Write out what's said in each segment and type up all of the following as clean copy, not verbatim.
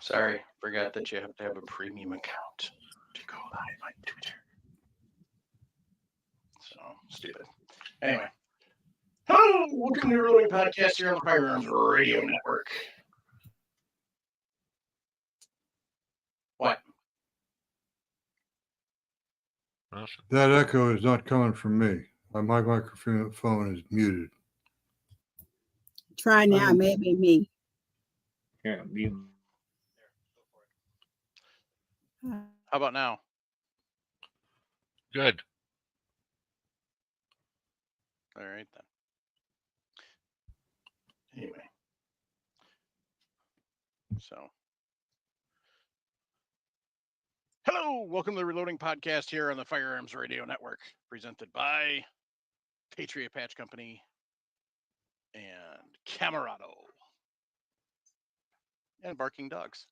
Sorry, forgot that you have to have a premium account to go live on Twitter. So stupid. Anyway. Hello, welcome to the Reloading Podcast here on the Firearms Radio Network. What? That echo is not coming from me. My microphone is muted. Try now, maybe me. Here, mute. How about now? Good. All right, then. Anyway. So. Hello, welcome to the Reloading Podcast here on the Firearms Radio Network, presented by Patriot Patch Company and Camerado and Barking Dogs.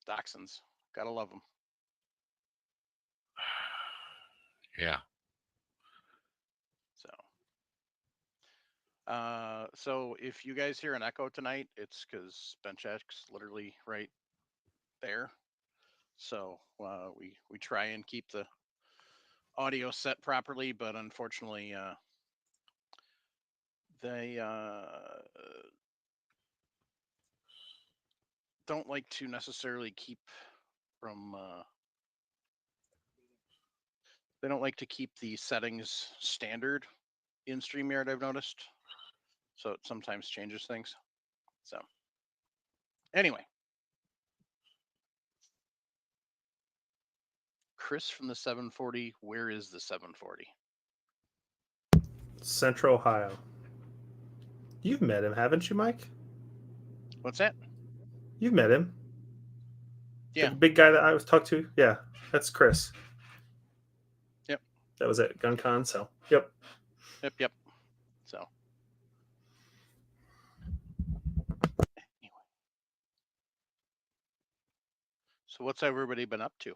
Dachshunds, gotta love them. Yeah. So if you guys hear an echo tonight, it's because Benchek's literally right there. So we try and keep the audio set properly, but unfortunately, they don't like to necessarily keep from. They don't like to keep the settings standard in StreamYard, I've noticed. So it sometimes changes things. So anyway. Chris from the 740, where is the 740? Central Ohio. You've met him, haven't you, Mike? What's that? You've met him. Yeah. The big guy that I was talking to? Yeah, that's Chris. Yep. That was at GunCon, so yep. Yep. So. Anyway. So what's everybody been up to?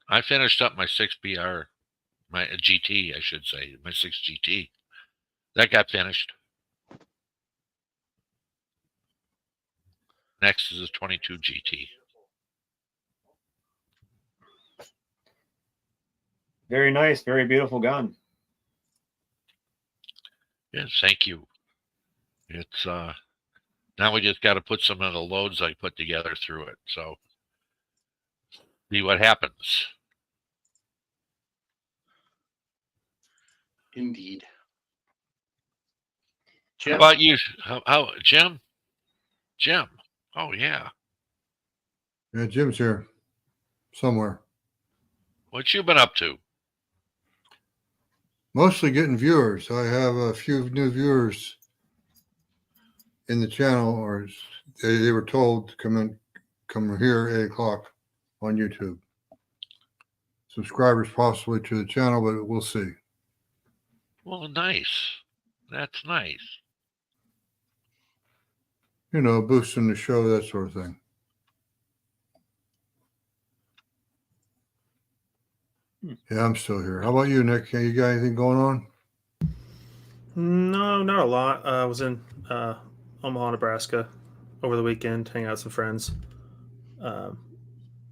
I finished up my 6BR, my GT, I should say, my 6 GT. That got finished. Next is a 22 GT. Very nice, very beautiful gun. Yes, thank you. It's now we just got to put some of the loads I put together through it. So see what happens. Indeed. Jim? How about you? How Jim? Jim. Oh yeah. Yeah, Jim's here somewhere. What you been up to? Mostly getting viewers. I have a few new viewers in the channel, or they were told to come here at 8 o'clock on YouTube. Subscribers possibly to the channel, but we'll see. Well, nice. That's nice. You know, boosting the show, that sort of thing. Yeah, I'm still here. How about you, Nick? You got anything going on? No, not a lot. I was in Omaha, Nebraska over the weekend, hanging out with some friends. Other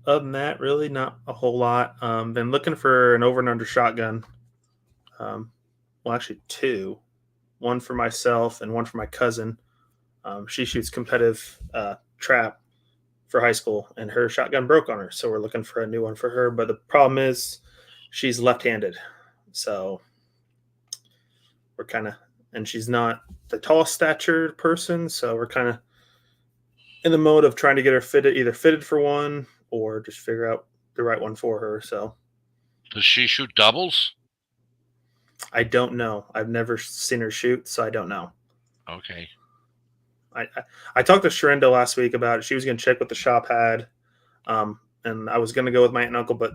than that, really not a whole lot. Been looking for an over and under shotgun. Well, actually two. One for myself and one for my cousin. She shoots competitive trap for high school, and her shotgun broke on her. So we're looking for a new one for her. But the problem is she's left-handed. So we're kind of, and she's not the tall stature person. So we're kind of in the mode of trying to get her either fitted for one or just figure out the right one for her. So does she shoot doubles? I don't know. I've never seen her shoot, so I don't know. Okay. I talked to Sherenda last week about it. She was going to check what the shop had, and I was going to go with my aunt and uncle, but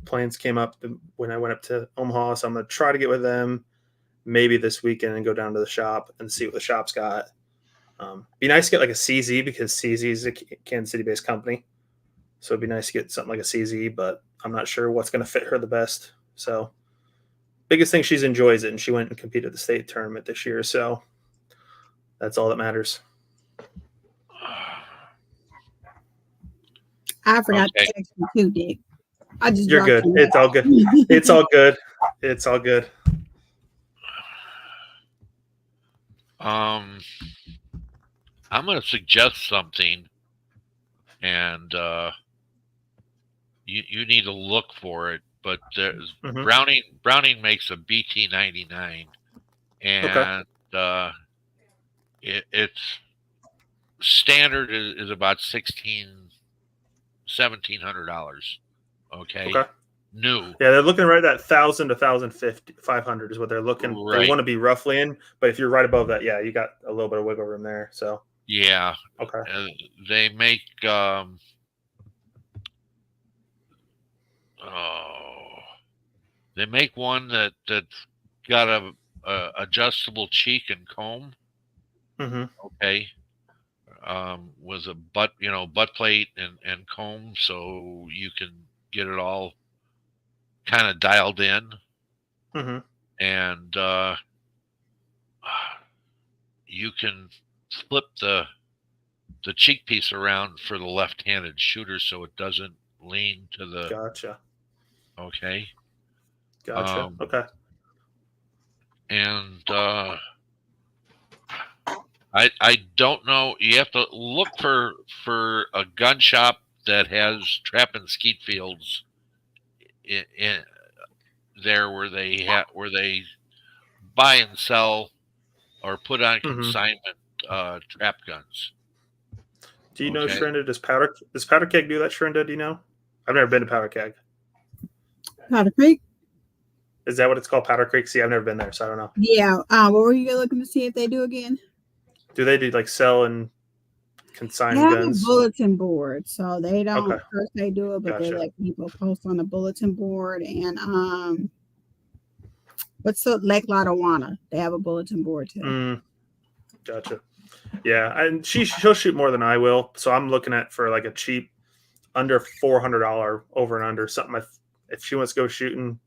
plans came up when I went up to Omaha, so I'm going to try to get with them maybe this weekend and go down to the shop and see what the shop's got. Be nice to get like a CZ, because CZ is a Kansas City-based company, so it'd be nice to get something like a CZ, but I'm not sure what's going to fit her the best. So biggest thing, she enjoys it, and she went and competed at the state tournament this year. So that's all that matters. I forgot Okay. to text you too, Dick. I just You're dropped good. you. It's all good. It's all good. It's all good. I'm going to suggest something, and you need to look for it. But there's Browning makes a BT99, and it's standard is about $1,700. Okay. New. Yeah, they're looking right at 1,000 to 1,050, 500 is what they're looking. They Right. want to be roughly in, but if you're right above that, yeah, you got a little bit of wiggle room there. So Yeah. okay. They make they make one that's got a adjustable cheek and comb. Okay. With a butt plate and comb, so you can get it all kind of dialed in. And you can flip the cheek piece around for the left-handed shooter, so it doesn't lean to the. Gotcha. Okay. Gotcha. Okay. And I don't know. You have to look for a gun shop that has trap and skeet fields in there where they buy and sell or put on consignment trap guns. Do you know Shrinda? Does Powder Keg do that, Shrinda? Do you know? I've never been to Powder Keg. Powder Creek? Is that what it's called, Powder Creek? See, I've never been there, so I don't know. Yeah. What were you looking to see if they do again? Do they do like sell and consign They have guns? a bulletin board, so they don't Okay. first they do it, but they Gotcha. let people post on the bulletin board. And what's the Lake Lotawana? They have a bulletin board too. Gotcha. Yeah, and she'll shoot more than I will, so I'm looking at for like a cheap, under $400 over and under something. If she wants to go shooting,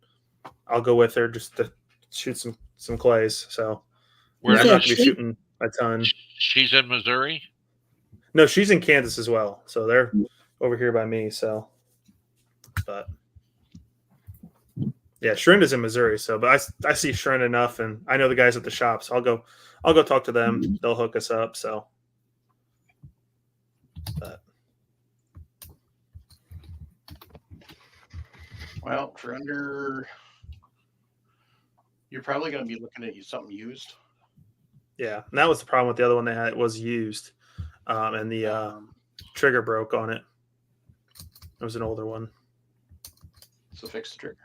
I'll go with her just to shoot some clays. So Where I'm not does going to be she- shooting a ton. She's in Missouri. No, she's in Kansas as well, so they're over here by me. So, but yeah, Shrinda's in Missouri. So, but I see Shrinda enough, and I know the guys at the shop, so I'll go talk to them. They'll hook us up. So, but Well, for under, you're probably going to be looking at something used. yeah, and that was the problem with the other one they had. It was used, and the trigger broke on it. It was an older one. So fix the trigger.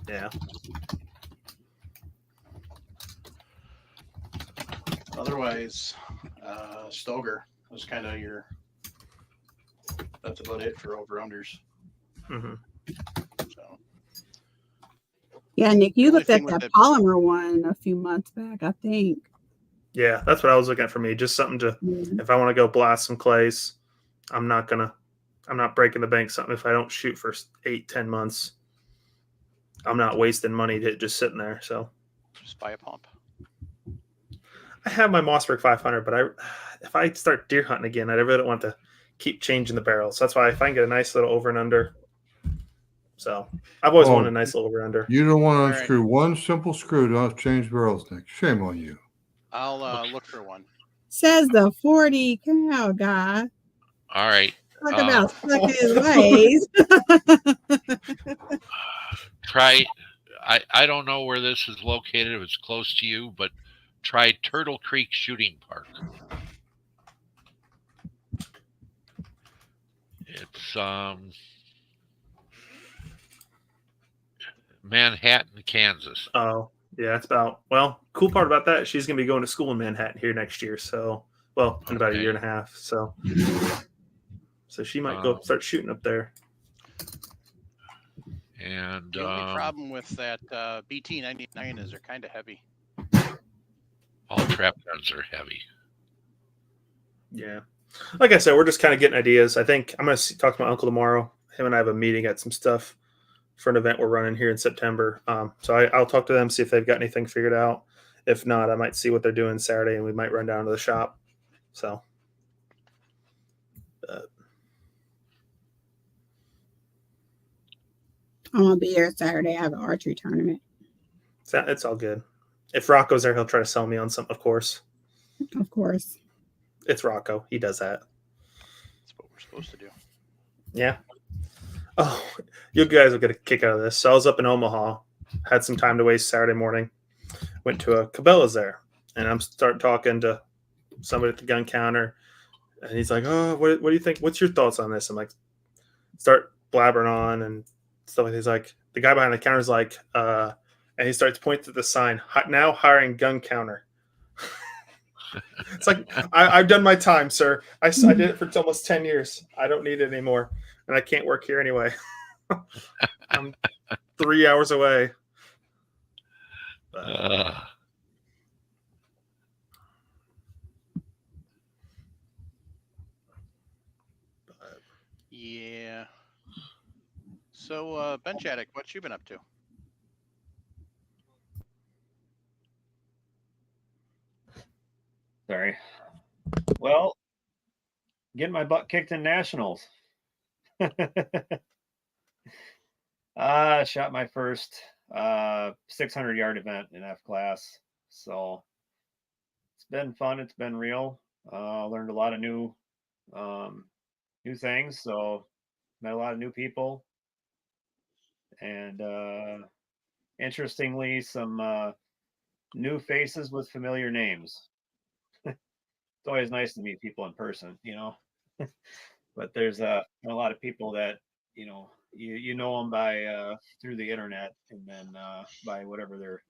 Yeah. Otherwise, Stoger was kind of that's about it for over-unders. So, Yeah, Nick, you The only looked at thing with that it- polymer one a few months back, I think. Yeah, that's what I was looking at for me. Just something to, if I want to go blast some clays, I'm not breaking the bank something if I don't shoot for 8-10 months. I'm not wasting money just sitting there. So just buy a pump. I have my Mossberg 500, but if I start deer hunting again, I really don't want to keep changing the barrels. So that's why if I can get a nice little over and under. So I've always wanted a nice little over and under. You don't want to All right. unscrew one simple screw to change barrels, Nick. Shame on you. I'll look for one. Says the 40 cow guy. All right. Talk about stuck in his ways. Try. I don't know where this is located. If it's close to you, but try Turtle Creek Shooting Park. It's Manhattan, Kansas. Oh, yeah, it's about, well, cool part about that, she's going to be going to school in Manhattan here next year. So, well, in about a year and a half. So she might go start shooting up there. And The only problem with that BT99 is they're kind of heavy. all trap guns are heavy. Yeah. Like I said, we're just kind of getting ideas. I think I'm going to talk to my uncle tomorrow. Him and I have a meeting at some stuff for an event we're running here in September. So I'll talk to them, see if they've got anything figured out. If not, I might see what they're doing Saturday, and we might run down to the shop. So. I'm gonna be here Saturday. I have an archery tournament. It's all good. If Rocco's there, he'll try to sell me on some, of course. Of course. It's Rocco. He does that. That's what we're supposed to do. Yeah. Oh, you guys will get a kick out of this. So I was up in Omaha, had some time to waste Saturday morning, went to a Cabela's there, and I'm start talking to somebody at the gun counter, and he's like, "Oh, what do you think? What's your thoughts on this?" I'm like, start blabbering on and stuff. He's like, the guy behind the counter is like, and he starts pointing to the sign, now hiring gun counter. It's like, I've done my time, sir. I did it for almost 10 years. I don't need it anymore. And I can't work here anyway. I'm 3 hours away. But, Yeah. So, Ben Chaddick, what you been up to? Sorry. Well, getting my butt kicked in nationals. Shot my first 600-yard event in F class. So it's been fun. It's been real. Learned a lot of new things. So met a lot of new people, and interestingly, some new faces with familiar names. It's always nice to meet people in person, you know. But there's a lot of people that you know them by through the internet, and then by whatever their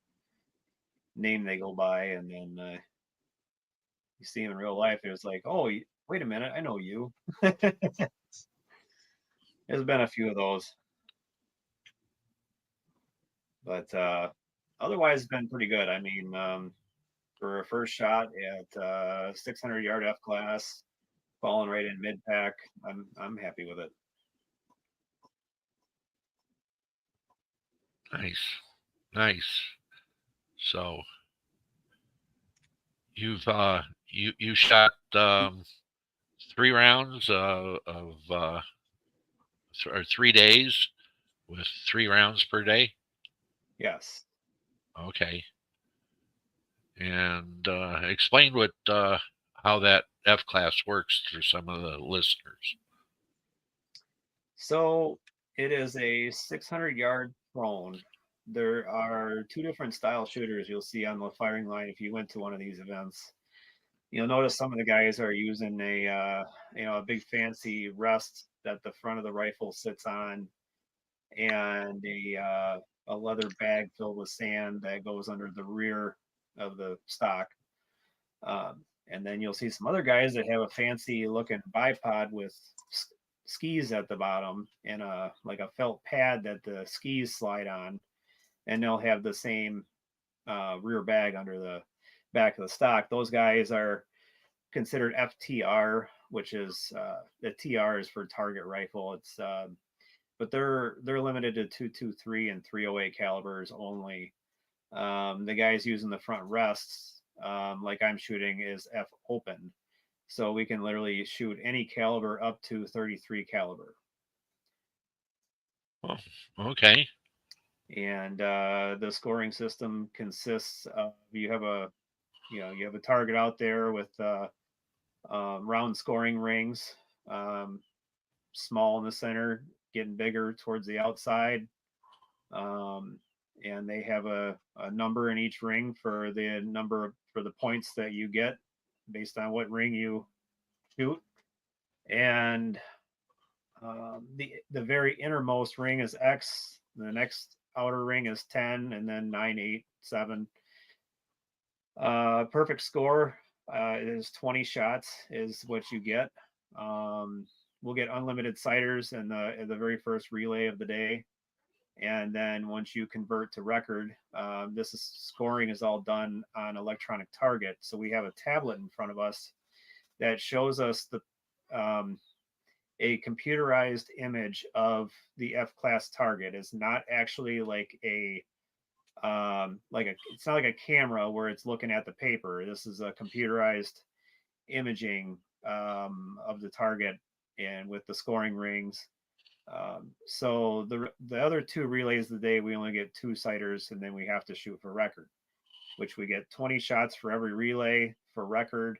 name they go by, and then you see them in real life. It was like, oh, wait a minute, I know you. There's been a few of those, but otherwise it's been pretty good. I mean, for a first shot at 600-yard F class, falling right in mid pack, I'm happy with it. Nice. So you've you shot 3 rounds of or 3 days with 3 rounds per day. Yes. Okay. And explain what how that F class works for some of the listeners. So it is a 600-yard prone. There are 2 different style shooters you'll see on the firing line if you went to one of these events. You'll notice some of the guys are using a big fancy rest that the front of the rifle sits on, and a leather bag filled with sand that goes under the rear of the stock. And then you'll see some other guys that have a fancy looking bipod with skis at the bottom and a felt pad that the skis slide on, and they'll have the same rear bag under the back of the stock. Those guys are considered FTR, which is the TR is for target rifle. It's but they're limited to 223 and 308 calibers only. The guys using the front rests, like I'm shooting, is F open, so we can literally shoot any caliber up to 33 caliber. Oh, okay. And the scoring system consists of you have a target out there with round scoring rings, small in the center, getting bigger towards the outside. And they have a number in each ring for the points that you get based on what ring you shoot. And the very innermost ring is X. The next outer ring is 10, and then 9, 8, 7. Perfect score is 20 shots is what you get. We'll get unlimited sighters in the very first relay of the day. And then once you convert to record, scoring is all done on electronic target. So we have a tablet in front of us that shows us a computerized image of the F-class target. It's not actually like it's not like a camera where it's looking at the paper. This is a computerized imaging of the target, and with the scoring rings. So the other 2 relays of the day, we only get 2 sighters, and then we have to shoot for record, which we get 20 shots for every relay for record.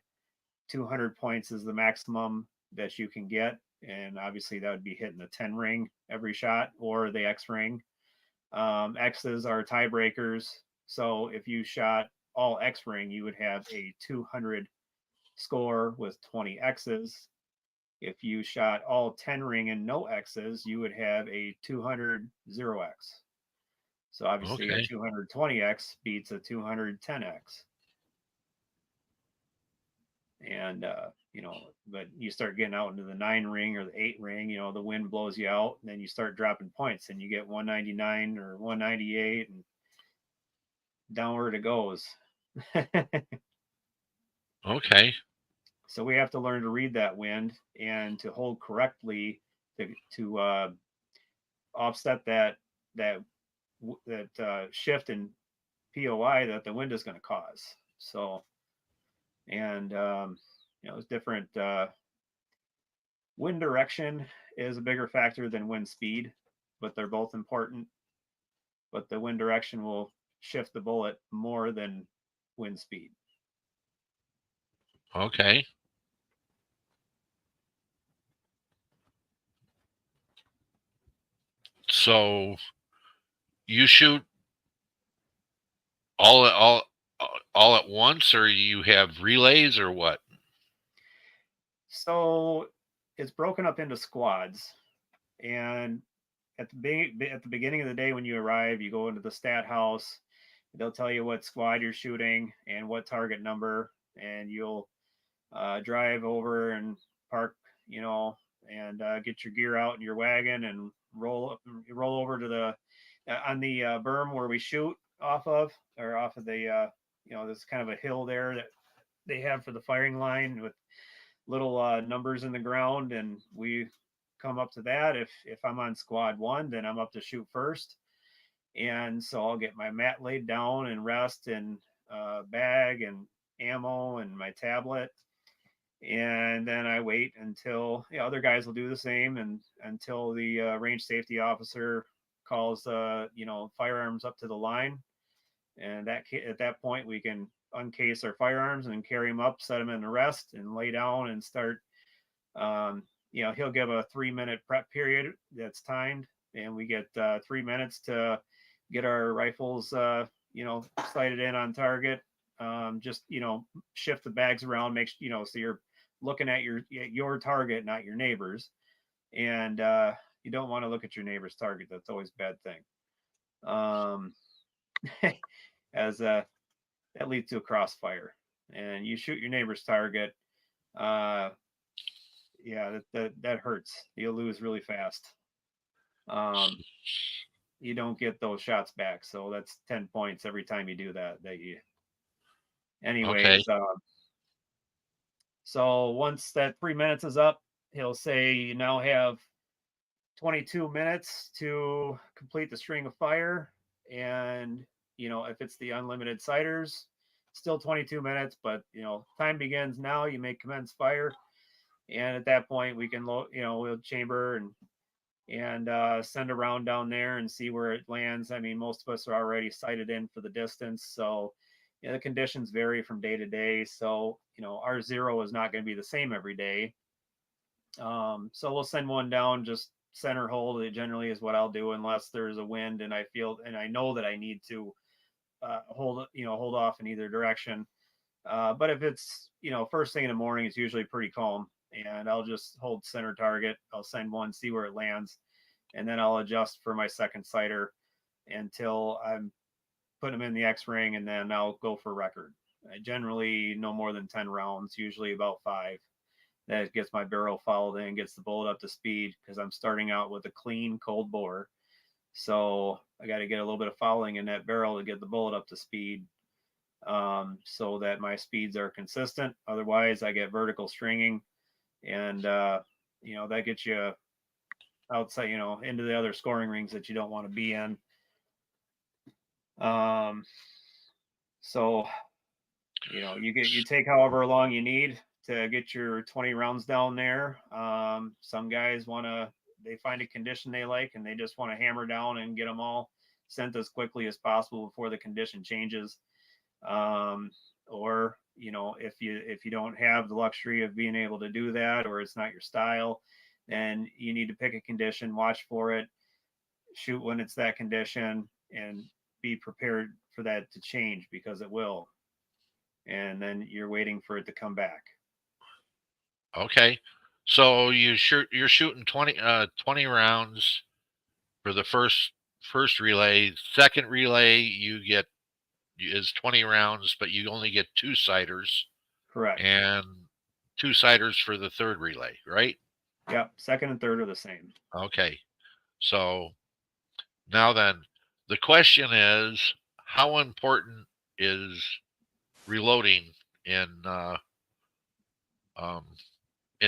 200 points is the maximum that you can get, and obviously that would be hitting the 10 ring every shot or the X ring. X's are tiebreakers, so if you shot all X ring, you would have a 200 score with 20 X's. If you shot all 10 ring and no X's, you would have a 200 0X. So obviously a Okay. 220X beats a 210X. And, but you start getting out into the 9 ring or the 8 ring, the wind blows you out, and then you start dropping points, and you get 199 or 198, and downward it goes. Okay. So we have to learn to read that wind and to hold correctly to offset that shift in POI that the wind is going to cause. So, and it's different. Wind direction is a bigger factor than wind speed, but they're both important. But the wind direction will shift the bullet more than wind speed. Okay. So you shoot all at once, or you have relays, or what? So it's broken up into squads, and at the beginning of the day when you arrive, you go into the stat house. They'll tell you what squad you're shooting and what target number, and you'll drive over and park, and get your gear out in your wagon and roll over to the on the berm where we shoot off of the there's kind of a hill there that they have for the firing line with little numbers in the ground, and we come up to that. If I'm on squad 1, then I'm up to shoot first, and so I'll get my mat laid down and rest and bag and ammo and my tablet, and then I wait until other guys will do the same, and until the range safety officer calls firearms up to the line, and at that point we can uncase our firearms and carry them up, set them in the rest, and lay down and start. He'll give a 3-minute prep period that's timed, and we get 3 minutes to get our rifles, sighted in on target. Just shift the bags around, so you're looking at your target, not your neighbor's, and you don't want to look at your neighbor's target. That's always a bad thing. As that leads to a crossfire, and you shoot your neighbor's target. That hurts. You'll lose really fast. You don't get those shots back, so that's 10 points every time you do that. Anyways, Okay. so once that 3 minutes is up, he'll say you now have 22 minutes to complete the string of fire, and if it's the unlimited sighters, still 22 minutes, but time begins now. You may commence fire, and at that point we can we'll chamber and send a round down there and see where it lands. I mean, most of us are already sighted in for the distance, so the conditions vary from day to day. So our zero is not going to be the same every day. So we'll send one down, just center hold. It generally is what I'll do, unless there's a wind and I know that I need to hold off in either direction. But if it's first thing in the morning, it's usually pretty calm, and I'll just hold center target. I'll send one, see where it lands, and then I'll adjust for my second sighter until I'm putting them in the X ring, and then I'll go for record. I generally no more than 10 rounds, usually about 5. That gets my barrel fouled in, gets the bullet up to speed, because I'm starting out with a clean cold bore. So I got to get a little bit of fouling in that barrel to get the bullet up to speed, so that my speeds are consistent. Otherwise, I get vertical stringing, and that gets you outside, into the other scoring rings that you don't want to be in. So, you take however long you need to get your 20 rounds down there. Some guys they find a condition they like and they just want to hammer down and get them all sent as quickly as possible before the condition changes. Or, if you don't have the luxury of being able to do that, or it's not your style, then you need to pick a condition, watch for it, shoot when it's that condition, and be prepared for that to change, because it will. And then you're waiting for it to come back. Okay. So you're shooting 20 rounds for the first relay. Second relay is 20 rounds, but you only get 2 siders. Correct. And 2 siders for the third relay, right? Yep. Second and third are the same. Okay. So now then, the question is, how important is reloading in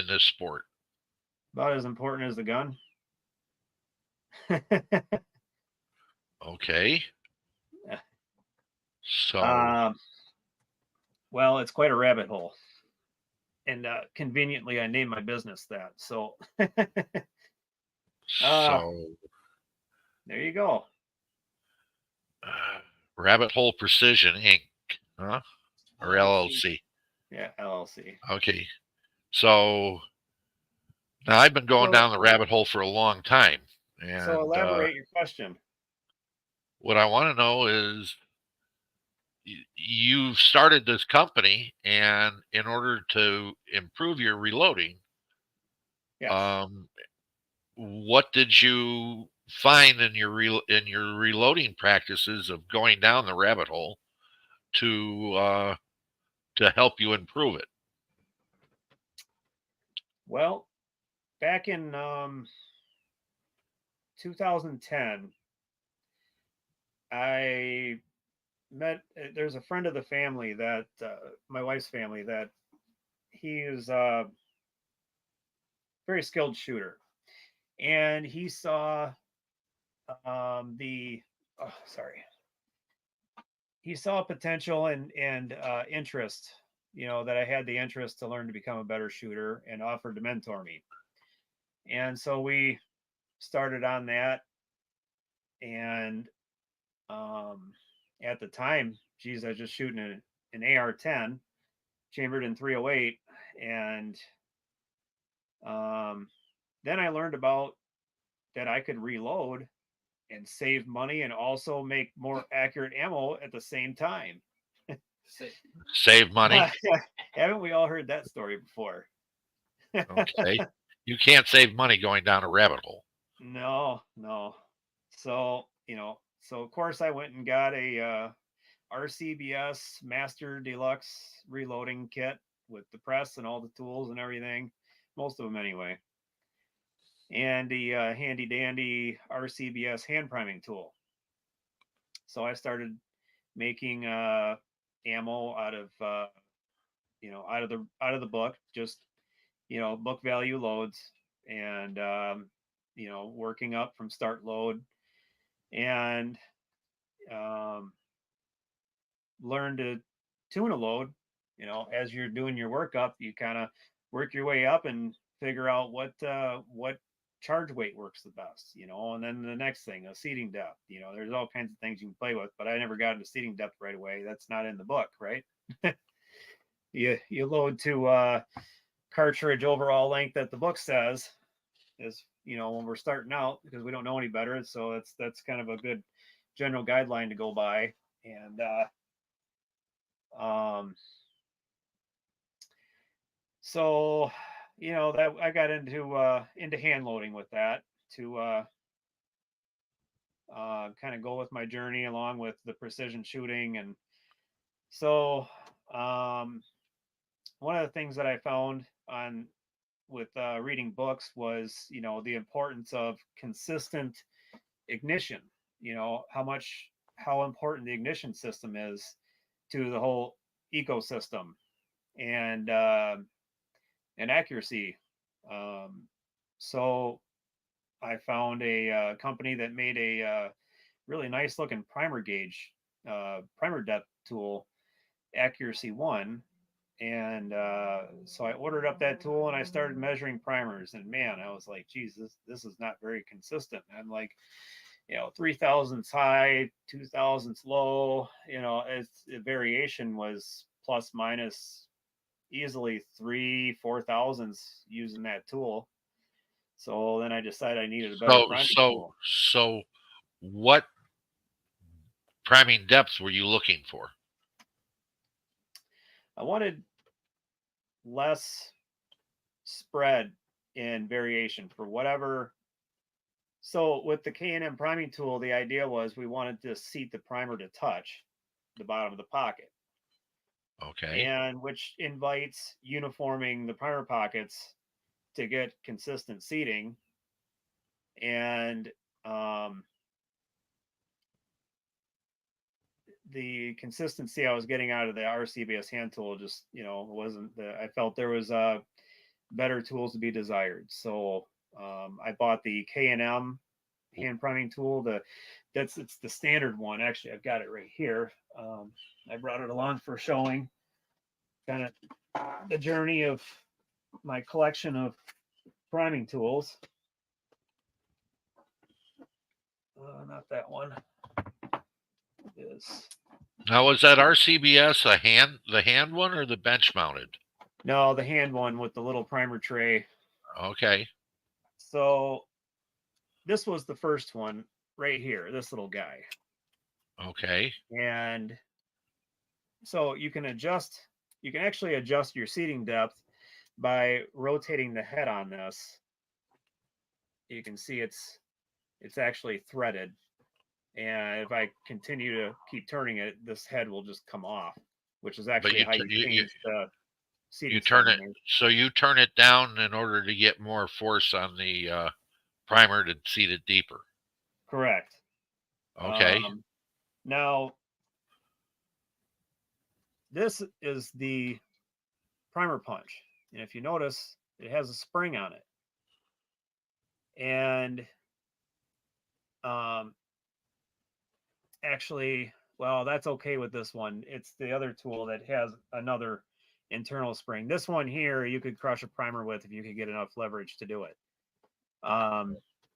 this sport? About as important as the gun. Okay. So well, it's quite a rabbit hole, and conveniently, I named my business that. So, so there you go. Rabbit Hole Precision Inc. Huh? Or LLC. Yeah, LLC. Okay. So now I've been going down the rabbit hole for a long time. And so elaborate your question. What I want to know is, you've started this company, and in order to improve your reloading, Yes. What did you find in your reloading practices of going down the rabbit hole to help you improve it? Well, back in 2010, I met. There's a friend of the family that my wife's family, that he is a very skilled shooter, and he saw he saw potential and interest, that I had the interest to learn to become a better shooter, and offered to mentor me. And so we started on that. And at the time, geez, I was just shooting an AR-10 chambered in .308. And then I learned about that I could reload and save money and also make more accurate ammo at the same time. Save money? Haven't we all heard that story before? Okay. You can't save money going down a rabbit hole. No. So, so of course I went and got a RCBS Master Deluxe reloading kit with the press and all the tools and everything, most of them anyway, and the handy dandy RCBS hand priming tool. So I started making ammo out of out of the book, just book value loads, and working up from start load, and learn to tune a load. As you're doing your workup, you kind of work your way up and figure out what charge weight works the best, and then the next thing, a seating depth. There's all kinds of things you can play with, but I never got into seating depth right away. That's not in the book, right? you load to cartridge overall length that the book says is, when we're starting out, because we don't know any better. So that's kind of a good general guideline to go by. And so that I got into hand loading with that to kind of go with my journey along with the precision shooting. And so one of the things that I found with reading books was, the importance of consistent ignition. How important the ignition system is to the whole ecosystem, and accuracy. So I found a company that made a really nice looking primer gauge, primer depth tool, Accuracy One. And so I ordered up that tool and I started measuring primers. And man, I was like, geez, this is not very consistent. I'm like, 3,000s high, 2,000s low. The variation was plus minus easily 3-4,000s using that tool. So then I decided I needed a better So priming so tool. so what priming depth were you looking for? I wanted less spread in variation for whatever. So with the K&M priming tool, the idea was we wanted to seat the primer to touch the bottom of the pocket, Okay. and which invites uniforming the primer pockets to get consistent seating. And the consistency I was getting out of the RCBS hand tool just, wasn't I felt there was better tools to be desired. So I bought the K&M hand priming tool. It's the standard one. Actually, I've got it right here. I brought it along for showing kind of the journey of my collection of priming tools. Not that one. Is Now, was that RCBS the hand one or the bench mounted? no, the hand one with the little primer tray. Okay. So this was the first one right here, this little guy. Okay. And so you can actually adjust your seating depth by rotating the head on this. You can see it's actually threaded. And if I continue to keep turning it, this head will just come off, which is But actually you how you change the seating turn it, setting. so you turn it down in order to get more force on the primer to seat it deeper. Correct. Okay. Now, this is the primer punch. And if you notice, it has a spring on it. And actually, well, that's okay with this one. It's the other tool that has another internal spring. This one here, you could crush a primer with if you could get enough leverage to do it.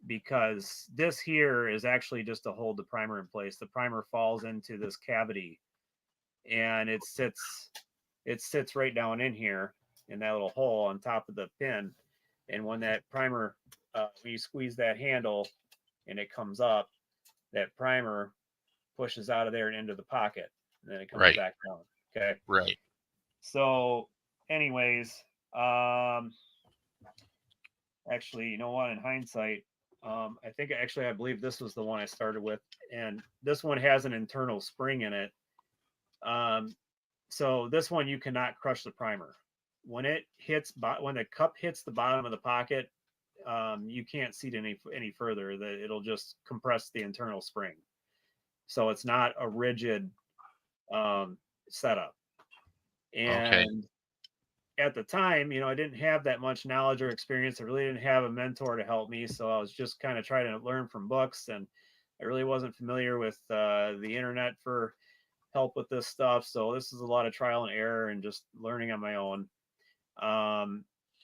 Because this here is actually just to hold the primer in place. The primer falls into this cavity and it sits right down in here in that little hole on top of the pin. And when that primer, when you squeeze that handle and it comes up, that primer pushes out of there and into the pocket, and then it comes back down. Okay. Right. So, anyways, actually, you know what? In hindsight, I think I believe this was the one I started with, and this one has an internal spring in it. So this one you cannot crush the primer. When the cup hits the bottom of the pocket, you can't seat any further. That it'll just compress the internal spring. So it's not a rigid setup. And at the time, I didn't have that much knowledge or experience. I really didn't have a mentor to help me. So I was just kind of trying to learn from books. And I really wasn't familiar with the internet for help with this stuff. So this is a lot of trial and error and just learning on my own.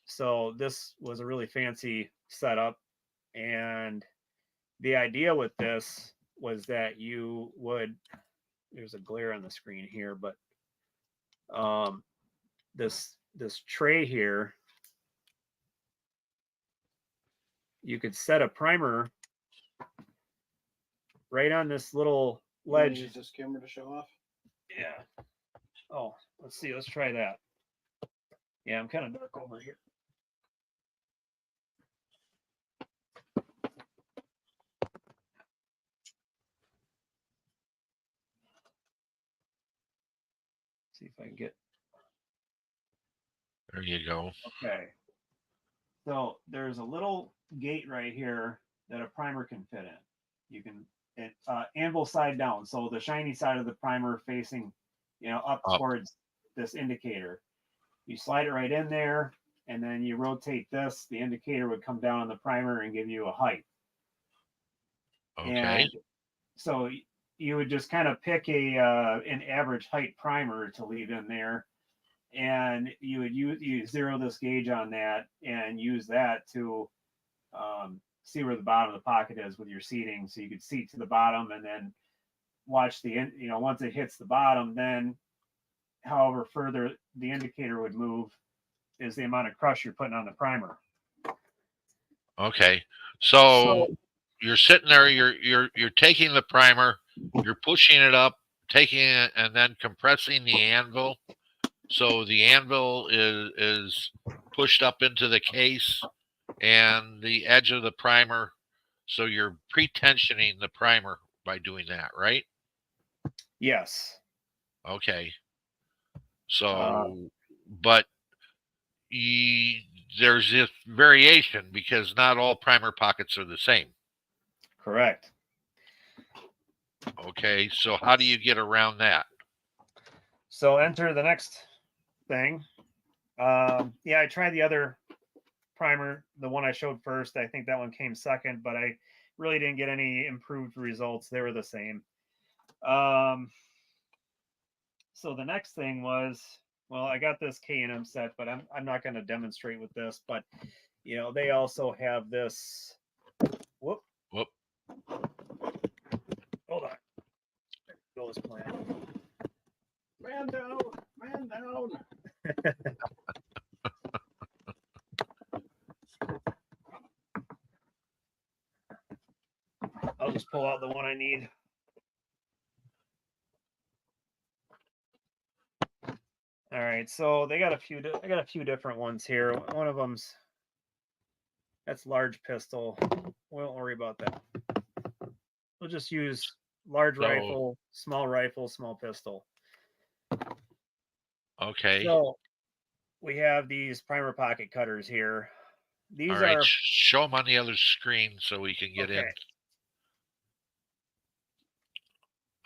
So this was a really fancy setup. And the idea with this was that you would, there's a glare on the screen here, but this tray here, you could set a primer right on this little ledge. Use this camera to show off. Yeah. Oh, let's see. Let's try that. Yeah, I'm kind of dark over here. See if I can get. There you go. Okay. So there's a little gate right here that a primer can fit in. You can anvil side down, so the shiny side of the primer facing, up towards this indicator. You slide it right in there, and then you rotate this, the indicator would come down on the primer and give you a height. Okay. And so you would just kind of pick an average height primer to leave in there, and you would you zero this gauge on that and use that to see where the bottom of the pocket is with your seating, so you could seat to the bottom and then watch once it hits the bottom, then however further the indicator would move is the amount of crush you're putting on the primer. Okay. So you're sitting there, you're taking the primer, you're pushing it up, taking it, and then compressing the anvil. So the anvil is pushed up into the case and the edge of the primer. So you're pre-tensioning the primer by doing that, right? Yes. Okay. So, but there's this variation because not all primer pockets are the same. Correct. Okay. So how do you get around that? So enter the next thing. Yeah, I tried the other primer, the one I showed first. I think that one came second, but I really didn't get any improved results. They were the same. So the next thing was, well, I got this K&M set, but I'm not going to demonstrate with this, but they also have this. Whoop. Hold on. Go this plan. Man down, man down. I'll just pull out the one I need. All right, so I got a few different ones here. One of that's large pistol. We won't worry about that. We'll just use large rifle, small pistol. Okay. So we have these primer pocket cutters here. These All right. are Show them on the other screen so we can get in.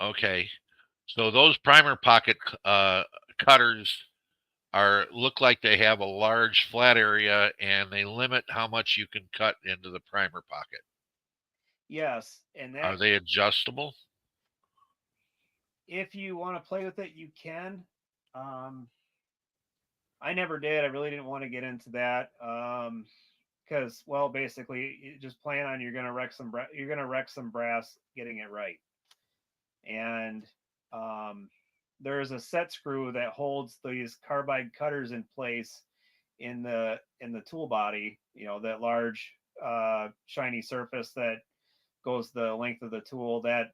Okay. So those primer pocket cutters look like they have a large flat area and they limit how much you can cut into the primer pocket. Yes, and Are they adjustable? If you want to play with it, you can. I never did. I really didn't want to get into that because, well, basically, you just plan on you're gonna wreck some brass getting it right, and there's a set screw that holds these carbide cutters in place in the tool body. That large shiny surface that goes the length of the tool. That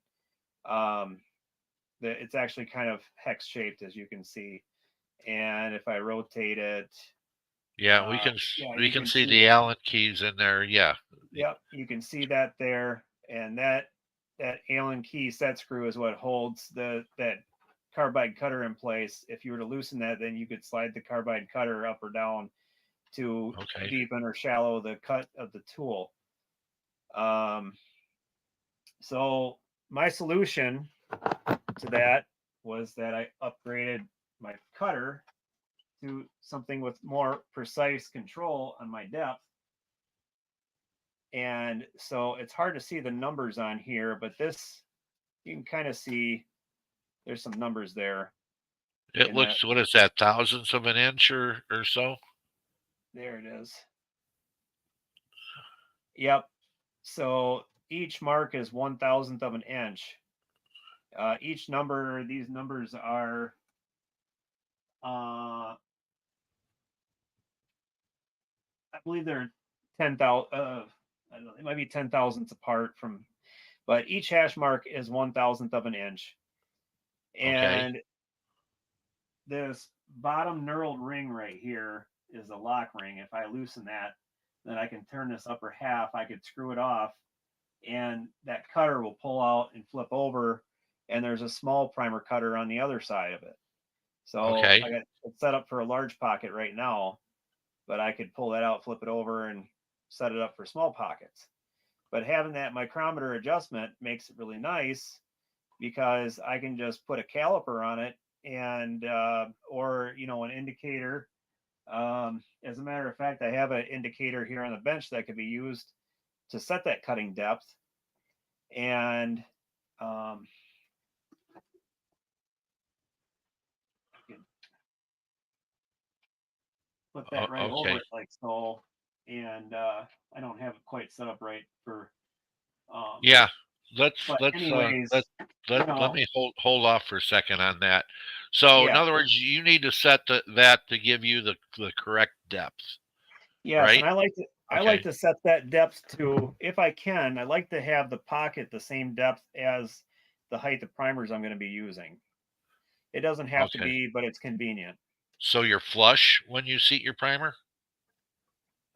it's actually kind of hex shaped, as you can see. And if I rotate it, yeah, we can see the Allen keys in there. Yeah. Yep, you can see that there, and that Allen key set screw is what holds that carbide cutter in place. If you were to loosen that, then you could slide the carbide cutter up or down to deepen or shallow the cut of the tool. So my solution to that was that I upgraded my cutter to something with more precise control on my depth. And so it's hard to see the numbers on here, but this, you can kind of see there's some numbers there. It looks, what is that, thousandths of an inch or so? There it is. Yep. So each mark is 1,000th of an inch. Each number, these numbers are I believe they're 10,000. I don't know, it might be 10 thousandths apart from, but each hash mark is 1,000th of an inch. And this bottom knurled ring right here is a lock ring. If I loosen that, then I can turn this upper half. I could screw it off, and that cutter will pull out and flip over. And there's a small primer cutter on the other side of it. So I got it set up for a large pocket right now, but I could pull that out, flip it over, and set it up for small pockets. But having that micrometer adjustment makes it really nice because I can just put a caliper on it and or an indicator As a matter of fact, I have an indicator here on the bench that could be used to set that cutting depth. And put that right over Okay. it like so. And I don't have it quite set up right for. Yeah. Let's But let's anyways, let me hold off for a second on that. So in yeah, other words, you need to set that to give you the correct depth, yes, and right? I like Okay. to set that depth to, if I can, I like to have the pocket the same depth as the height of primers I'm going to be using. It doesn't have to Okay. be, but it's convenient. So you're flush when you seat your primer?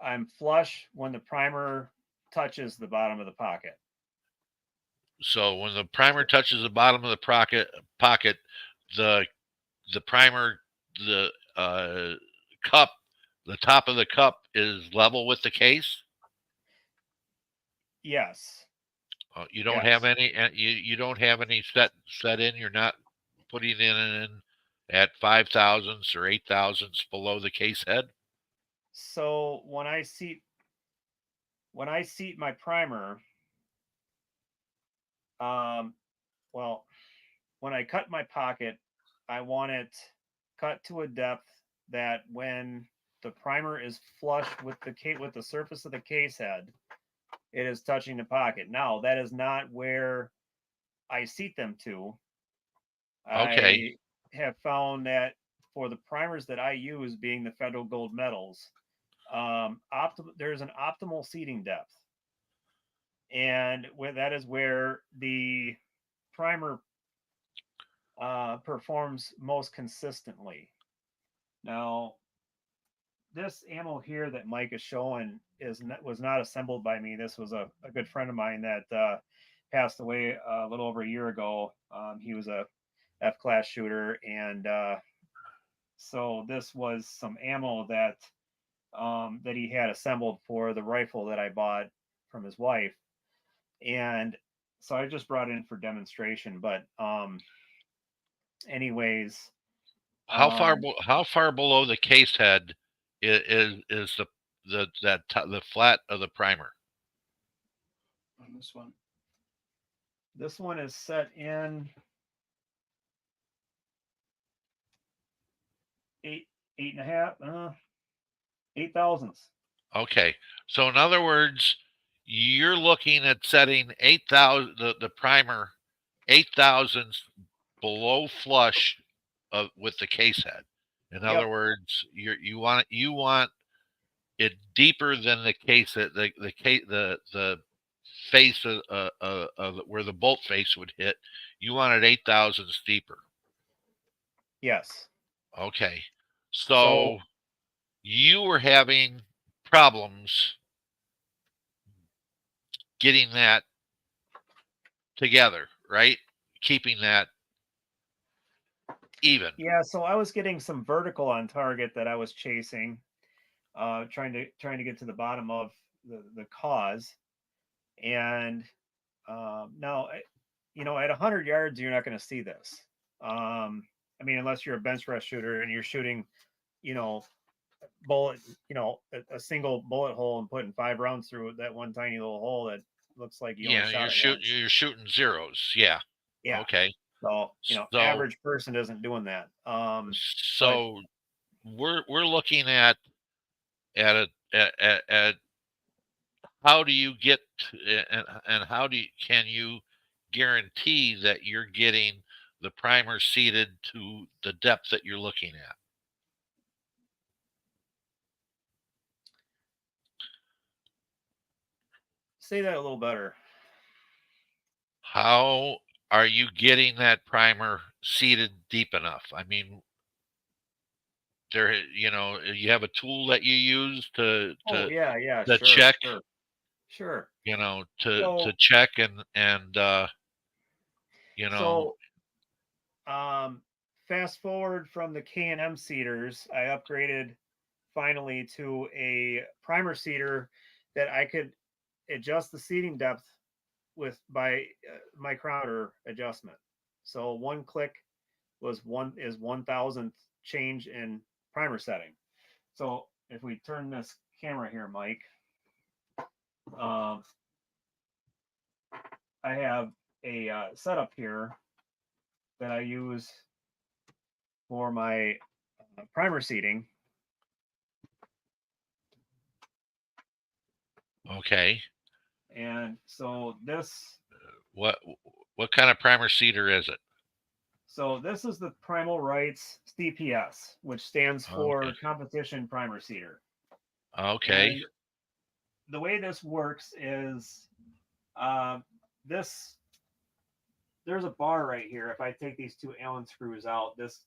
I'm flush when the primer touches the bottom of the pocket. So when the primer touches the bottom of the pocket, the primer, the cup, the top of the cup is level with the case. Yes. You don't have Yes. any. You don't have any set in. You're not putting in at 5 thousandths or 8 thousandths below the case head. So when I seat my primer, well, when I cut my pocket, I want it cut to a depth that when the primer is flush with the surface of the case head, it is touching the pocket. Now, that is not where I seat them to. Okay. I have found that for the primers that I use, being the Federal Gold medals, there's an optimal seating depth, and that is where the primer performs most consistently. Now, this ammo here that Mike is showing was not assembled by me. This was a good friend of mine that passed away a little over a year ago. He was a F-class shooter, and so this was some ammo that he had assembled for the rifle that I bought from his wife, and so I just brought it in for demonstration. But anyways, How far below the case head is the flat of the primer? on this one is set in eight eight and a half 8 thousandths. Okay. So in other words, you're looking at setting 8,000 the primer 8 thousandths below flush with the case head. In other Yep. words, you want it deeper than the case the face of where the bolt face would hit. You want it 8 thousandths deeper. Yes. Okay. So So you were having problems getting that together, right? Keeping that even. yeah, so I was getting some vertical on target that I was chasing, trying to get to the bottom of the cause. And now, at 100 yards, you're not going to see this. I mean, unless you're a bench press shooter and you're shooting, you know, bullet, a single bullet hole and putting 5 rounds through that one tiny little hole that looks like you only Yeah, shot it once. you're shooting zeros. Yeah. Yeah. Okay. So, So average person isn't doing that. But so we're looking at at how do you get and how can you guarantee that you're getting the primer seated to the depth that you're looking at? say that a little better. How are you getting that primer seated deep enough? I mean, you have a tool that you use Oh, yeah, yeah, to sure, check, sure. to So, check and you know so fast forward from the K&M seaters, I upgraded finally to a primer seater that I could adjust the seating depth with by micrometer adjustment. So one click is 1,000th change in primer setting. So if we turn this camera here, Mike, I have a setup here that I use for my primer seating. Okay. And so this, What kind of primer seeder is it? so this is the Primal Rights CPS, which stands for Okay. Competition Primer Seeder. Okay. And the way this works is this, there's a bar right here. If I take these two Allen screws out, this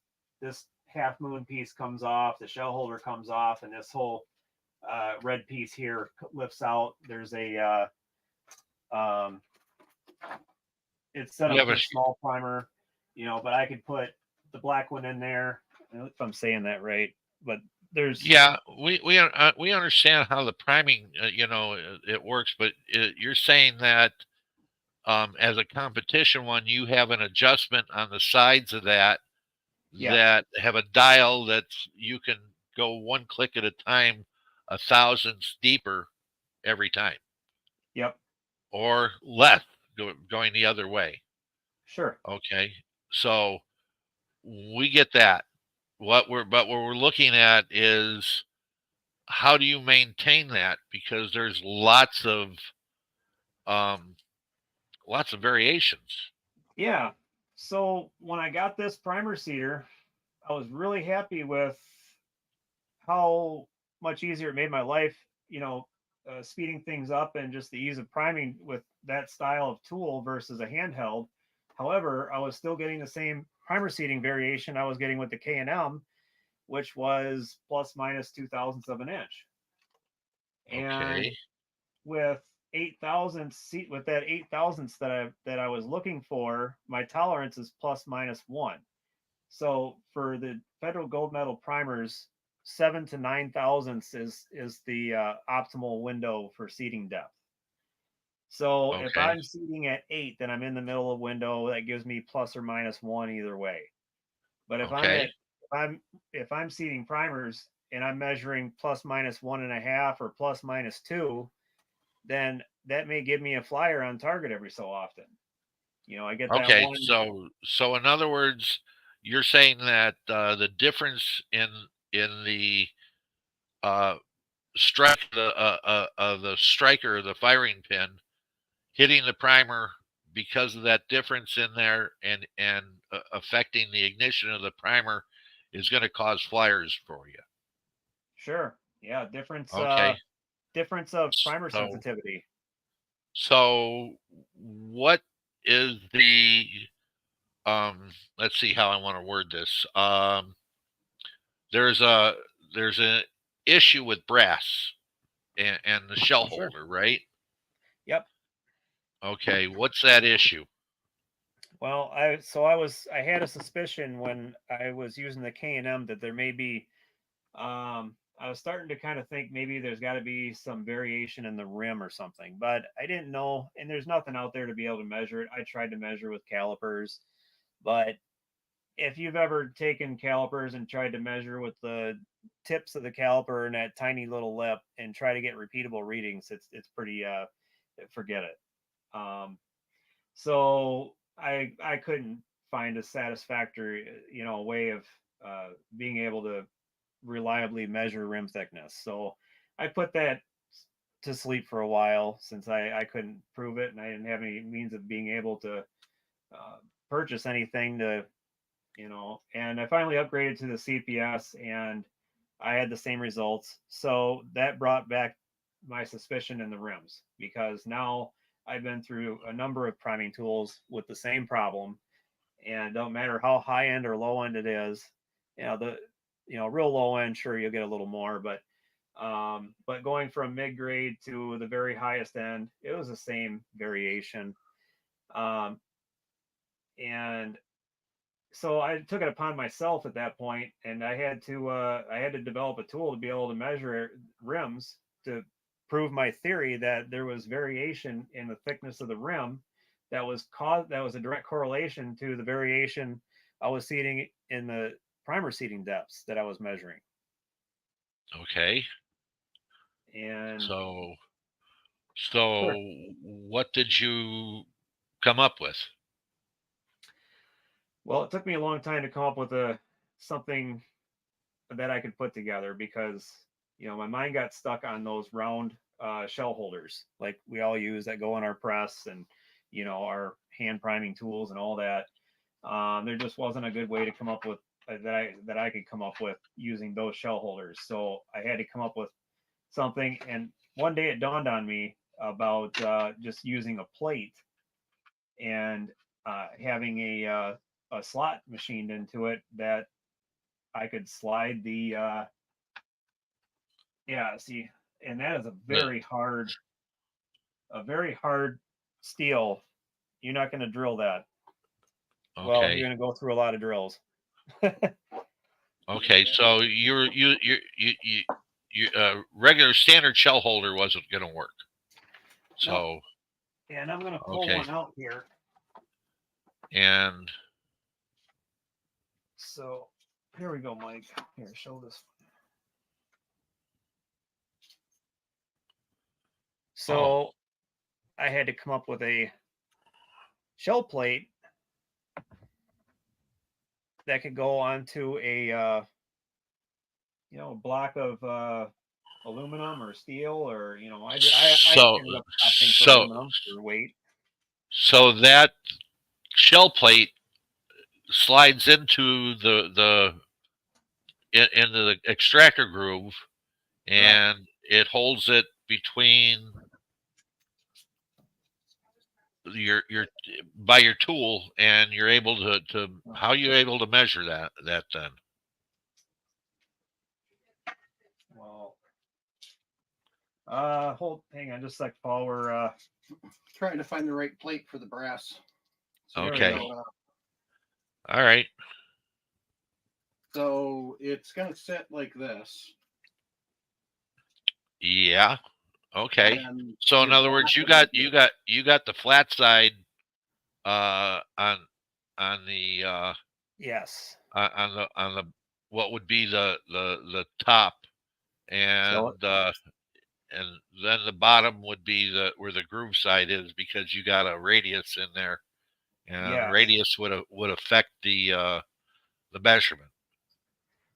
half moon piece comes off, the shell holder comes off, and this whole red piece here lifts out. There's a it's set You up have for a small primer, but I could put the black one in there, if I'm saying that right. But there's yeah. We understand how the priming it works, but you're saying that as a competition one, you have an adjustment on the sides of that yeah, that have a dial that you can go one click at a time, a thousandths deeper every time, yep, or less going the other way. sure, Okay, so we get that. What we're looking at is how do you maintain that, because there's um lots of variations. yeah. So when I got this primer seeder, I was really happy with how much easier it made my life, speeding things up and just the ease of priming with that style of tool versus a handheld. However, I was still getting the same primer seeding variation I was getting with the K&M, which was plus minus 0.02 of an inch. And Okay. with 8,000 seat with that 8,000ths that I was looking for, my tolerance is plus minus 1. So for the federal gold medal primers, 7 to 9 thousandths is the optimal window for seating depth. So if Okay. I'm seating at 8, then I'm in the middle of window. That gives me plus or minus 1 either way. But Okay. if I'm seating primers and I'm measuring plus minus 1.5 or plus minus 2, then that may give me a flyer on target every so often. I get that Okay. one. So in other words, you're saying that the difference in the uh, the striker, the firing pin, hitting the primer because of that difference in there, and affecting the ignition of the primer is going to cause flyers for you. Sure. Yeah. Okay. Difference of primer So sensitivity. so what is the let's see how I want to word this. There's a there's an issue with brass and the shell Sure. holder, right? Yep. Okay, what's that issue? Well, I had a suspicion when I was using the K&M that there may be I was starting to kind of think maybe there's got to be some variation in the rim or something, but I didn't know, and there's nothing out there to be able to measure it. I tried to measure with calipers, but if you've ever taken calipers and tried to measure with the tips of the caliper and that tiny little lip and try to get repeatable readings, it's pretty forget it. So I couldn't find a satisfactory way of being able to reliably measure rim thickness. So I put that to sleep for a while since I couldn't prove it and I didn't have any means of being able to purchase anything to and I finally upgraded to the CPS and I had the same results. So that brought back my suspicion in the rims because now I've been through a number of priming tools with the same problem, and don't matter how high end or low end it is, the real low end, sure you'll get a little more, but going from mid grade to the very highest end, it was the same variation, and so I took it upon myself at that point, and I had to develop a tool to be able to measure rims to prove my theory that there was variation in the thickness of the rim that was a direct correlation to the variation I was seating in the primer seating depths that I was measuring. Okay. And So sure. what did you come up with? Well, it took me a long time to come up with something that I could put together because my mind got stuck on those round shell holders like we all use that go in our press and our hand priming tools and all that. There just wasn't a good way to come up with that I could come up with using those shell holders. So I had to come up with something. And one day it dawned on me about just using a plate and having a slot machined into it that I could slide the yeah, see, and that is The, a very hard steel. You're not going to drill that. Well, okay. you're going to go through a lot of drills. Okay. So you regular standard shell holder wasn't going to work. No, So and I'm going to pull okay. one out here. And So here we go, Mike. Here, show this. So I had to come up with a shell plate that could go onto a block of aluminum or steel, or I so ended up opting for so aluminum for weight. so that shell plate slides into into the extractor groove, and it holds it between your by your tool, and you're able to how are you able to measure that then? Well, hang on just a sec, Paul. We're Trying to find the right plate for the brass. So Okay. go. All right. So it's gonna sit like this. Yeah. Okay. And So in other words, you got the flat side on the Yes. on the what would be the top, and then the bottom would be where the groove side is, because you got a radius in there, and radius would affect the measurement.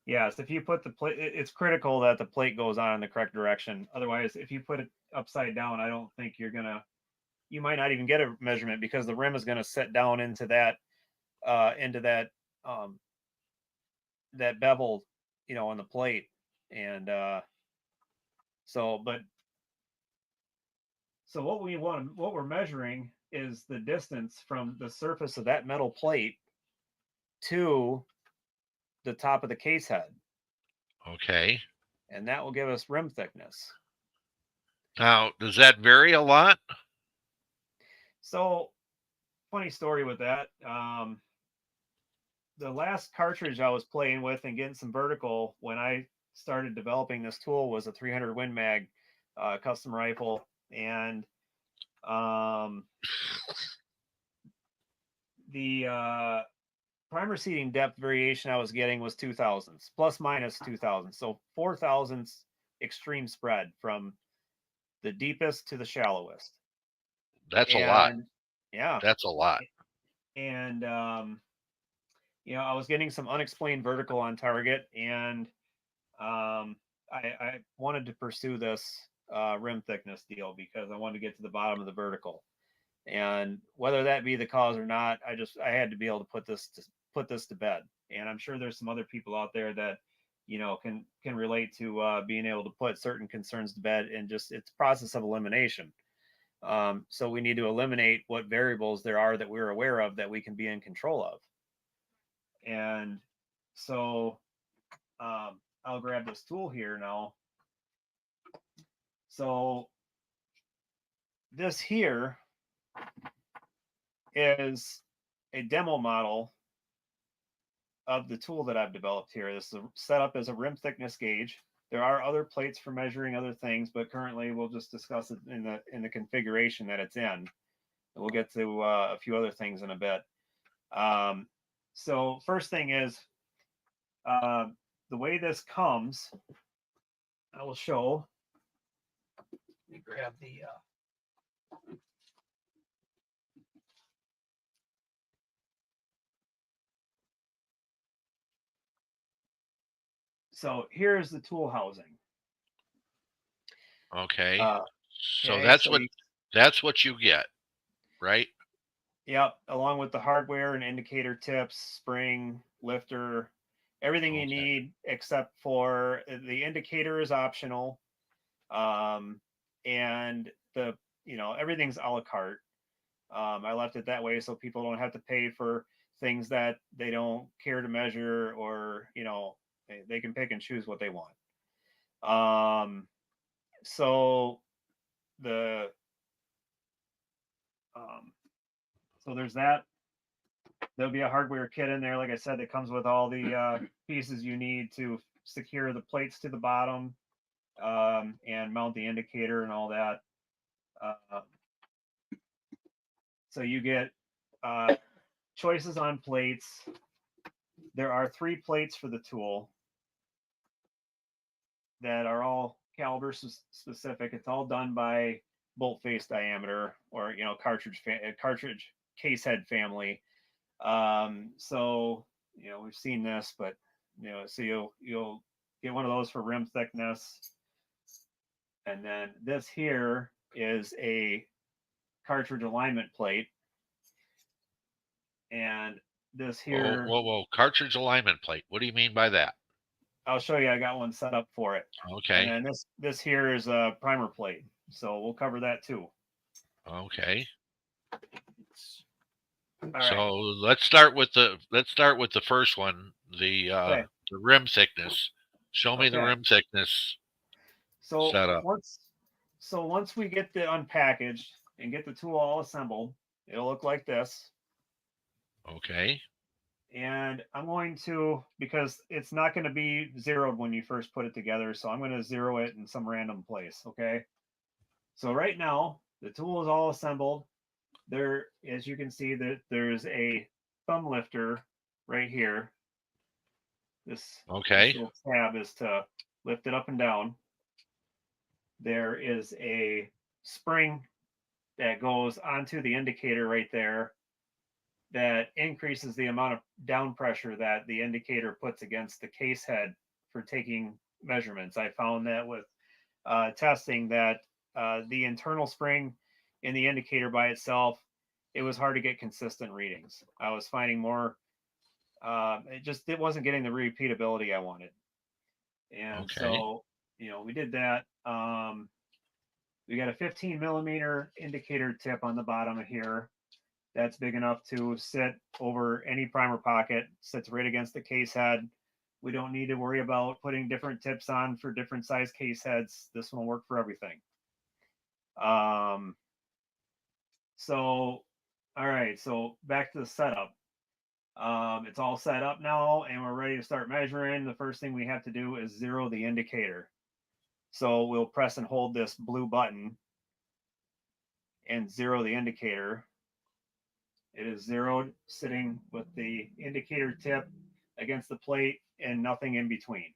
Yes, if you put the plate, it's critical that the plate goes on in the correct direction. Otherwise, if you put it upside down, I don't think you might not even get a measurement because the rim is going to set down into that um, that bevel, on the plate. And so what we're measuring is the distance from the surface of that metal plate to the top of the case head. Okay. And that will give us rim thickness. Now, does that vary a lot? So, funny story with that. The last cartridge I was playing with and getting some vertical when I started developing this tool was a 300 Win Mag custom rifle, and the primer seating depth variation I was getting was 2000s, plus minus 2000. So 4000s extreme spread from the deepest to the shallowest. That's a lot. Yeah. That's a lot. And I was getting some unexplained vertical on target, and I wanted to pursue this rim thickness deal because I wanted to get to the bottom of the vertical. And whether that be the cause or not, I had to be able to put this to bed. And I'm sure there's some other people out there that can relate to being able to put certain concerns to bed, and just it's process of elimination. So we need to eliminate what variables there are that we're aware of that we can be in control of. And so I'll grab this tool here now. So this here is a demo model of the tool that I've developed here. This is set up as a rim thickness gauge. There are other plates for measuring other things, but currently we'll just discuss it in the configuration that it's in. And we'll get to a few other things in a bit. So first thing is the way this comes I will show. Let me grab the. So here's the tool housing. Okay. So Okay, that's so what you, that's what you get, right? yep, along with the hardware and indicator tips, spring, lifter, everything you Okay. need except for the indicator is optional. And everything's a la carte. I left it that way so people don't have to pay for things that they don't care to measure, or they can pick and choose what they want. So the um, so there's that. There'll be a hardware kit in there, like I said, that comes with all the pieces you need to secure the plates to the bottom, and mount the indicator and all that. Uh, so you get choices on plates. There are 3 plates for the tool that are all caliber specific. It's all done by bolt face diameter, or cartridge case head family. So we've seen this, but so you'll get one of those for rim thickness, and then this here is a cartridge alignment plate, and this Whoa, here, whoa, whoa! Cartridge alignment plate. What do you mean by that? I'll show you. I got one set up for it. And Okay. then this here is a primer plate, so we'll cover that too. Okay. All So right. let's start with the first one, Okay. the rim thickness. Show me the Okay. rim thickness So setup. once we get the unpackaged and get the tool all assembled, it'll look like this. Okay. And I'm going to, because it's not going to be zeroed when you first put it together, so I'm going to zero it in some random place. Okay. So right now the tool is all assembled. There, as you can see, that there's a thumb lifter right here. This Okay. little tab is to lift it up and down. There is a spring that goes onto the indicator right there that increases the amount of down pressure that the indicator puts against the case head for taking measurements. I found that with testing that the internal spring in the indicator by itself, it was hard to get consistent readings. I was finding more, it wasn't getting the repeatability I wanted. And Okay. so, we did that. We got a 15 millimeter indicator tip on the bottom of here. That's big enough to sit over any primer pocket, sits right against the case head. We don't need to worry about putting different tips on for different size case heads. This one will work for everything. So, all right, so back to the setup. It's all set up now and we're ready to start measuring. The first thing we have to do is zero the indicator. So we'll press and hold this blue button and zero the indicator. It is zeroed, sitting with the indicator tip against the plate and nothing in between.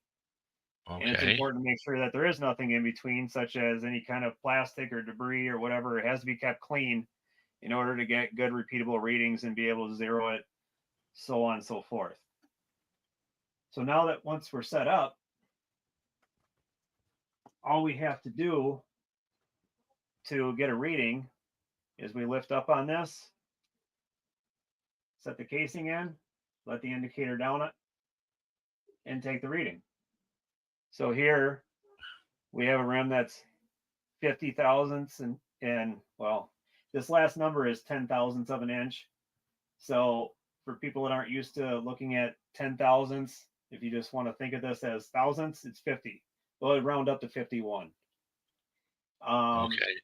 And it's Okay. important to make sure that there is nothing in between, such as any kind of plastic or debris or whatever. It has to be kept clean in order to get good repeatable readings and be able to zero it, so on and so forth. So now that once we're set up, all we have to do to get a reading is we lift up on this, set the casing in, let the indicator down it, and take the reading. So here we have a rim that's 50 thousandths, and well, this last number is 10 thousandths of an inch. So for people that aren't used to looking at 10 thousandths, if you just want to think of this as thousandths, it's 50. Well, it'd round up to 51. Okay.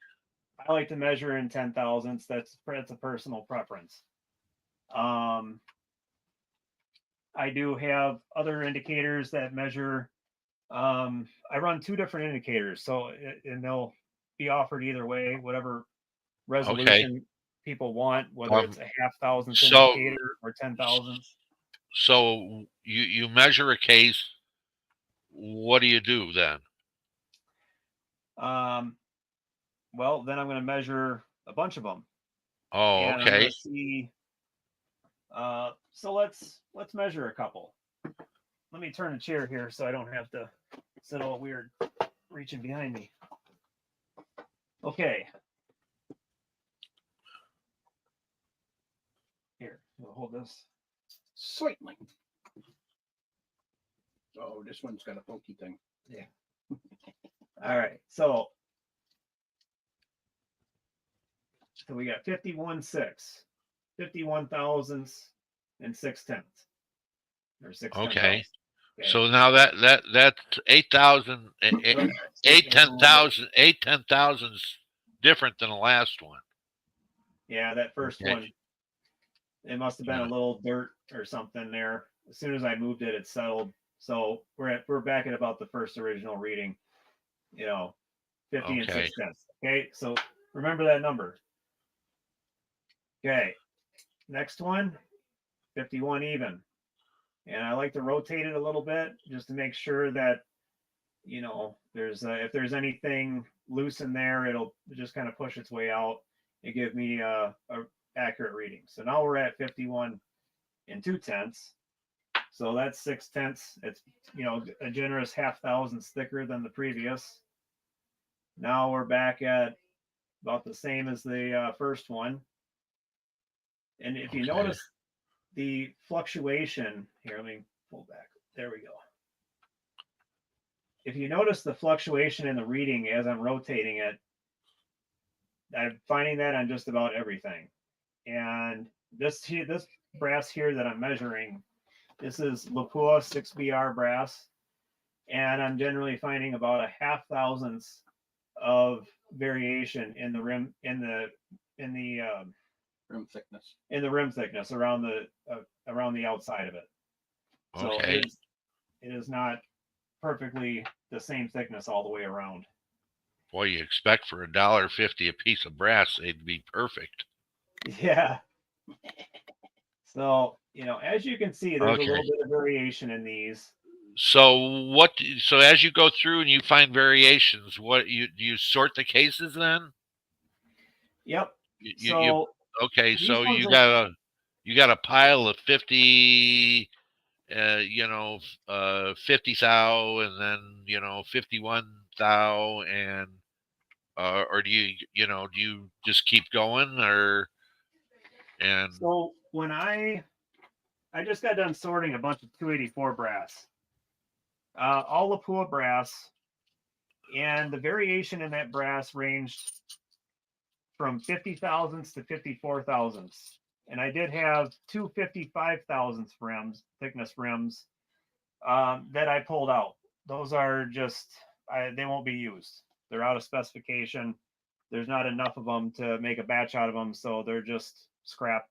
I like to measure in 10 thousandths. That's a personal preference. I do have other indicators that measure. I run 2 different indicators, so and they'll be offered either way, whatever Okay. resolution people want, whether it's a half thousandth So indicator or 10 thousandths. so you measure a case. What do you do then? Well, then I'm going to measure a bunch of them, Oh, and I'm going okay. to see. So let's measure a couple. Let me turn the chair here so I don't have to sit all weird reaching behind me. Okay. Here, we'll hold this. Slightly. Oh, this one's got a pokey thing. Yeah. All right. So we got 51.6, 51 thousandths, and 6/10 or 6/10. Okay. Okay. So now that's 8,000, So, 10 thousandths different than the last one. yeah, that first Okay. one, it must have been a Yeah. little dirt or something there. As soon as I moved it, it settled. So we're back at about the first original reading. 50 and Okay. 6/10. Okay, so remember that number. Okay, next one, 51 even. And I like to rotate it a little bit just to make sure that there's if there's anything loose in there, it'll just kind of push its way out and give me a accurate reading. So now we're at 51 and 2/10. So that's 6/10. It's a generous 0.5 thousandths thicker than the previous. Now we're back at about the same as the first one. And if you Okay. notice the fluctuation here, let me pull back. There we go. If you notice the fluctuation in the reading as I'm rotating it, I'm finding that on just about everything. And this brass here that I'm measuring, this is Lapua 6BR brass, and I'm generally finding about a 0.5 thousandths of variation in the rim Rim thickness. in the rim thickness around the outside of it. So Okay. it is not perfectly the same thickness all the way around. Boy, you expect for $1.50 a piece of brass, they'd be perfect. Yeah. So, as you can see, there's a Okay. little bit of variation in these. So so as you go through and you find variations, do you sort the cases then? Yep. You So okay, these so ones you got a pile of 50 50 thou, and then 51 thou, and or do you just keep going, or and so when I just got done sorting a bunch of 284 brass, all Lapua brass, and the variation in that brass ranged from 50 thousandths to 54 thousandths. And I did have two 55 thousandths rims, thickness rims, that I pulled out. Those are just, they won't be used. They're out of specification. There's not enough of them to make a batch out of them. So they're just scrap,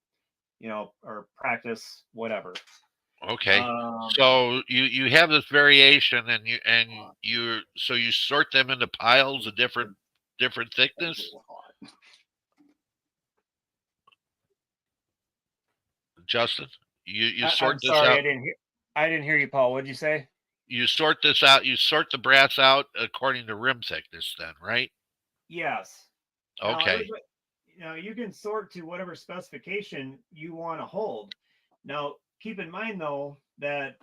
or practice, whatever. okay. So you have this variation, and you sort them into piles of different thickness. Justin, you sort I'm this sorry, out. I didn't hear you, Paul. What'd you say? You sort this out. You sort the brass out according to rim thickness, then, right? Yes. Okay. Now, you can sort to whatever specification you want to hold. Now, keep in mind though that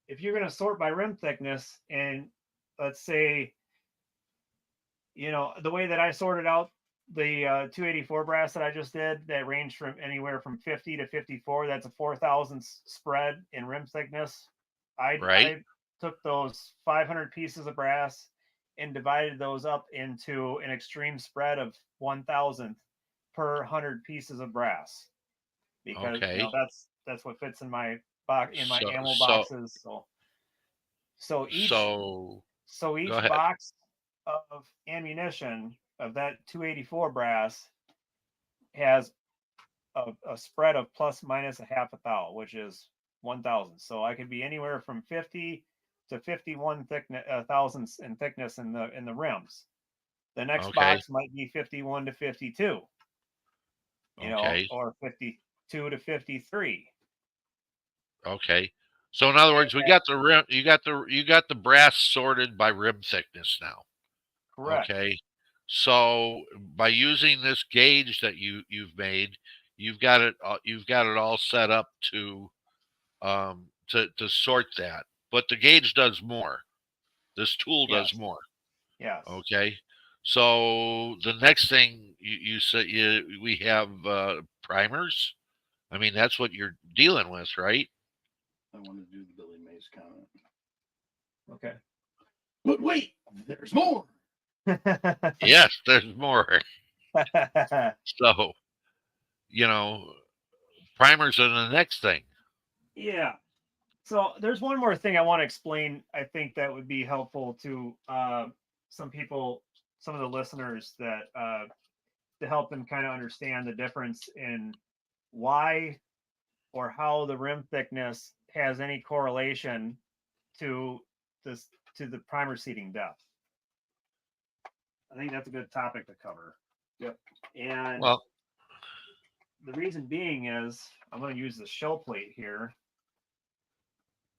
if you're going to sort by rim thickness, and let's say, the way that I sorted out the 284 brass that I just did, that ranged from anywhere from 50 to 54. That's a 4 thousandths spread in rim thickness. Right. I took those 500 pieces of brass and divided those up into an extreme spread of 1,000th per 100 pieces of brass, because Okay. that's what fits in my box, in my So ammo so boxes. So each go ahead. box of ammunition of that 284 brass has a spread of plus minus a 0.5 thou, which is 1,000. So I could be anywhere from 50 to 51 thousandths in thickness in the rims. The next Okay. box might be 51 to 52, Okay. or 52 to 53. Okay. So in other words, we got the rim. You got the brass sorted by rim thickness now. Correct. Okay. So by using this gauge that you've made, you've got it all set up to sort that. But the gauge does more. This tool does Yes. more. Yes. Okay. So the next thing you said, we have primers. I mean, that's what you're dealing with, right? I want to do the Billy Mays comment. Okay. But wait, there's more. Yes, there's more. So, you know, primers are the next thing. Yeah. So there's one more thing I want to explain. I think that would be helpful to some people, some of the listeners, that to help them kind of understand the difference in why or how the rim thickness has any correlation to this to the primer seating depth. I think that's a good topic to cover. Yep. And Well, the reason being is I'm going to use the shell plate here.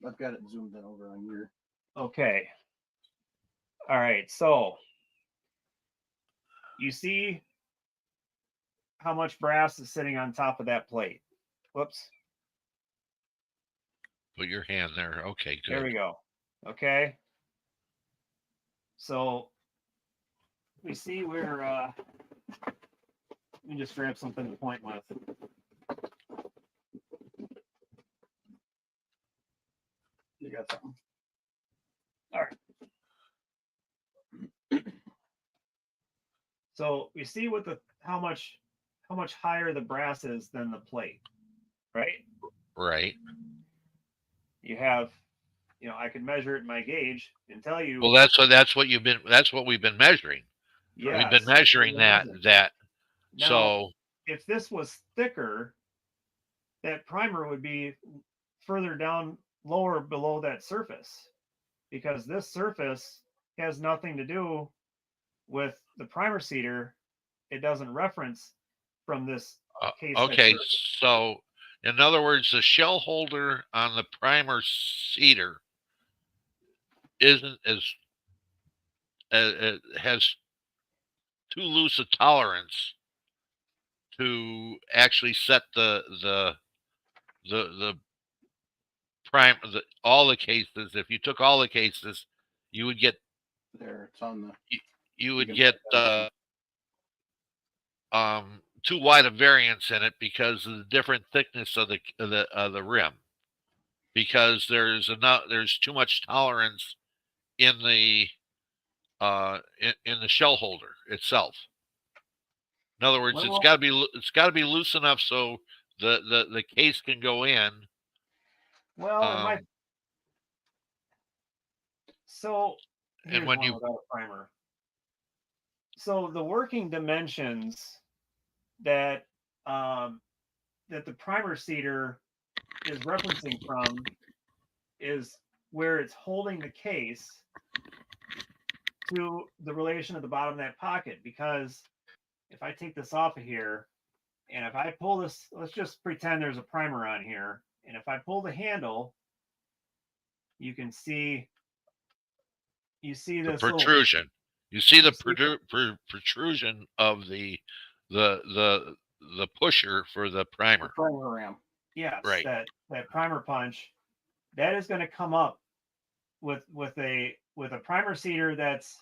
I've got it zoomed in over on your. Okay. All right. So you see how much brass is sitting on top of that plate. Whoops. put your hand there. Okay, good. There we go. Okay. So we see where let me just grab something to point with. You got something. All right. So we see what how much higher the brass is than the plate, right? Right. You have, I can measure it in my gauge and tell you. Well, that's what we've been measuring. Yes, We've been measuring that. Now, So if this was thicker, that primer would be further down, lower below that surface, because this surface has nothing to do with the primer seater. It doesn't reference from this case. okay. So in other words, the shell holder on the primer seater isn't has too loose a tolerance to actually set the all the cases. If you took all the cases, you would get There, it's on the. you would get too wide a variance in it because of the different thickness of the rim. Because there's too much tolerance in the in the shell holder itself. In other words, it's got to be loose enough so the case can go in. Well, so here's and when one you without a primer. So the working dimensions that that the primer seater is referencing from is where it's holding the case to the relation at the bottom of that pocket. Because if I take this off of here, and if I pull this, let's just pretend there's a primer on here, and if I pull the handle, you can see, this protrusion. You see the protrusion of the pusher for the primer. The primer ram. Yes, right. That primer punch, that is going to come up with a primer seater that's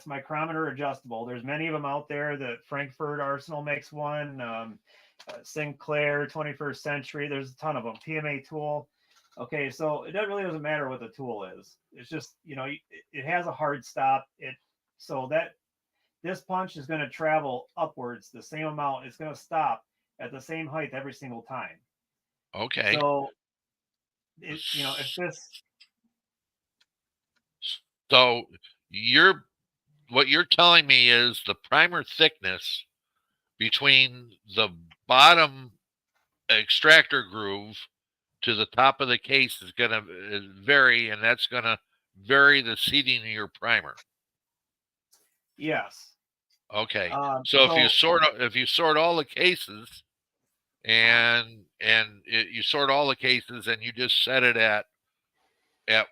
micrometer adjustable. There's many of them out there. The Frankfurt Arsenal makes one. Sinclair 21st Century. There's a ton of them. PMA tool. Okay, so it really doesn't matter what the tool is. It's just, it has a hard stop. So that this punch is going to travel upwards the same amount. It's going to stop at the same height every single time. Okay. So, if this. So what you're telling me is the primer thickness between the bottom extractor groove to the top of the case is going to vary, and that's going to vary the seating of your primer. Yes. Okay. So if you sort all the cases, and you sort all the cases, and you just set it at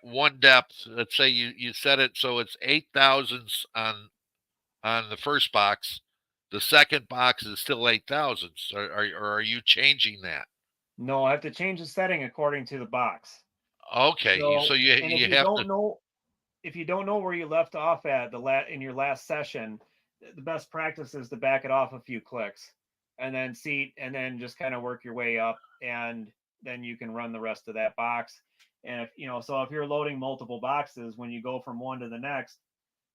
one depth. Let's say you set it so it's 8 thousandths on on the first box. The second box is still 8,000. Or are you changing that? No, I have to change the setting according to the box. Okay, so you And if you you have don't to. know, if you don't know where you left off at in your last session, the best practice is to back it off a few clicks, and then seat, and then just kind of work your way up, and then you can run the rest of that box. And if so if you're loading multiple boxes, when you go from one to the next,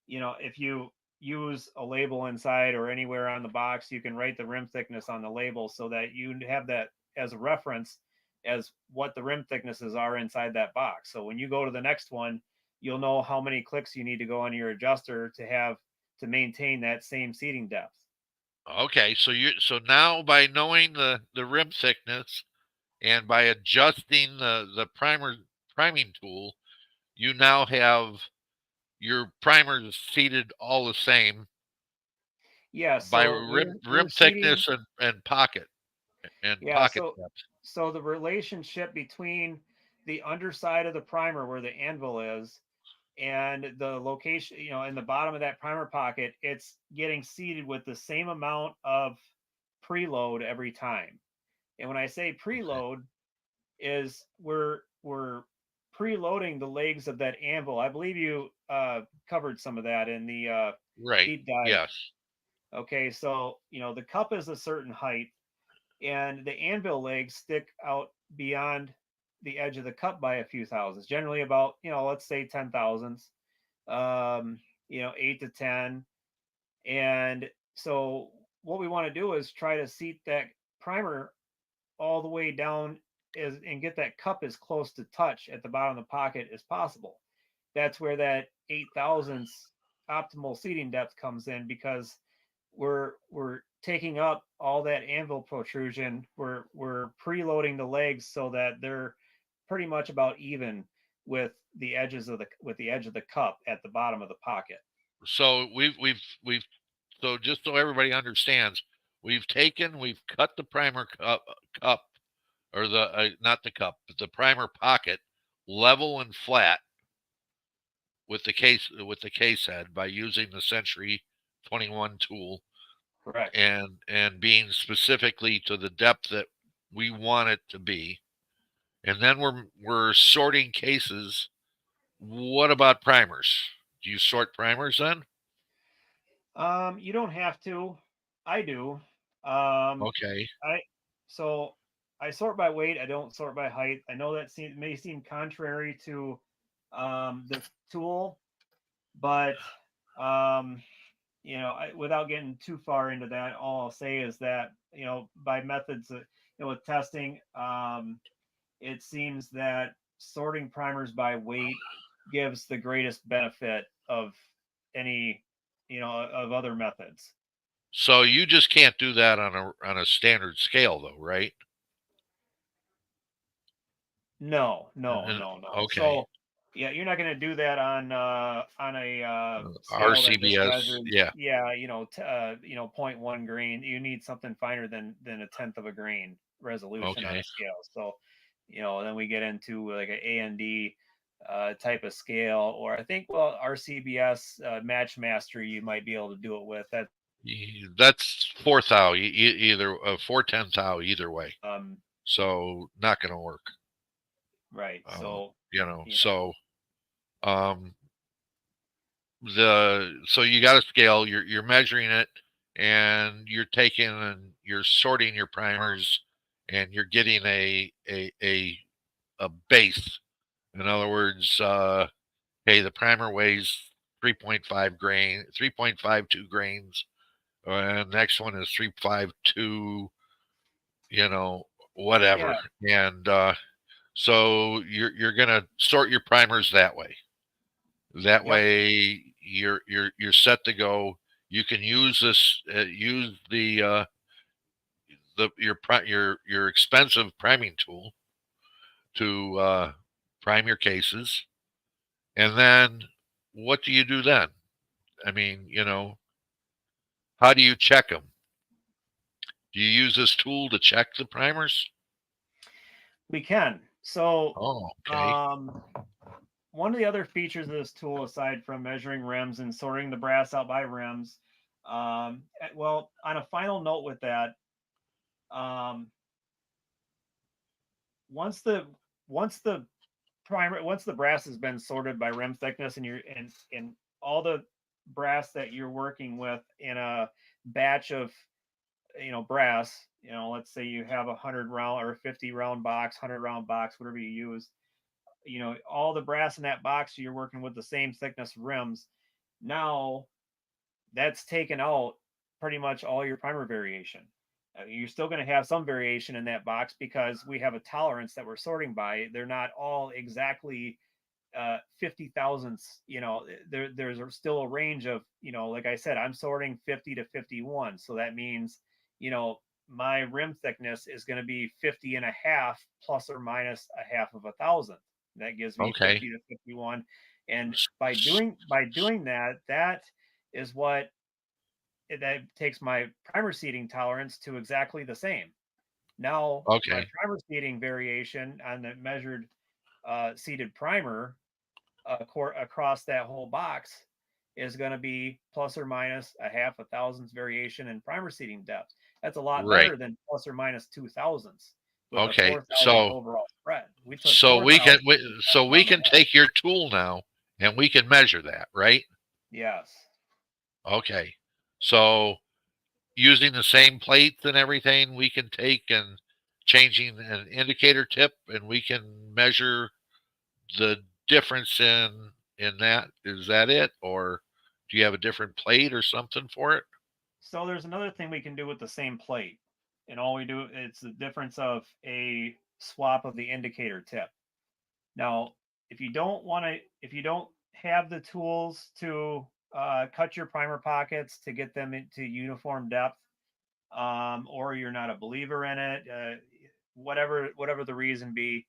if you use a label inside or anywhere on the box, you can write the rim thickness on the label so that you have that as a reference as what the rim thicknesses are inside that box. So when you go to the next one, you'll know how many clicks you need to go on your adjuster to maintain that same seating depth. Okay, so now by knowing the rim thickness and by adjusting the priming tool, you now have your primers seated all the same Yeah, by so we're rim seating. thickness and pocket Yeah, depth. so the relationship between the underside of the primer where the anvil is and the location, in the bottom of that primer pocket, it's getting seated with the same amount of preload every time. And when I say preload, is we're preloading the legs of that anvil. I believe you covered some of that in the Right. deep dive. Yes. Okay, so the cup is a certain height, and the anvil legs stick out beyond the edge of the cup by a few thousandths, generally about let's say 10 thousandths, 8 to 10. And so what we want to do is try to seat that primer all the way down and get that cup as close to touch at the bottom of the pocket as possible. That's where that 8 thousandths optimal seating depth comes in, because we're taking up all that anvil protrusion. We're preloading the legs so that they're pretty much about even with the edge of the cup at the bottom of the pocket. So we've so just so everybody understands, we've cut the primer cup or the not the cup, but the primer pocket level and flat with the case head by using the Century 21 tool Correct. and being specifically to the depth that we want it to be. And then we're sorting cases. What about primers? Do you sort primers then? You don't have to. I do. Um, Okay. I so I sort by weight. I don't sort by height. I know that may seem contrary to the tool, but um, without getting too far into that, all I'll say is that by methods with testing, it seems that sorting primers by weight gives the greatest benefit of any of other methods. So you just can't do that on a standard scale though, right? No, Uh, no. Okay. So yeah, you're not going to do that on a scale that just RCBS, measures, yeah. yeah, 0.1 grain. You need something finer than a tenth of a grain resolution on Okay. a scale. So then we get into like an A&D type of scale, or I think, well, RCBS Match Master, you might be able to do it with that. That's 4 thou, either 4/10 thou either way. Um, So not going to work. right. So So um so you got a scale, you're measuring it, and you're taking and you're sorting your primers, and you're getting a base. In other words, hey, the primer weighs 3.52 grains, and the next one is 352, whatever. yeah, And so you're gonna sort your primers that way. That yep. way you're set to go. You can use your expensive priming tool to prime your cases, and then what do you do then? I mean, how do you check them? Do you use this tool to check the primers? We can. So Oh, okay. um, one of the other features of this tool, aside from measuring rims and sorting the brass out by rims, Well, on a final note with that, once the brass has been sorted by rim thickness, and you're in all the brass that you're working with in a batch of brass, let's say you have 100 round or 50 round box, 100 round box, whatever you use, all the brass in that box, you're working with the same thickness rims. Now that's taken out pretty much all your primer variation. You're still going to have some variation in that box because we have a tolerance that we're sorting by. They're not all exactly 50 thousandths. There's still a range of, like I said, I'm sorting 50 to 51. So that means, my rim thickness is going to be 50 and a half plus or minus a half of a thousandth. That gives me Okay. 50 to 51. And by doing that, that is what that takes my primer seeding tolerance to exactly the same. Now, my Okay. primer seeding variation on the measured seeded primer across that whole box is going to be plus or minus a half a thousandths variation in primer seeding depth. That's a lot Right. better than plus or minus 2 thousandths with a Okay. 4,000 overall spread. We took So we 4,000. can take your tool now and we can measure that, right? Yes. Okay. So using the same plates and everything, we can take and changing an indicator tip, and we can measure the difference in that. Is that it, or do you have a different plate or something for it? So there's another thing we can do with the same plate. And all we do, it's the difference of a swap of the indicator tip. Now, if you don't have the tools to cut your primer pockets to get them into uniform depth, or you're not a believer in it, whatever the reason be,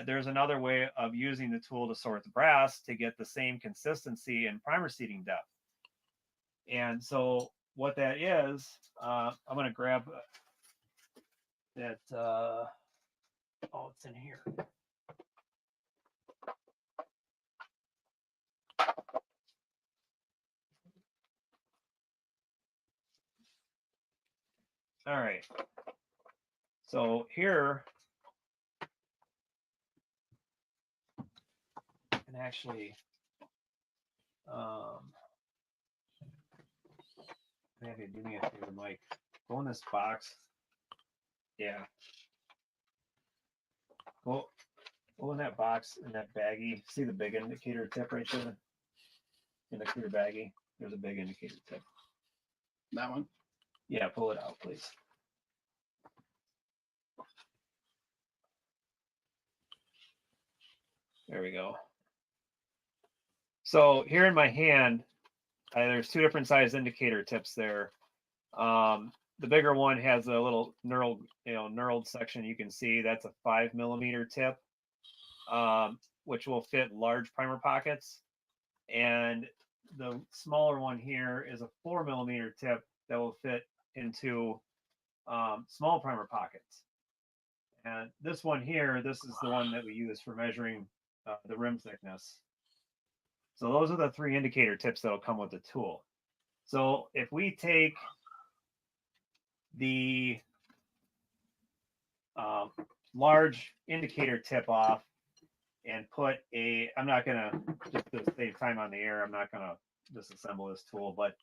there's another way of using the tool to sort the brass to get the same consistency and primer seeding depth. And so what that is, I'm going to grab that. Oh, it's in here. All right. So here, and actually, maybe do me a favor, Mike. Go in this box. Yeah. Go in that box, in that baggie. See the big indicator tip right there? In the clear baggie, there's a big indicator tip. That one? Yeah, pull it out, please. There we go. So here in my hand, there's two different size indicator tips there. The bigger one has a little knurled section. You can see that's a 5 millimeter tip, which will fit large primer pockets. And the smaller one here is a 4 millimeter tip that will fit into small primer pockets. And this one here, this is the one that we use for measuring the rim thickness. So those are the three indicator tips that will come with the tool. So if we take the large indicator tip off and put I'm not going to, just to save time on the air, I'm not going to disassemble this tool, but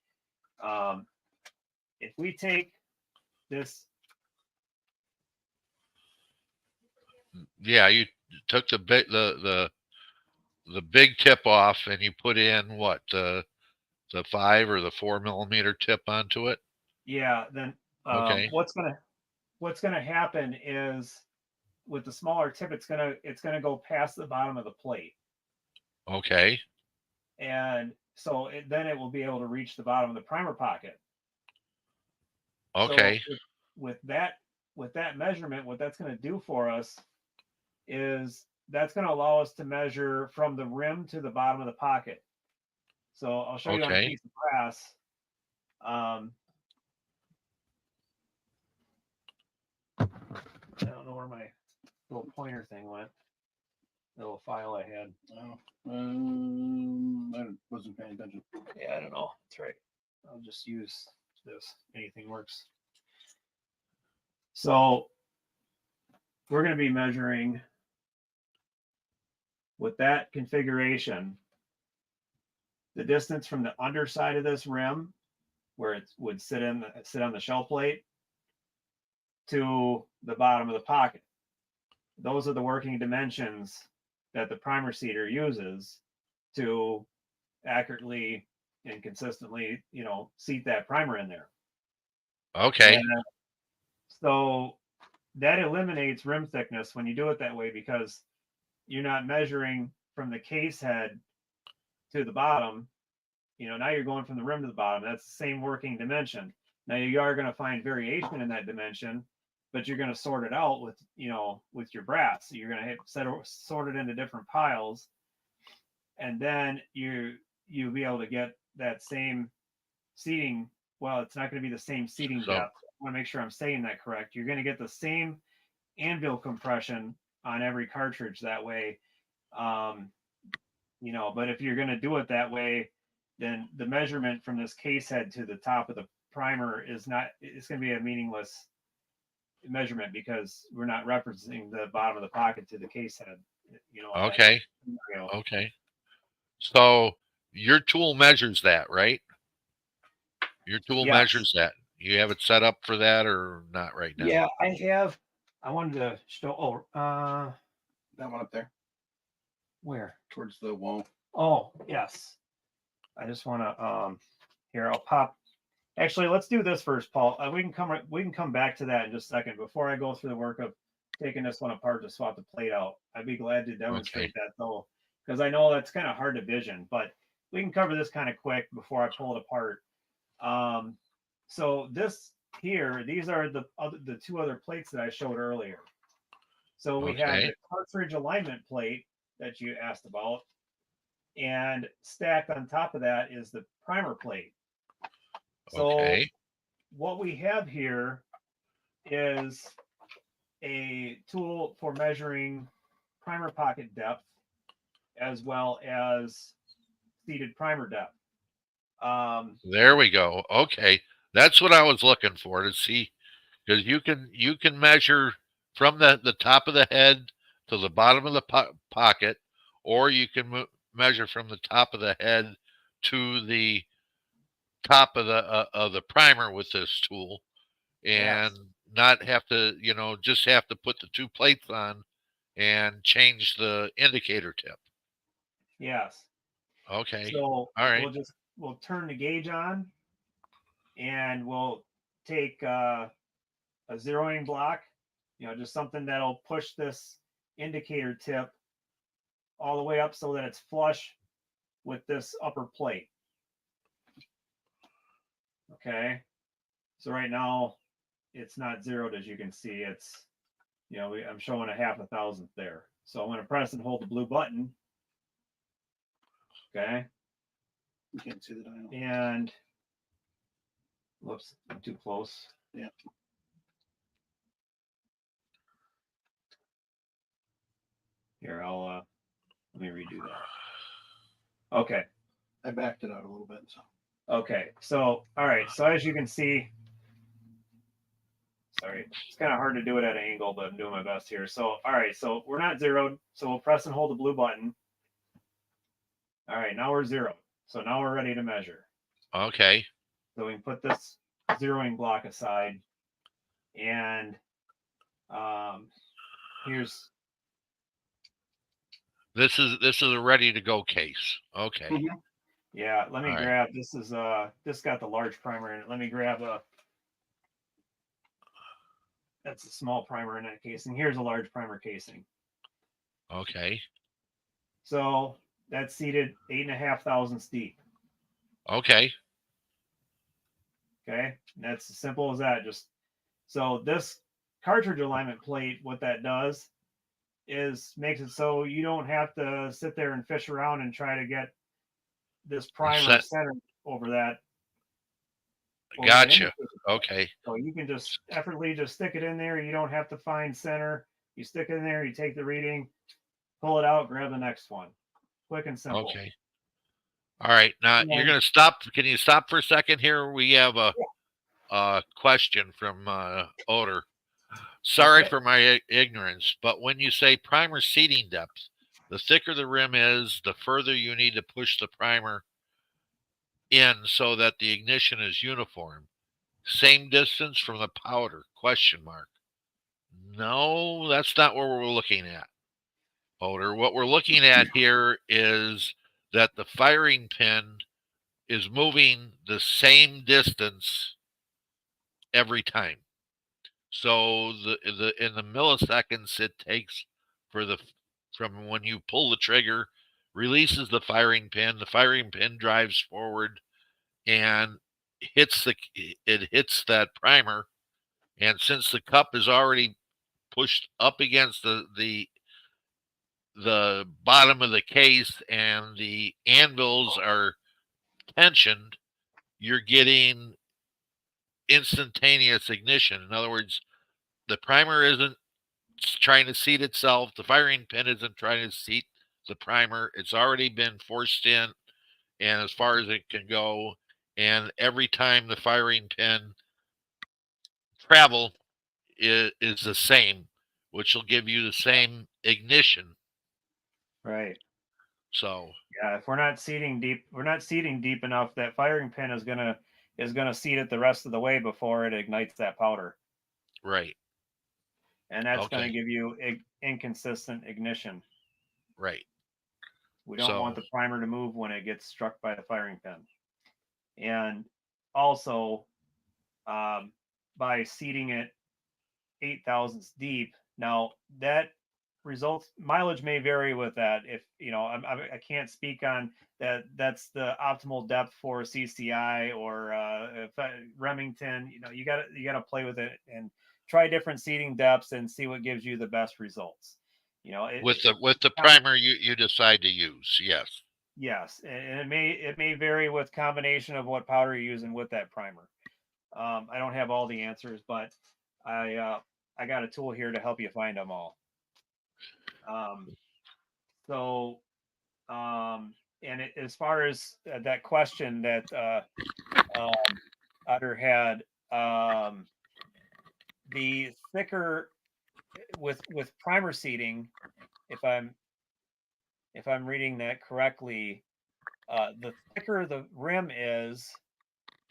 if we take this. Yeah, you took the big tip off and you put in what, the 5 or the 4 millimeter tip onto it. Yeah, then Okay. what's gonna happen is with the smaller tip, it's gonna go past the bottom of the plate. Okay. And so then it will be able to reach the bottom of the primer pocket. Okay. So with that measurement, what that's going to do for us is that's going to allow us to measure from the rim to the bottom of the pocket. So I'll show you on a piece of brass. I don't know where my little pointer thing went. The little file I had. Oh, I wasn't paying attention. Yeah, I don't know. That's right. I'll just use this. Anything works. So we're going to be measuring with that configuration the distance from the underside of this rim, where it would sit on the shell plate, to the bottom of the pocket. Those are the working dimensions that the primer seeder uses to accurately and consistently, seat that primer in there. Okay. And so that eliminates rim thickness when you do it that way, because you're not measuring from the case head to the bottom. Now you're going from the rim to the bottom. That's the same working dimension. Now you are going to find variation in that dimension, but you're going to sort it out with your brass. So you're going to sort it into different piles, and then you'll be able to get that same seating. Well, it's not going to be the same seating So- depth. I want to make sure I'm saying that correct. You're going to get the same anvil compression on every cartridge that way. But if you're going to do it that way, then the measurement from this case head to the top of the primer it's going to be a meaningless measurement, because we're not referencing the bottom of the pocket to the case head. Okay. Okay. So your tool measures that, right? Your tool Yes. measures that. You have it set up for that or not right now? Yeah, I wanted to show. That one up there Where? towards the wall. Oh, yes. I just want to. Here, I'll pop. Actually, let's do this first, Paul. We can come back to that in just a second. Before I go through the work of taking this one apart to swap the plate out, I'd be glad to demonstrate that though, because I know that's kind of hard to vision. But we can cover this kind of quick before I pull it apart. So this here, these are the two other plates that I showed earlier. So we have the cartridge alignment plate that you asked about, and stacked on top of that is the primer plate. So what we have here is a tool for measuring primer pocket depth as well as seated primer depth. There we go. Okay. That's what I was looking for, to see, because you can measure from the top of the head to the bottom of the pocket, or you can measure from the top of the head to the top of the primer with this tool, and not have to, just have to put the two plates on and change the indicator tip. Yes. Okay. So all right. we'll turn the gauge on, and we'll take a zeroing block, just something that'll push this indicator tip all the way up so that it's flush with this upper plate. Okay. So right now it's not zeroed, as you can see. It's, I'm showing a 0.5 there. So I'm going to press and hold the blue button. Okay. You can't see the dial. And whoops, I'm too close. Yeah. Here, I'll let me redo that. Okay. I backed it out a little bit. So. Okay. So, all right. So as you can see, sorry, it's kind of hard to do it at an angle, but I'm doing my best here. So, all right. So we're not zeroed. So we'll press and hold the blue button. All right. Now we're zeroed. So now we're ready to measure. Okay. So we can put this zeroing block aside, and here's. This is a ready to go case. Okay. Mm-hmm. Yeah, let me grab. This is this got the large primer in it. Let me grab that's a small primer in that casing. Here's a large primer casing. Okay. So that's seated 8,500 deep. Okay. Okay, and that's as simple as that. Just so this cartridge alignment plate, what that does is makes it so you don't have to sit there and fish around and try to get this primer centered over that. Gotcha. Okay. So you can just effortlessly just stick it in there. You don't have to find center. You stick it in there, you take the reading, pull it out, grab the next one. Quick and simple. Okay. All right, now you're And- going to stop. Can you stop for a second here? We have a question from Oder. Sorry Okay. for my ignorance, but when you say primer seating depth, the thicker the rim is, the further you need to push the primer in so that the ignition is uniform. Same distance from the powder? Question mark. No, that's not what we're looking at, Oder. What we're looking at here is that the firing pin is moving the same distance every time. So the in the milliseconds it takes for the from when you pull the trigger, releases the firing pin drives forward and hits that primer, and since the cup is already pushed up against the bottom of the case and the anvils are tensioned, you're getting instantaneous ignition. In other words, the primer isn't trying to seat itself. The firing pin isn't trying to seat the primer. It's already been forced in and as far as it can go. And every time the firing pin travel is the same, which will give you the same ignition. Right. So Yeah, if we're not seating deep enough, that firing pin is gonna seat it the rest of the way before it ignites that powder, right, and that's gonna okay, give you inconsistent ignition. right. We don't So want the primer to move when it gets struck by the firing pin, and also by seating it 8 thousandths deep. Now that results mileage may vary with that. If I can't speak on that. That's the optimal depth for CCI or Remington. You got to play with it and try different seating depths and see what gives you the best results. with the primer you decide to use, yes. Yes, and it may vary with combination of what powder you're using with that primer. I don't have all the answers, but I got a tool here to help you find them all. So and as far as that question that Utter had, the thicker with primer seating, if I'm reading that correctly, the thicker the rim is,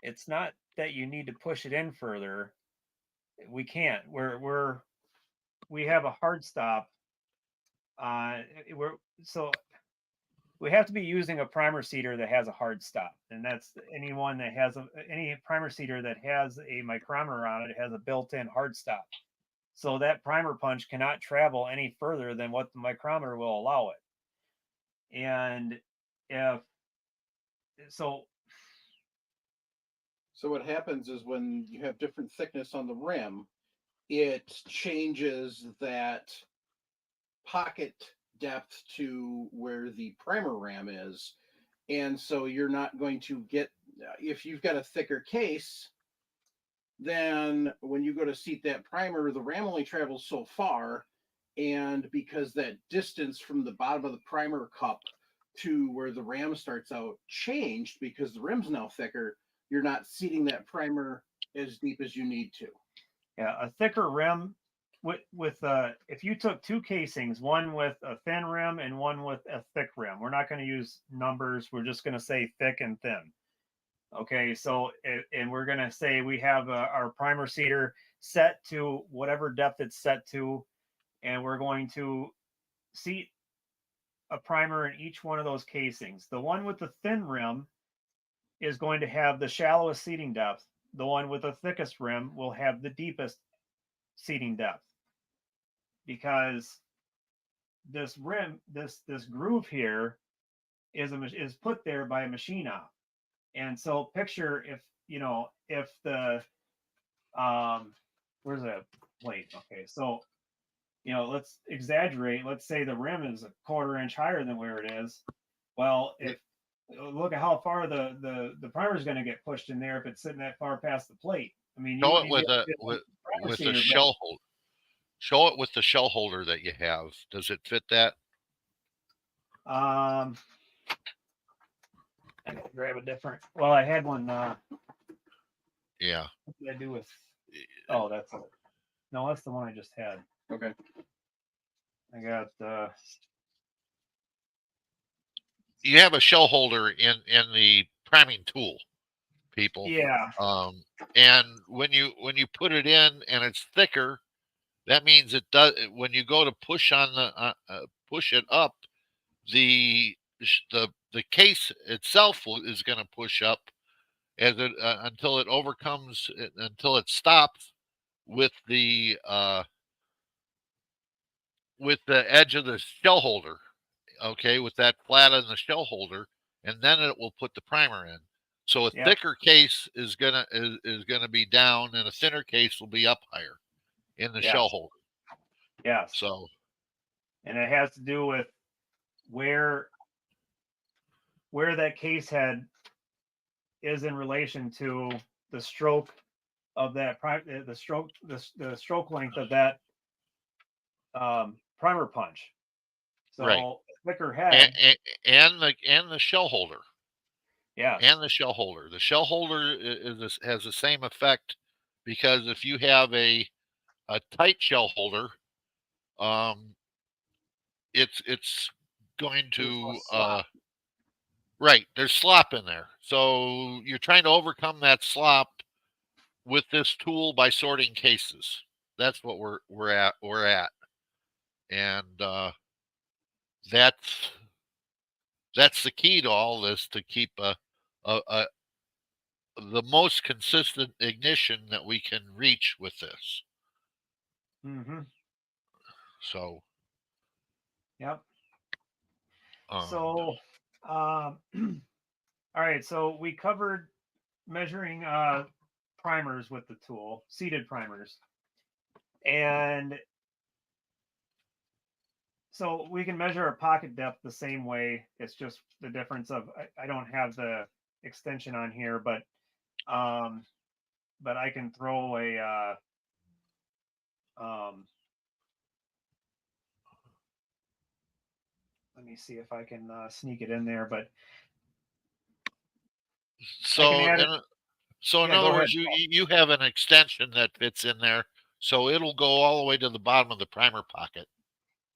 it's not that you need to push it in further. We can't. We have a hard stop. We have to be using a primer seater that has a hard stop, and that's anyone that has any primer seater that has a micrometer on it has a built-in hard stop. So that primer punch cannot travel any further than what the micrometer will allow it. And if so, So what happens is when you have different thickness on the rim, it changes that pocket depth to where the primer ram is. And so you're not going to get, if you've got a thicker case, then when you go to seat that primer, the ram only travels so far. And because that distance from the bottom of the primer cup to where the ram starts out changed because the rim's now thicker, you're not seating that primer as deep as you need to. yeah, a thicker rim with if you took two casings, one with a thin rim and one with a thick rim, we're not going to use numbers. We're just going to say thick and thin. Okay, so and we're going to say we have our primer seater set to whatever depth it's set to, and we're going to seat a primer in each one of those casings. The one with the thin rim is going to have the shallowest seating depth. The one with the thickest rim will have the deepest seating depth, because this rim, this groove here is put there by a machine op. And so picture if the where's the plate? Okay, so let's exaggerate. Let's say the rim is a quarter inch higher than where it is. Well, if look at how far the primer is going to get pushed in there if it's sitting that far past the plate. I mean, Show it with a shell holder. Show it with the shell holder that you have. Does it fit that? I gotta grab a different. Well, I had one. Yeah. What did I do with? Oh, that's it. No, that's the one I just had. Okay. I got. You have a shell holder in the priming tool, people. Yeah. And when you put it in and it's thicker, that means it does. When you go to push on the push it up, the case itself is going to push up as it until it overcomes until it stops with the edge of the shell holder. Okay, with that flat on the shell holder, and then it will put the primer in. So a Yep. thicker case is gonna be down, and a thinner case will be up higher in the Yes. shell holder. Yes. So, and it has to do with where that case head is in relation to the stroke of that the stroke length of that primer punch. So right. thicker head And the shell holder. Yeah. And the shell holder. The shell holder has the same effect, because if you have a tight shell holder, it's going to right. There's slop in there, so you're trying to overcome that slop with this tool by sorting cases. That's what we're at, and that's the key to all this, to keep the most consistent ignition that we can reach with this. Mm-hmm. So, yep. So, all right. So we covered measuring primers with the tool, seated primers, and so we can measure a pocket depth the same way. It's just the difference of I don't have the extension on here, but I can throw a let me see if I can sneak it in there, but so in other words, you have an extension that fits in there, so it'll go all the way to the bottom of the primer pocket.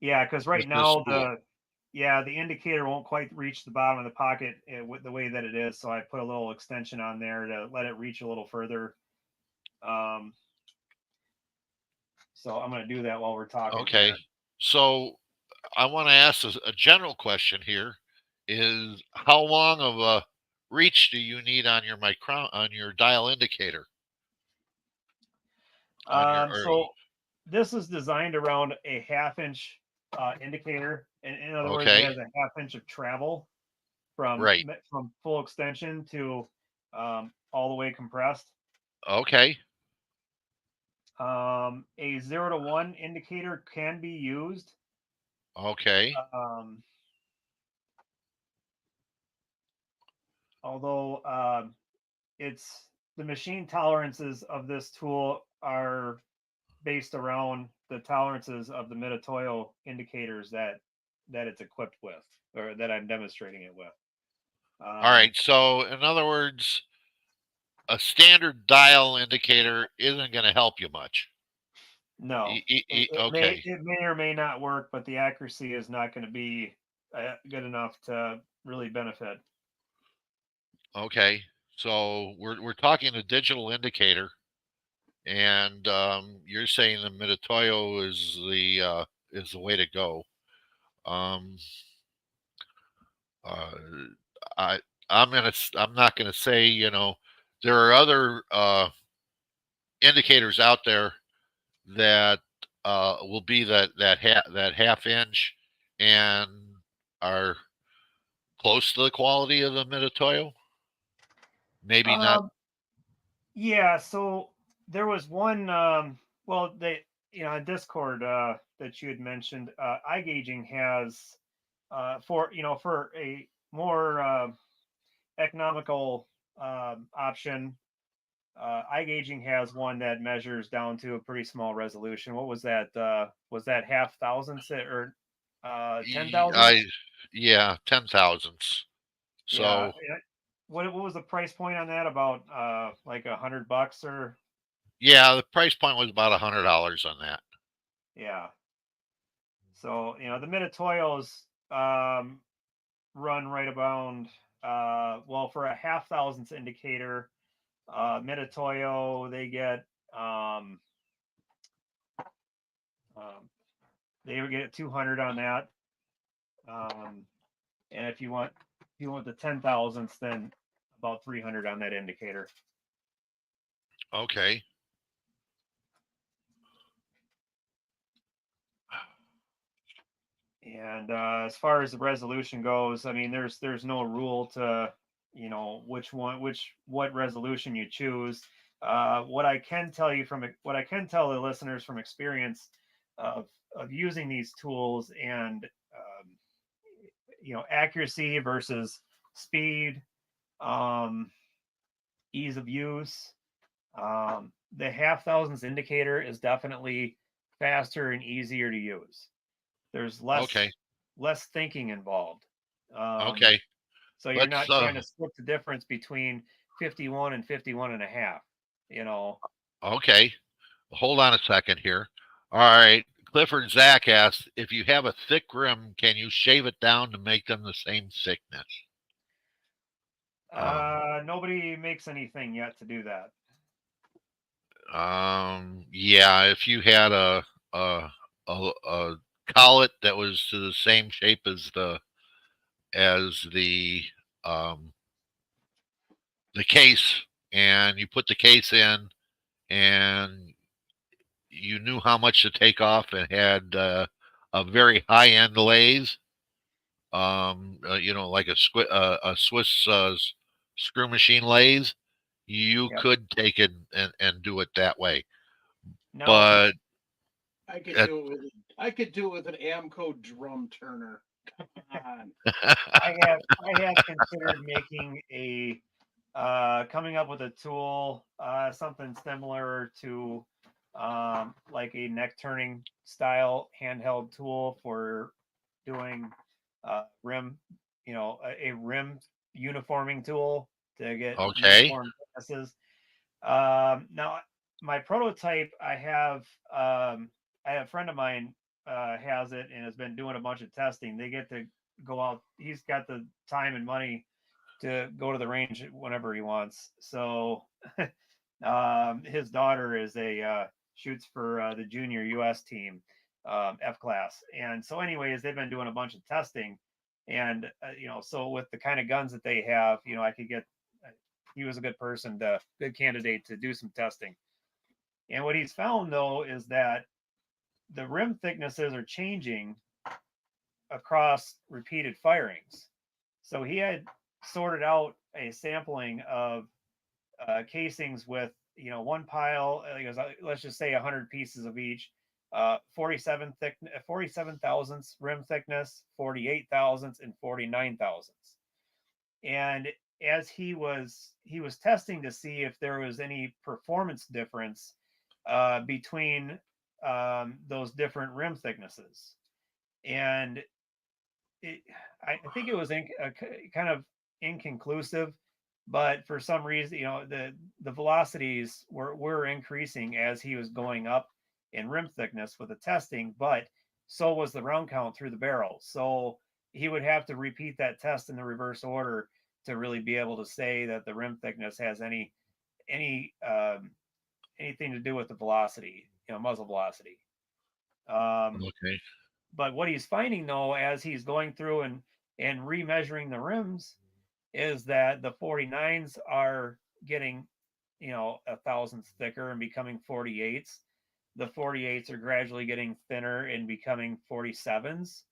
Yeah, because right now the indicator won't quite reach the bottom of the pocket with the way that it is. So I put a little extension on there to let it reach a little further. So I'm going to do that while we're talking. Okay. Here. So I want to ask a general question here: is how long of a reach do you need on your dial indicator? So this is designed around a 1/2 inch indicator. In other words, it has a 1/2 inch of travel from full extension to all the way compressed. Okay. A 0 to 1 indicator can be used. Okay. Although it's the machine tolerances of this tool are based around the tolerances of the Mitutoyo indicators that it's equipped with, or that I'm demonstrating it with. All right. So in other words, a standard dial indicator isn't going to help you much. No. Okay. It may or may not work, but the accuracy is not going to be good enough to really benefit. Okay. So we're talking a digital indicator, and you're saying the Mitutoyo is the way to go. I'm not gonna say, there are other indicators out there that will be that 1/2 inch and are close to the quality of the Mitutoyo. Maybe not. Yeah. So there was one. Well, on Discord that you had mentioned, iGaging has for a more economical option. iGaging has one that measures down to a pretty small resolution. What was that? Was that 1/2 thousandths or 10,000? Yeah, 10 thousandths. So what was the price point on that? About like $100 or Yeah, the price point was about $100 on that. yeah. So the Minatoyos run right around well, for a half thousandths indicator, Minatoyo they get they would get 200 on that. And if you want the 10 thousandths, then about 300 on that indicator. Okay. And as far as the resolution goes, I mean, there's no rule to what resolution you choose. What I can tell the listeners from experience of using these tools and accuracy versus speed, ease of use. The half thousandths indicator is definitely faster and easier to use. There's less thinking involved. Okay. So you're not trying to split the difference between 51 and 51 and a half. Okay. Hold on a second here. All right. Clifford Zach asks, if you have a thick rim, can you shave it down to make them the same thickness? Nobody makes anything yet to do that. Yeah, if you had a collet that was to the same shape as the case, and you put the case in, and you knew how much to take off, and had a very high end lathe, like a Swiss screw machine lathe, you could take it and do it that way. No, but I could do it with an Amco drum turner. Come on. I have considered making coming up with a tool, something similar to like a neck turning style handheld tool for doing rim, a rim uniforming tool to get uniform thicknesses. Now, my prototype, I have a friend of mine has it and has been doing a bunch of testing. They get to go out. He's got the time and money to go to the range whenever he wants. So his daughter is shoots for the junior U.S. team, F class. And so anyways, they've been doing a bunch of testing. And, so with the kind of guns that they have, I could get, he was a good candidate to do some testing. And what he's found though, is that the rim thicknesses are changing across repeated firings. So he had sorted out a sampling of casings with one pile, let's just say 100 pieces of each, 47 thousandths rim thickness, 48 thousandths, and 49 thousandths. And as he was testing to see if there was any performance difference between those different rim thicknesses. And I think it was kind of inconclusive, but for some reason, the velocities were increasing as he was going up in rim thickness with the testing, but so was the round count through the barrel. So he would have to repeat that test in the reverse order to really be able to say that the rim thickness has anything to do with the velocity, muzzle velocity. Okay. But what he's finding though, as he's going through and remeasuring the rims, is that the 49s are getting, a thousandth thicker and becoming 48s. The 48s are gradually getting thinner and becoming 47s.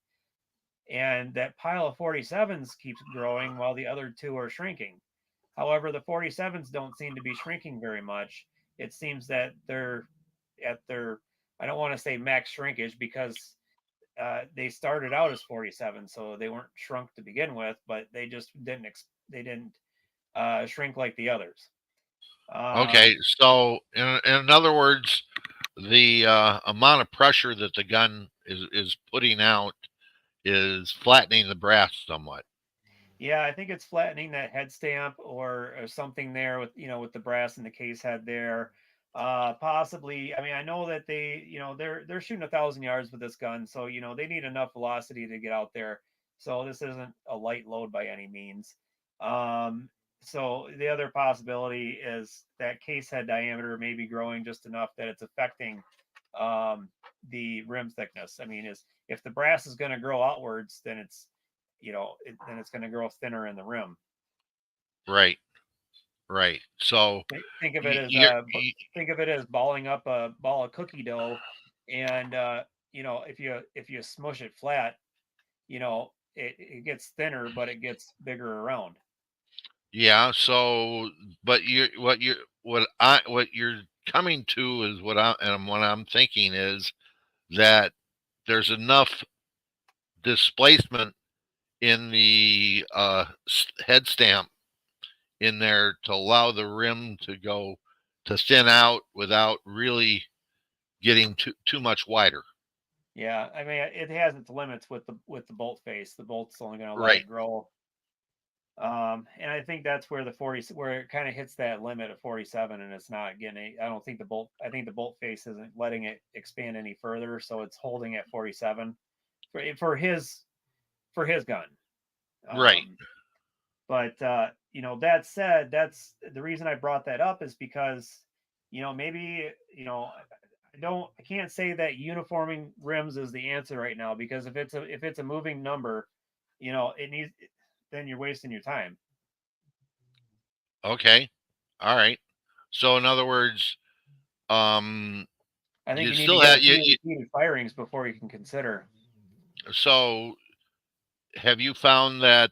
And that pile of 47s keeps growing while the other two are shrinking. However, the 47s don't seem to be shrinking very much. It seems that they're at their, I don't want to say max shrinkage, because they started out as 47, so they weren't shrunk to begin with, but they just didn't shrink like the others. Okay, so in other words, the amount of pressure that the gun is putting out is flattening the brass somewhat. Yeah, I think it's flattening that head stamp or something there with with the brass and the case head there. Possibly. I mean, I know that they're shooting 1,000 yards with this gun, so they need enough velocity to get out there. So this isn't a light load by any means. Um, so the other possibility is that case head diameter may be growing just enough that it's affecting the rim thickness. I mean, is if the brass is going to grow outwards, then then it's going to grow thinner in the rim. Right. Right. So Think of it as you're, think of it as balling up a ball of cookie dough, and if you smush it flat, it gets thinner, but it gets bigger around. yeah. So, but what you're coming to is what I'm thinking is that there's enough displacement in the head stamp in there to allow the rim to thin out without really getting too much wider. Yeah, I mean it has its limits with the bolt face. The bolt's only going to let Right. it grow. And I think that's where where it kind of hits that limit of 47, and it's not getting. I don't think the bolt. I think the bolt face isn't letting it expand any further, so it's holding at 47 for his gun. Right. But that said, that's the reason I brought that up is because maybe I can't say that uniforming rims is the answer right now, because if it's a moving number, it needs then you're wasting your time. Okay. All right. So in other words, um, I think you you need to still get have a few repeated firings before you can consider. so have you found that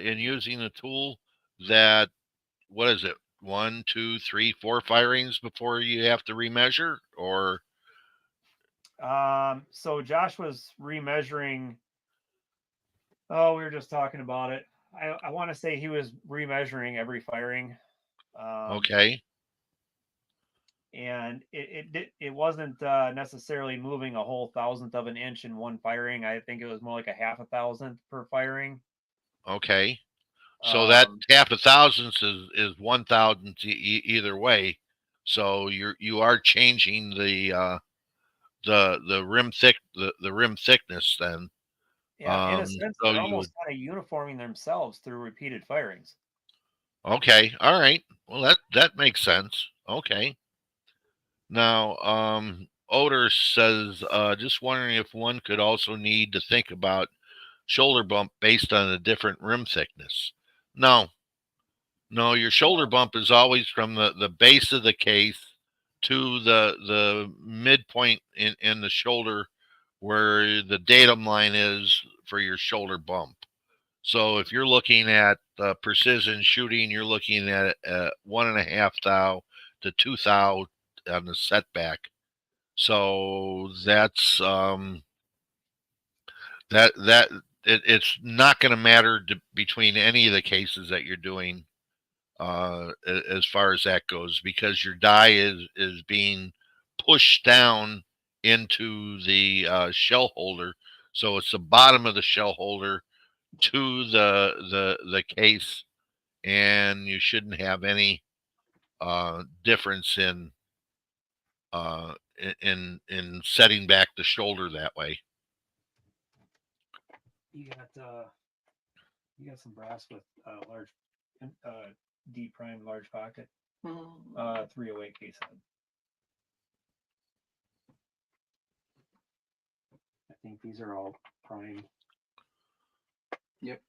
in using the tool that what is it, 1, 2, 3, 4 firings before you have to remeasure, or So Josh was remeasuring. Oh, we were just talking about it. I want to say he was remeasuring every firing. okay, And it wasn't necessarily moving a whole thousandth of an inch in one firing. I think it was more like a half a thousandth per firing. okay. So that Um, half a thousandths is 1,000th either way. So you are changing the rim thickness then. yeah, in a sense, So they're you would almost kind of uniforming themselves through repeated firings. okay, all right. Well, that makes sense. Okay. Now, Oder says, just wondering if one could also need to think about shoulder bump based on a different rim thickness. No, no, your shoulder bump is always from the base of the case to the midpoint in the shoulder where the datum line is for your shoulder bump. So if you're looking at precision shooting, you're looking at 1.5 thou to 2 thou on the setback. So that's it's not going to matter between any of the cases that you're doing as far as that goes, because your die is being pushed down into the shell holder. So it's the bottom of the shell holder to the case, and you shouldn't have any difference in setting back the shoulder that way. You got some brass with large deep prime large pocket 308 case head. I think these are all prime. Yep.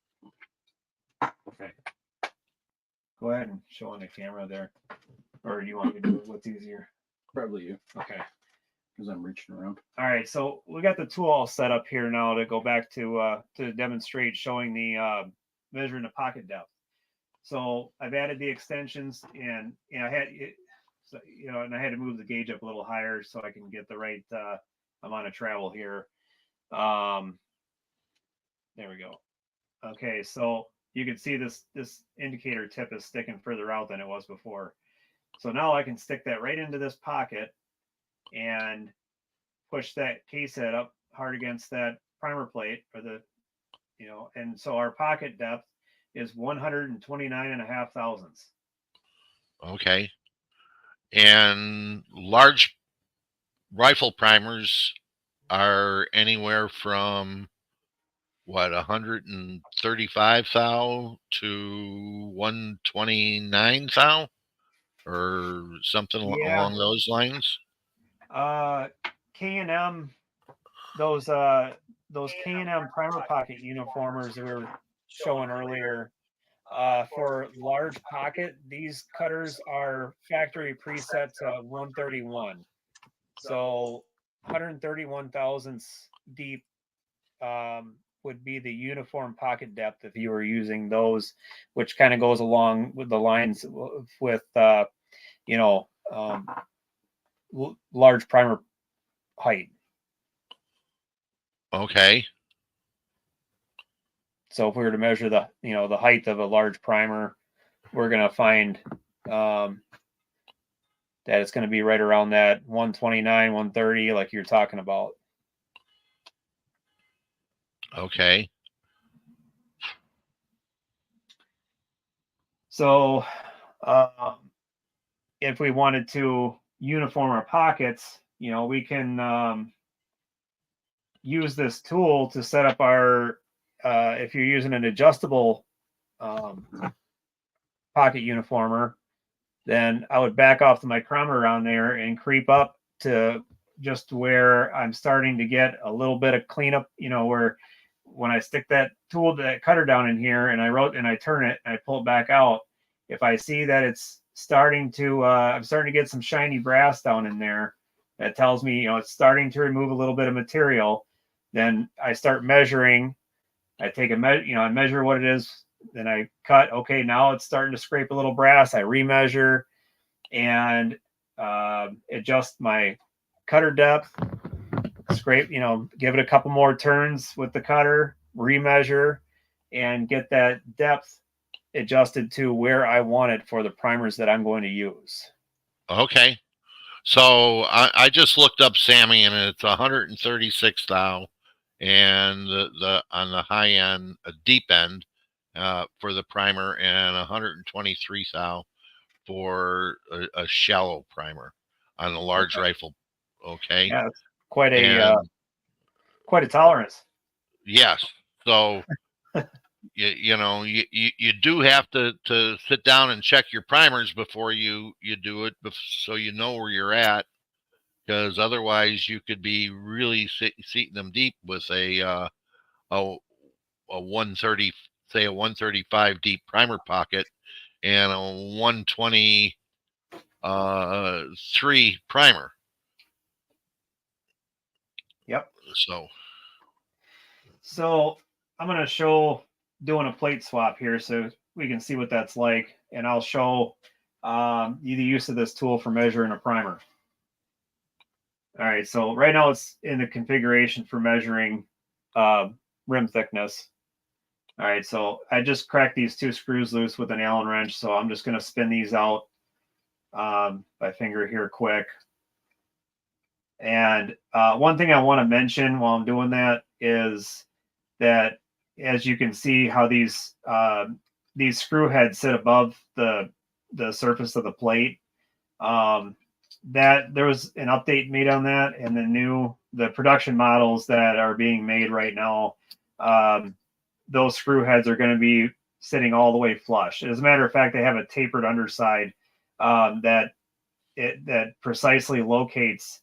Okay. Go ahead and show on the camera there. Or do you want me to do it? What's easier? Probably you, Okay. because I'm reaching around. All right. So we got the tool all set up here now to go back to demonstrate showing the measuring the pocket depth. So I've added the extensions, and I had it, so, and I had to move the gauge up a little higher so I can get the right amount of travel here. There we go. Okay, so you can see this indicator tip is sticking further out than it was before. So now I can stick that right into this pocket and push that case head up hard against that primer plate, or and so our pocket depth is 129.5 thousandths. Okay. And large rifle primers are anywhere from what, 135 thou to 129 thou, or something Yeah. along those lines. K&M, those K&M primer pocket uniformers that we were showing earlier. For large pocket, these cutters are factory preset to 131. So 131 thousandths deep would be the uniform pocket depth if you were using those, which kind of goes along with the lines with large primer height. Okay. So if we were to measure the height of a large primer, we're going to find that it's going to be right around that 129, 130, like you're talking about. Okay. So if we wanted to uniform our pockets, we can use this tool to set up our, if you're using an adjustable pocket uniformer, then I would back off the micrometer around there and creep up to just where I'm starting to get a little bit of cleanup, where when I stick that cutter down in here and I turn it and I pull it back out, if I see that it's starting to, I'm starting to get some shiny brass down in there, that tells me, it's starting to remove a little bit of material. Then I start measuring. I take I measure what it is. Then I cut. Okay, now it's starting to scrape a little brass. I remeasure and adjust my cutter depth. Scrape, give it a couple more turns with the cutter, remeasure, and get that depth adjusted to where I want it for the primers that I'm going to use. Okay. So I just looked up Sammy, and it's 136 thou, and the on the high end, deep end, for the primer, and 123 thou for a shallow primer on the large rifle. Okay. Yeah, it's quite And a tolerance. yes. So you do have to sit down and check your primers before you do it, so you know where you're at, because otherwise you could be really seating them deep with a 130, say a 135 deep primer pocket, and a 123 primer. Yep. So I'm going to show doing a plate swap here so we can see what that's like. And I'll show you the use of this tool for measuring a primer. All right. So right now it's in the configuration for measuring rim thickness. All right. So I just cracked these two screws loose with an Allen wrench. So I'm just going to spin these out by finger here quick. And one thing I want to mention while I'm doing that is that, as you can see, how these screw heads sit above the surface of the plate. That there was an update made on that, and the production models that are being made right now, those screw heads are going to be sitting all the way flush. As a matter of fact, they have a tapered underside that precisely locates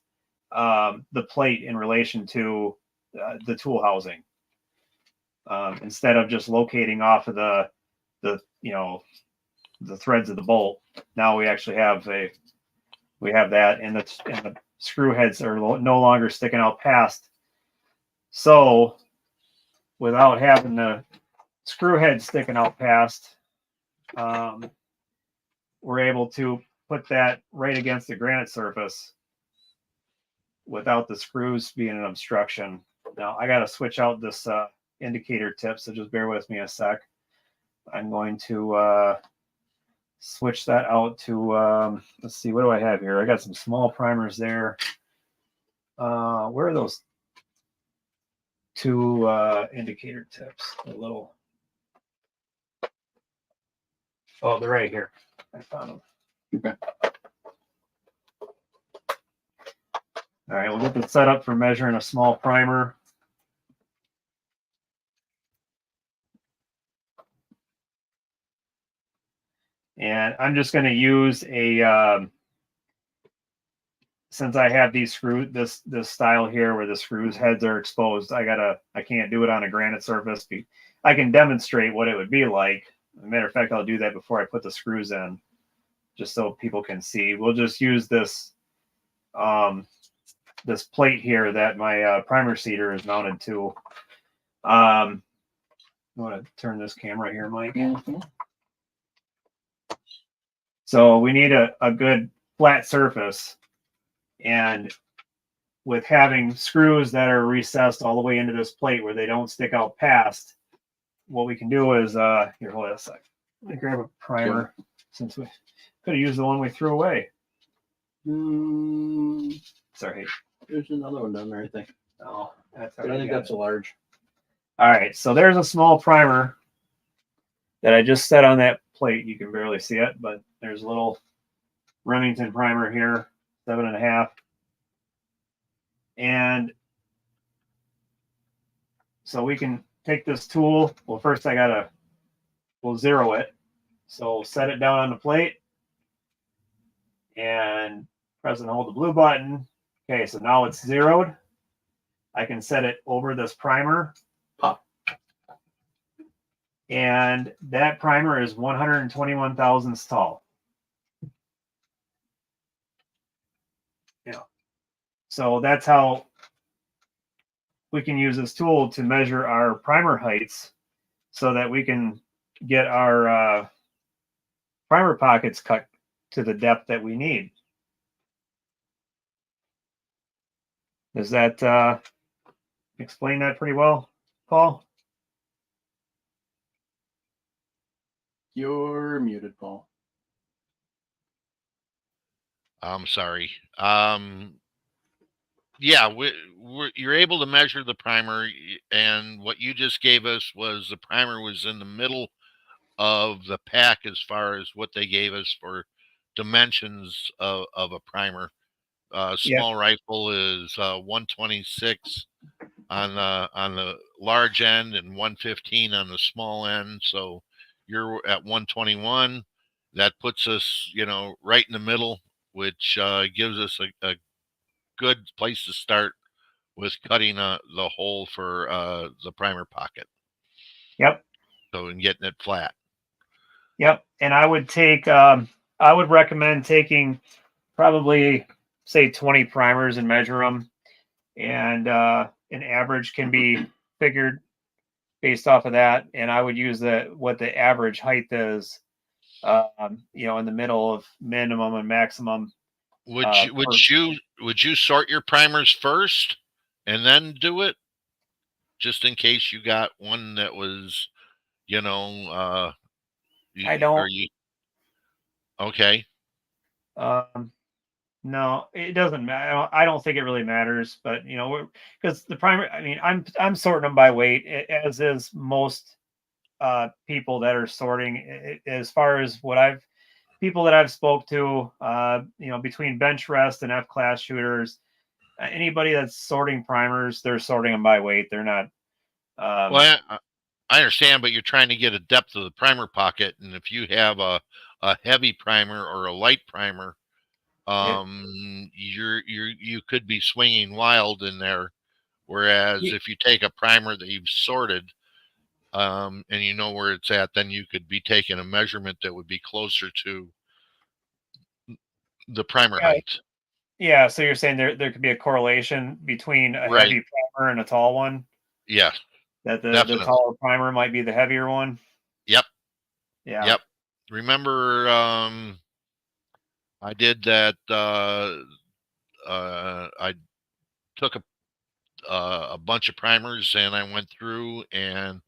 the plate in relation to the tool housing. Instead of just locating off of the threads of the bolt, now we actually have that, and the screw heads are no longer sticking out past. So without having the screw head sticking out past, we're able to put that right against the granite surface without the screws being an obstruction. Now I got to switch out this indicator tip, so just bear with me a sec. I'm going to switch that out to, let's see, what do I have here? I got some small primers there. Where are those two indicator tips? A little. Oh, they're right here. I found them. Okay. All right, we'll get this set up for measuring a small primer. And I'm just going to use a, since I have these screws, this style here where the screws heads are exposed, I can't do it on a granite surface. I can demonstrate what it would be like. As a matter of fact, I'll do that before I put the screws in, just so people can see. We'll just use this, this plate here that my primer seeder is mounted to. I want to turn this camera here, Mike. Mm-hmm. So we need a good flat surface. And with having screws that are recessed all the way into this plate where they don't stick out past, what we can do is, here, hold on a sec. Let me grab a primer since we could have used the one we threw away. Sorry. There's another one down there, I think. Oh, that's But I think that's a large. All right, so there's a small primer that I just set on that plate. You can barely see it, but there's a little Remington primer here, 7.5. And so we can take this tool. Well, first we'll zero it. So set it down on the plate and press and hold the blue button. Okay, so now it's zeroed. I can set it over this primer. Pop. And that primer is 121 thousandths tall. Yeah. So that's how we can use this tool to measure our primer heights so that we can get our primer pockets cut to the depth that we need. Does that explain that pretty well, Paul? You're muted, Paul. I'm sorry. Yeah, you're able to measure the primer, and what you just gave us was the primer was in the middle of the pack as far as what they gave us for dimensions of a primer. Small rifle is 126 on the large end and 115 on the small end. So you're at 121. That puts us, right in the middle, which gives us a good place to start with cutting the hole for the primer pocket. Yep. So and getting it flat. Yep. And I would recommend taking probably say 20 primers and measure them. And an average can be figured based off of that. And I would use what the average height is, in the middle of minimum and maximum. Would you sort your primers first and then do it, just in case you got one that was, I don't. Okay. No, it doesn't matter. I don't think it really matters, but because the primer, I mean, I'm sorting them by weight, as is most people that are sorting. As far as people that I've spoke to, between bench rest and F-class shooters, anybody that's sorting primers, they're sorting them by weight. They're not. Well, I understand, but you're trying to get a depth of the primer pocket, and if you have a heavy primer or a light primer, you could be swinging wild in there. Whereas if you take a primer that you've sorted, and you know where it's at, then you could be taking a measurement that would be closer to the primer height. Yeah, so you're saying there could be a correlation between a Right. heavy primer and a tall one? Yeah. That the taller primer might be the heavier one? Yep. Yeah. Yep. Remember, I did that. I took a bunch of primers and I went through and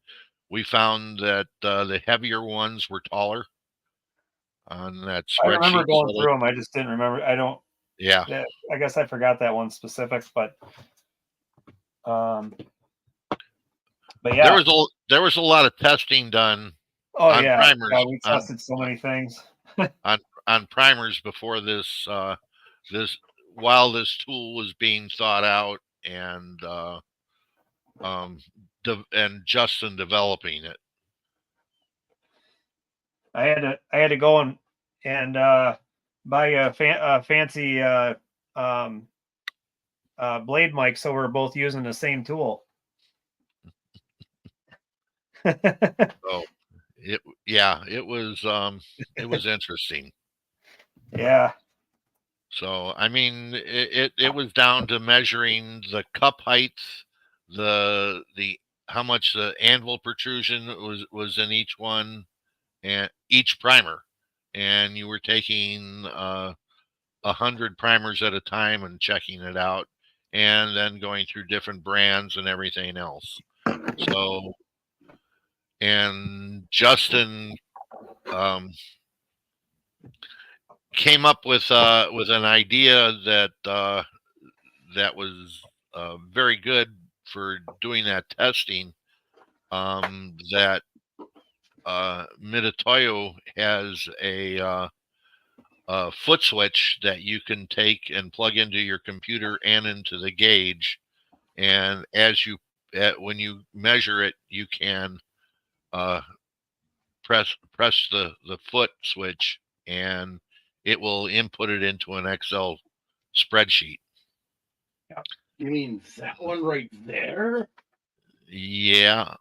we found that the heavier ones were taller on that spreadsheet. I remember going through them. I just didn't remember. Yeah. I guess I forgot that one specific, but yeah. There was a lot of testing done Oh on yeah, primers yeah. We on tested so many things. on primers before this while this tool was being thought out and and Justin developing it. I had to go and buy a fancy blade mic, so we're both using the same tool. So it was interesting. Yeah. So I mean it was down to measuring the cup heights, the how much the anvil protrusion was in each one and each primer, and you were taking 100 primers at a time and checking it out, and then going through different brands and everything else. So, and Justin came up with an idea that that was very good for doing that testing. That Mitutoyo has a foot switch that you can take and plug into your computer and into the gauge, and when you measure it, you can uh, press the foot switch, and it will input it into an Excel spreadsheet. You mean that one right there? Yeah.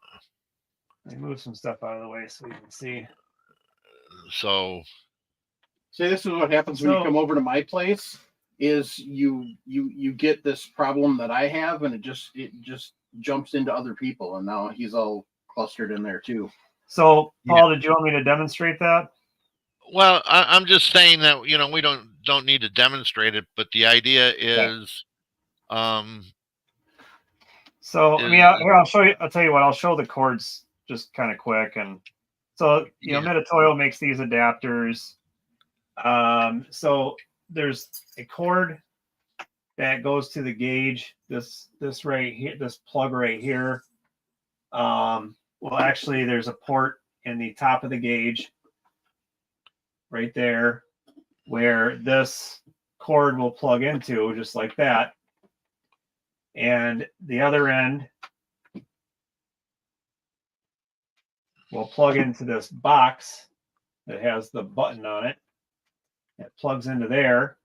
Let me move some stuff out of the way so you can see. So See, this is what happens when you come over to my place. Is you get this problem that I have, and it just jumps into other people, and now he's all clustered in there too. So, Paul, did you want me to demonstrate that? well, I'm just saying that we don't need to demonstrate it, but the idea is So I mean, here I'll show you. I'll tell you what. I'll show the cords just kind of quick, and so Mitutoyo makes these adapters. So there's a cord that goes to the gauge. This right here, this plug right here. Well, actually, there's a port in the top of the gauge, right there, where this cord will plug into, just like that. And the other end will plug into this box that has the button on it. It plugs into there.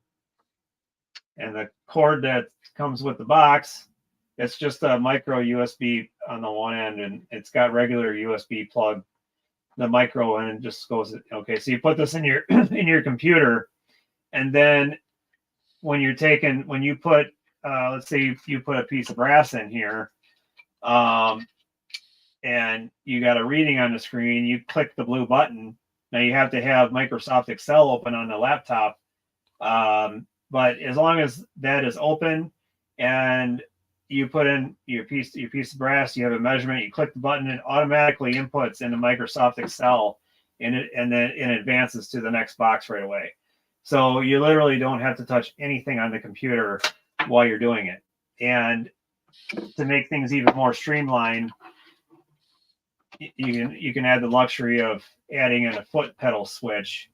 And the cord that comes with the box, it's just a micro USB on the one end, and it's got regular USB plug. The micro end just goes, okay, so you put this in your in your computer, and then when you put let's say you put a piece of brass in here, and you got a reading on the screen, you click the blue button. Now you have to have Microsoft Excel open on the laptop, but as long as that is open and you put in your piece of brass, you have a measurement, you click the button, it automatically inputs into Microsoft Excel, and then it advances to the next box right away. So you literally don't have to touch anything on the computer while you're doing it. And to make things even more streamlined, you can add the luxury of adding in a foot pedal switch,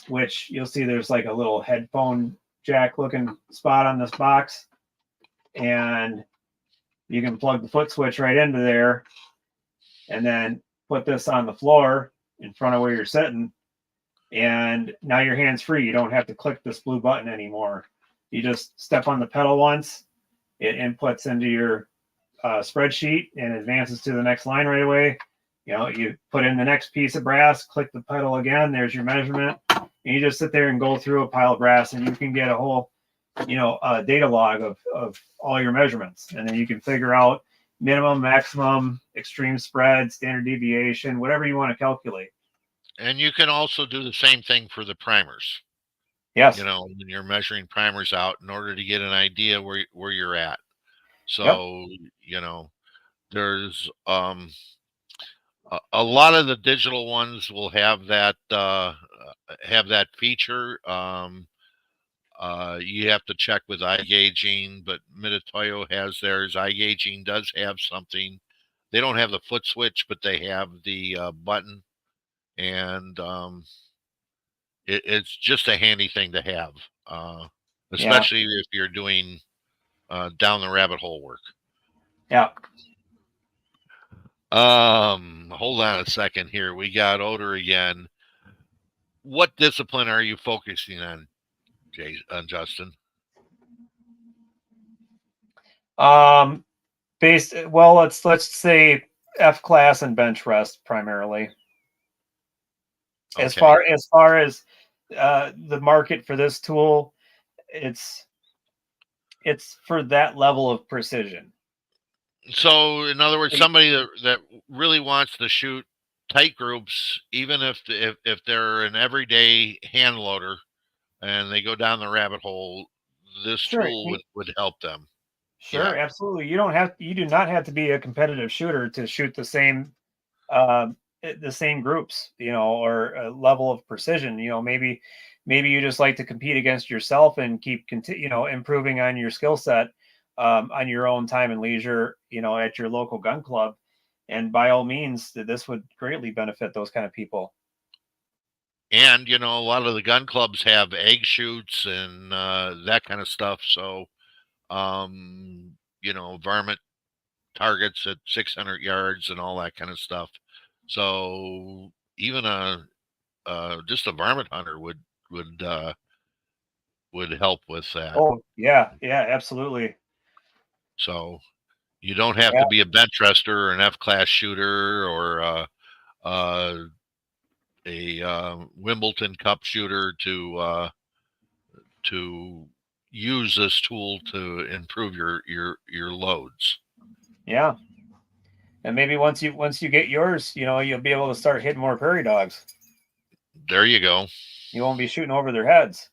which you'll see there's like a little headphone jack looking spot on this box, and you can plug the foot switch right into there, and then put this on the floor in front of where you're sitting, and now your hand's free. You don't have to click this blue button anymore. You just step on the pedal once, it inputs into your spreadsheet and advances to the next line right away. You put in the next piece of brass, click the pedal again, there's your measurement, and you just sit there and go through a pile of brass, and you can get a whole data log of all your measurements, and then you can figure out minimum, maximum, extreme spread, standard deviation, whatever you want to calculate. and you can also do the same thing for the primers. Yes. When you're measuring primers out in order to get an idea where you're at. So, there's a lot of the digital ones will have that feature. You have to check with iGaging, but Mitutoyo has theirs. iGaging does have something they don't have the foot switch, but they have the button, and it's just a handy thing to have, especially if you're doing down the rabbit hole work. Yeah. Hold on a second here. We got Oder again. What discipline are you focusing on, Justin? Well, let's say F class and bench rest primarily. Okay. As far as the market for this tool, it's for that level of precision. So, in other words, somebody that really wants to shoot tight groups, even if they're an everyday hand loader and they go down the rabbit hole, this tool would help them. Sure, absolutely. You do not have to be a competitive shooter to shoot the same groups, or a level of precision. Maybe you just like to compete against yourself and keep improving on your skill set on your own time and leisure, at your local gun club. And by all means, this would greatly benefit those kind of people. And, a lot of the gun clubs have egg shoots and that kind of stuff. So, varmint targets at 600 yards and all that kind of stuff. So even just a varmint hunter would help with that. Oh, yeah, absolutely. So you don't have to be a bench rester or an F-class shooter or a Wimbledon Cup shooter to use this tool to improve your loads. Yeah. And maybe once you get yours, you'll be able to start hitting more prairie dogs. There you go. You won't be shooting over their heads.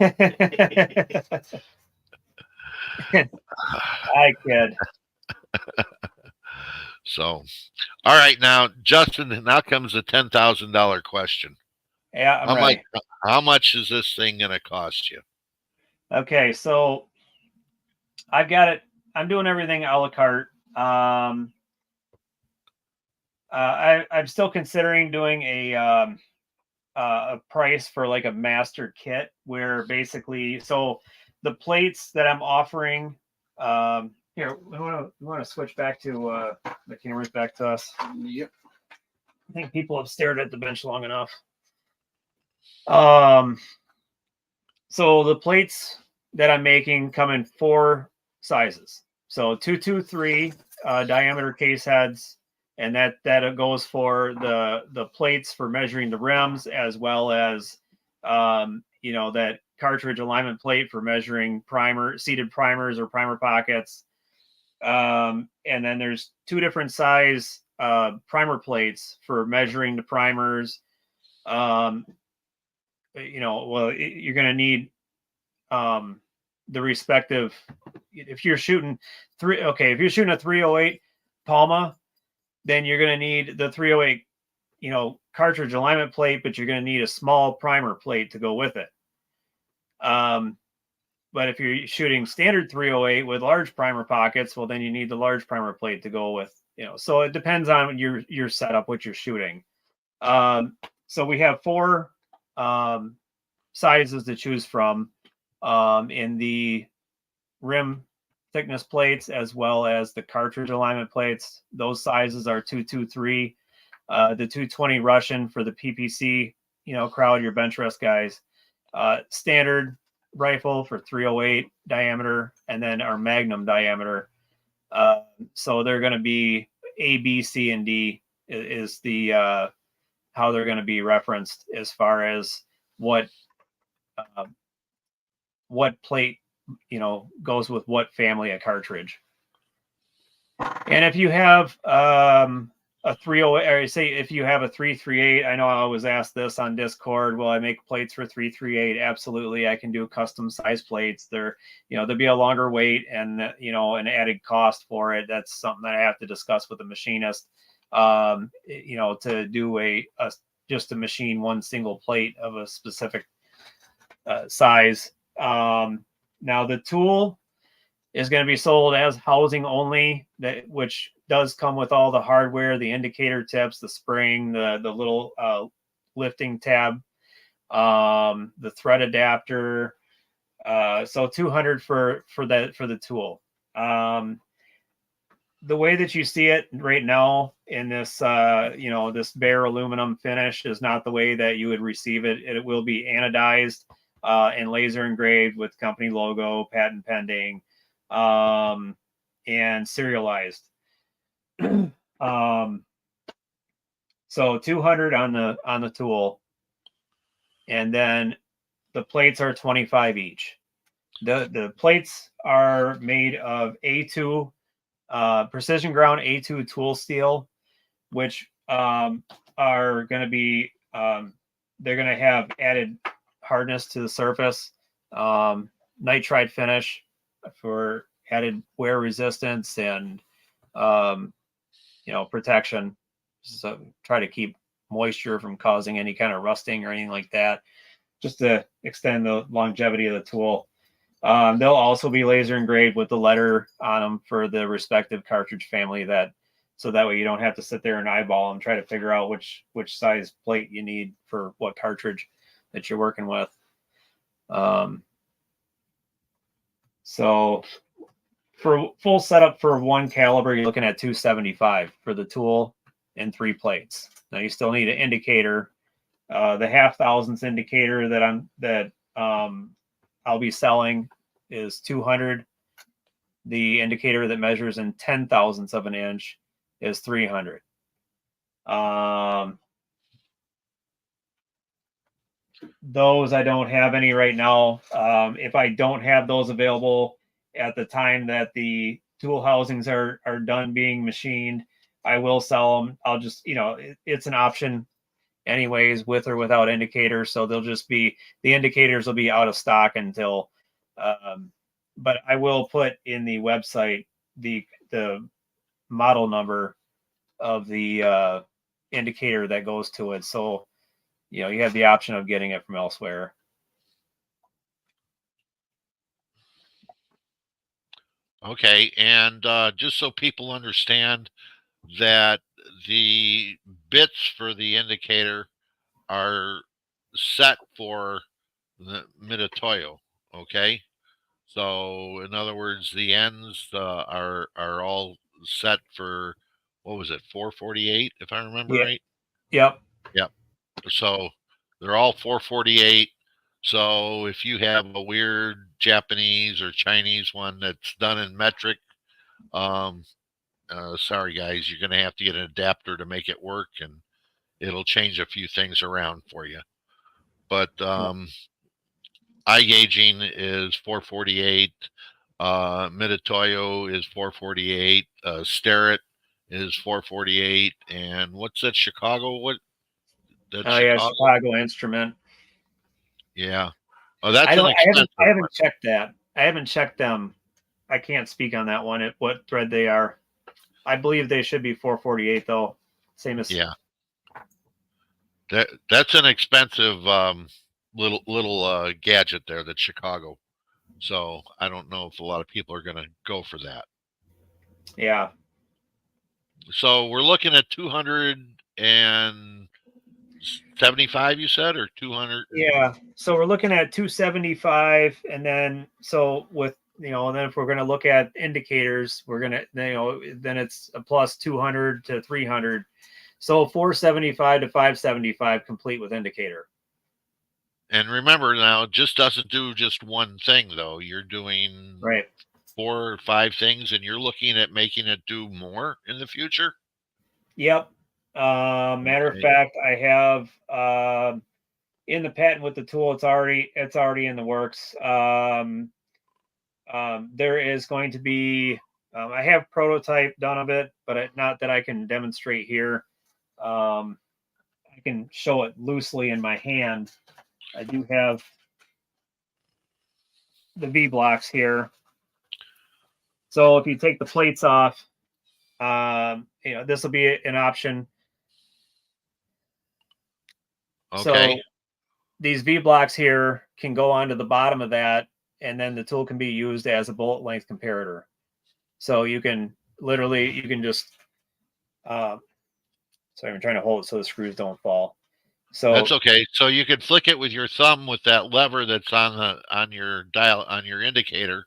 I kid. So, all right, now Justin, now comes the $10,000 question. Yeah, I'm ready. How much is this thing going to cost you? Okay, so I've got it. I'm doing everything a la carte. I'm still considering doing a price for like a master kit, where basically, so the plates that I'm offering, here, we want to switch back to the cameras back to us. Yep. I think people have stared at the bench long enough. So the plates that I'm making come in 4 sizes. So 223 diameter case heads, and that goes for the plates for measuring the rims, as well as that cartridge alignment plate for measuring seated primers or primer pockets. And then there's 2 different size primer plates for measuring the primers. Well, you're going to need the respective, if you're shooting if you're shooting a 308 Palma, then you're going to need the 308 cartridge alignment plate, but you're going to need a small primer plate to go with it. But if you're shooting standard 308 with large primer pockets, well, then you need the large primer plate to go with, so it depends on your setup, what you're shooting. So we have 4 sizes to choose from in the rim thickness plates, as well as the cartridge alignment plates. Those sizes are 223, the 220 Russian for the PPC, crowd, your bench rest guys, standard rifle for 308 diameter, and then our Magnum diameter. So they're going to be A, B, C, and D is the how they're going to be referenced as far as what plate goes with what family of cartridge. And if you have a 308, or say if you have a 338, I know I was asked this on Discord, will I make plates for 338? Absolutely, I can do custom size plates. They're, there'll be a longer weight and an added cost for it. That's something that I have to discuss with the machinist. To do just to machine one single plate of a specific size. Now the tool is going to be sold as housing only, which does come with all the hardware, the indicator tips, the spring, the little lifting tab, the thread adapter. So 200 for the tool. The way that you see it right now in this, this bare aluminum finish is not the way that you would receive it. It will be anodized and laser engraved with company logo, patent pending, and serialized. So 200 on the tool, and then the plates are 25 each. The plates are made of A2 precision ground A2 tool steel, which are going to be they're going to have added hardness to the surface, nitride finish for added wear resistance and protection. So try to keep moisture from causing any kind of rusting or anything like that, just to extend the longevity of the tool. They'll also be laser engraved with the letter on them for the respective cartridge family, so that way you don't have to sit there and eyeball and try to figure out which size plate you need for what cartridge that you're working with. So for full setup for one caliber, you're looking at $275 for the tool and 3 plates. Now you still need an indicator. The half thousandths indicator that I'll be selling is $200. The indicator that measures in 10,000ths of an inch is $300. Those I don't have any right now. If I don't have those available at the time that the tool housings are done being machined, I will sell them. I'll just, it's an option anyways, with or without indicators. So they'll just be, the indicators will be out of stock until, but I will put in the website the model number of the indicator that goes to it. So, you have the option of getting it from elsewhere. Okay, and just so people understand that the bits for the indicator are set for the Mitutoyo, okay? So in other words, the ends are all set for, what was it, 448, if I remember right? Yep. Yep. So they're all 448. So if you have a weird Japanese or Chinese one that's done in metric, sorry guys, you're going to have to get an adapter to make it work, and it'll change a few things around for you. But eye gauging is 448. Mitutoyo is 448. Starrett is 448. And what's that Chicago? Chicago Instrument. Yeah. Oh, that's I expensive. haven't checked that. I haven't checked them. I can't speak on that one. What thread they are. I believe they should be 448 though. Same as That's an expensive little gadget there, that's Chicago. So I don't know if a lot of people are going to go for that. Yeah. So we're looking at 275, you said, or 200? Yeah. So we're looking at 275, and then with and then if we're going to look at indicators, we're going to then it's a plus 200 to 300. So 475 to 575 complete with indicator. And remember now, it just doesn't do just one thing, though. You're doing 4 or 5 things, and you're looking at making it do more in the future? Yep. Matter of fact, I have in the patent with the tool, it's already in the works. There is going to be, I have prototype done of it, but not that I can demonstrate here. I can show it loosely in my hand. I do have the V blocks here. So if you take the plates off, this will be an option. Okay. So these V blocks here can go onto the bottom of that, and then the tool can be used as a bullet length comparator. So you can just Sorry, I'm trying to hold it so the screws don't fall. So That's okay. So you could flick it with your thumb with that lever that's on your dial on your indicator.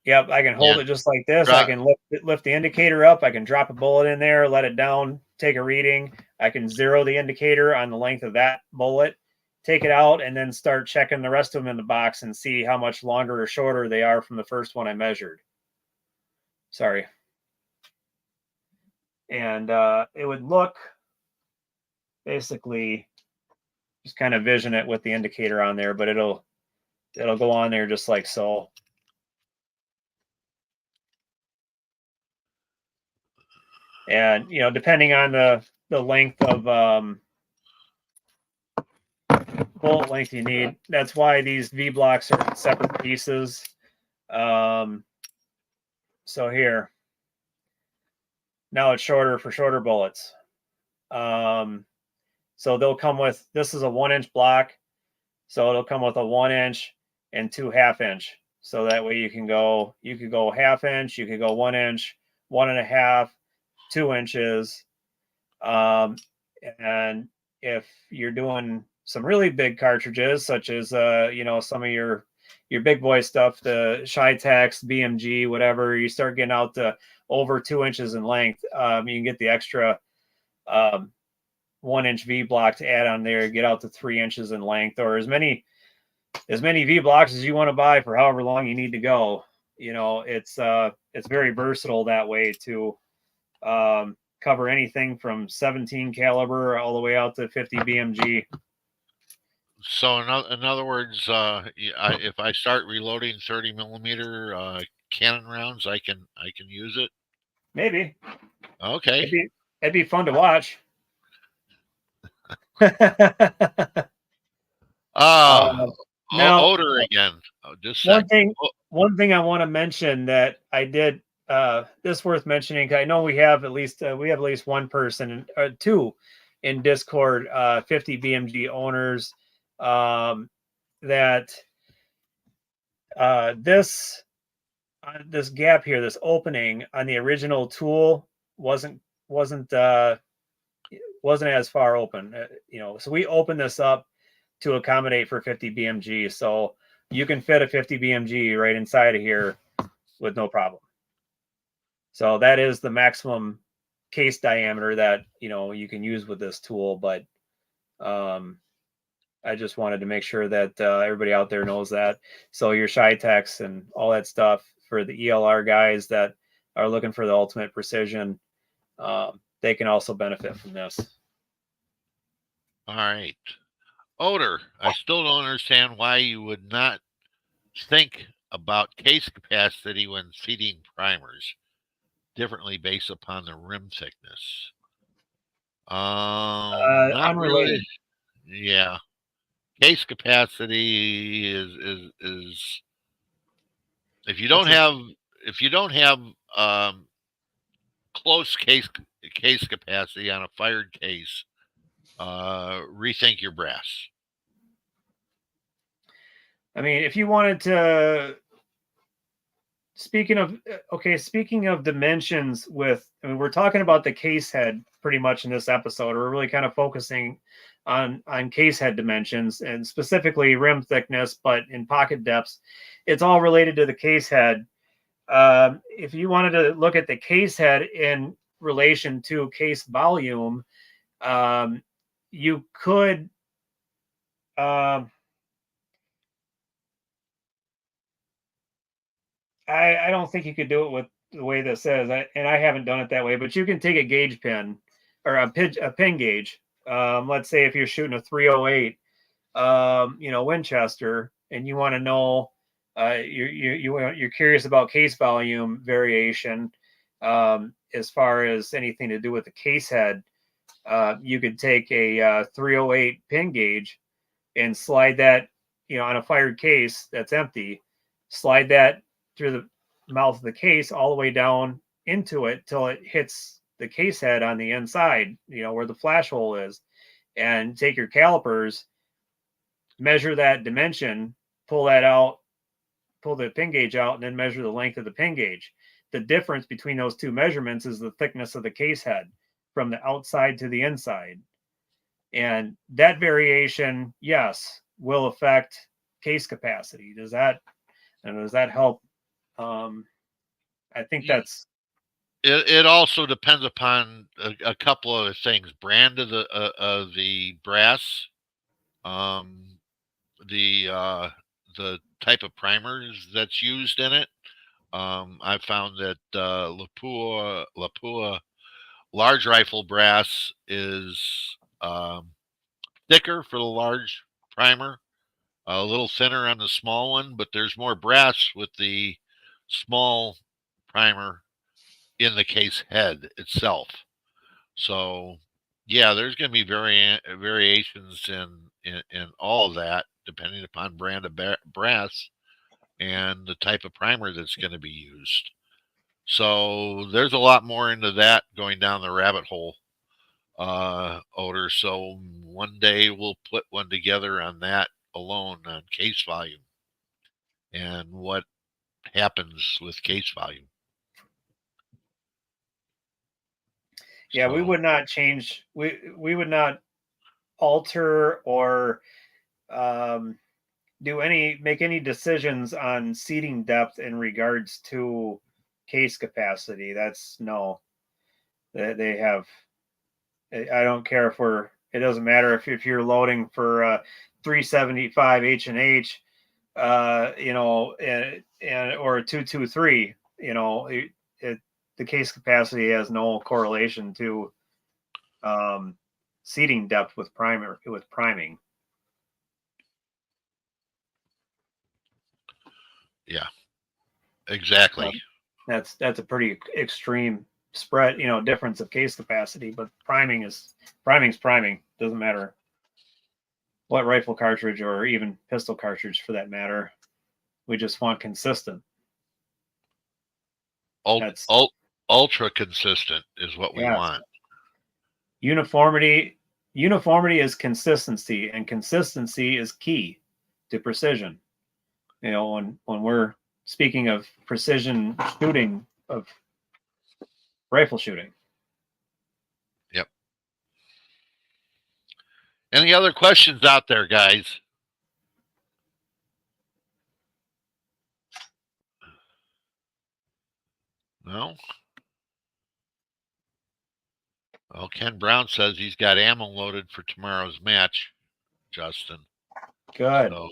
yep, I can hold And it just like this. I drop. can lift the indicator up. I can drop a bullet in there, let it down, take a reading. I can zero the indicator on the length of that bullet, take it out, and then start checking the rest of them in the box and see how much longer or shorter they are from the first one I measured. Sorry. And it would look basically, just kind of vision it with the indicator on there, but it'll go on there just like so. And depending on the length of bullet length you need, that's why these V blocks are separate pieces. So here, now it's shorter for shorter bullets. So they'll come with, this is a 1-inch block, so it'll come with a 1-inch and 2 1/2-inch. So that way you could go 1/2 inch, you could go 1 inch, 1.5, 2 inches. And if you're doing some really big cartridges, such as some of your big boy stuff, the Shytex, BMG, whatever, you start getting out to over 2 inches in length. You can get the extra 1-inch V block to add on there, get out to 3 inches in length, or as many V blocks as you want to buy for however long you need to go. It's very versatile that way to cover anything from 17 caliber all the way out to 50 BMG. So in other words, if I start reloading 30 millimeter cannon rounds, I can use it. Maybe. Okay. It'd be fun to watch. Now, odor again. Just one thing I want to mention that I did. This worth mentioning. I know we have at least one person, or two, in Discord, 50 BMG owners. That this gap here, this opening on the original tool wasn't as far open. So we opened this up to accommodate for 50 BMG. So you can fit a 50 BMG right inside of here with no problem. So that is the maximum case diameter that you can use with this tool. But I just wanted to make sure that everybody out there knows that. So your Shytex and all that stuff for the ELR guys that are looking for the ultimate precision, they can also benefit from this. All right. Odor. I still don't understand why you would not think about case capacity when feeding primers differently based upon the rim thickness. Not Unrelated. really. Yeah. Case capacity is if you don't have close case capacity on a fired case, rethink your brass. I mean, if you wanted to, speaking of dimensions we're talking about the case head pretty much in this episode. We're really kind of focusing on case head dimensions and specifically rim thickness, but in pocket depths, it's all related to the case head. If you wanted to look at the case head in relation to case volume, you could I don't think you could do it with the way this is, and I haven't done it that way, but you can take a gauge pin or a pin gauge. Let's say if you're shooting a 308, Winchester, and you want to know, you're curious about case volume variation, as far as anything to do with the case head, you could take a 308 pin gauge and slide that, on a fired case that's empty, slide that through the mouth of the case all the way down into it till it hits the case head on the inside, where the flash hole is, and take your calipers, measure that dimension, pull the pin gauge out, and then measure the length of the pin gauge. The difference between those two measurements is the thickness of the case head. from the outside to the inside. And that variation, yes, will affect case capacity. Does that help? I think that's It also depends upon a couple of things: brand of the brass, the type of primers that's used in it. I found that Lapua large rifle brass is thicker for the large primer, a little thinner on the small one, but there's more brass with the small primer in the case head itself. So, yeah, there's going to be variations in all of that depending upon brand of brass and the type of primer that's going to be used. So there's a lot more into that going down the rabbit hole, Odor. So one day we'll put one together on that alone, on case volume and what happens with case volume. Yeah, we would not change. We would not alter or make any decisions on seating depth in regards to case capacity. That's no. They have. I don't care if it doesn't matter if you're loading for 375 H&H, and or 223, the case capacity has no correlation to seating depth with priming. Yeah, exactly. That's a pretty extreme spread, difference of case capacity, but priming's priming. Doesn't matter what rifle cartridge or even pistol cartridge for that matter. We just want consistent. Ultra consistent is what we want. Uniformity is consistency, and consistency is key to precision. When we're speaking of precision shooting, of rifle shooting. Yep. Any other questions out there, guys? No? Well, Ken Brown says he's got ammo loaded for tomorrow's match, Justin. Good. So,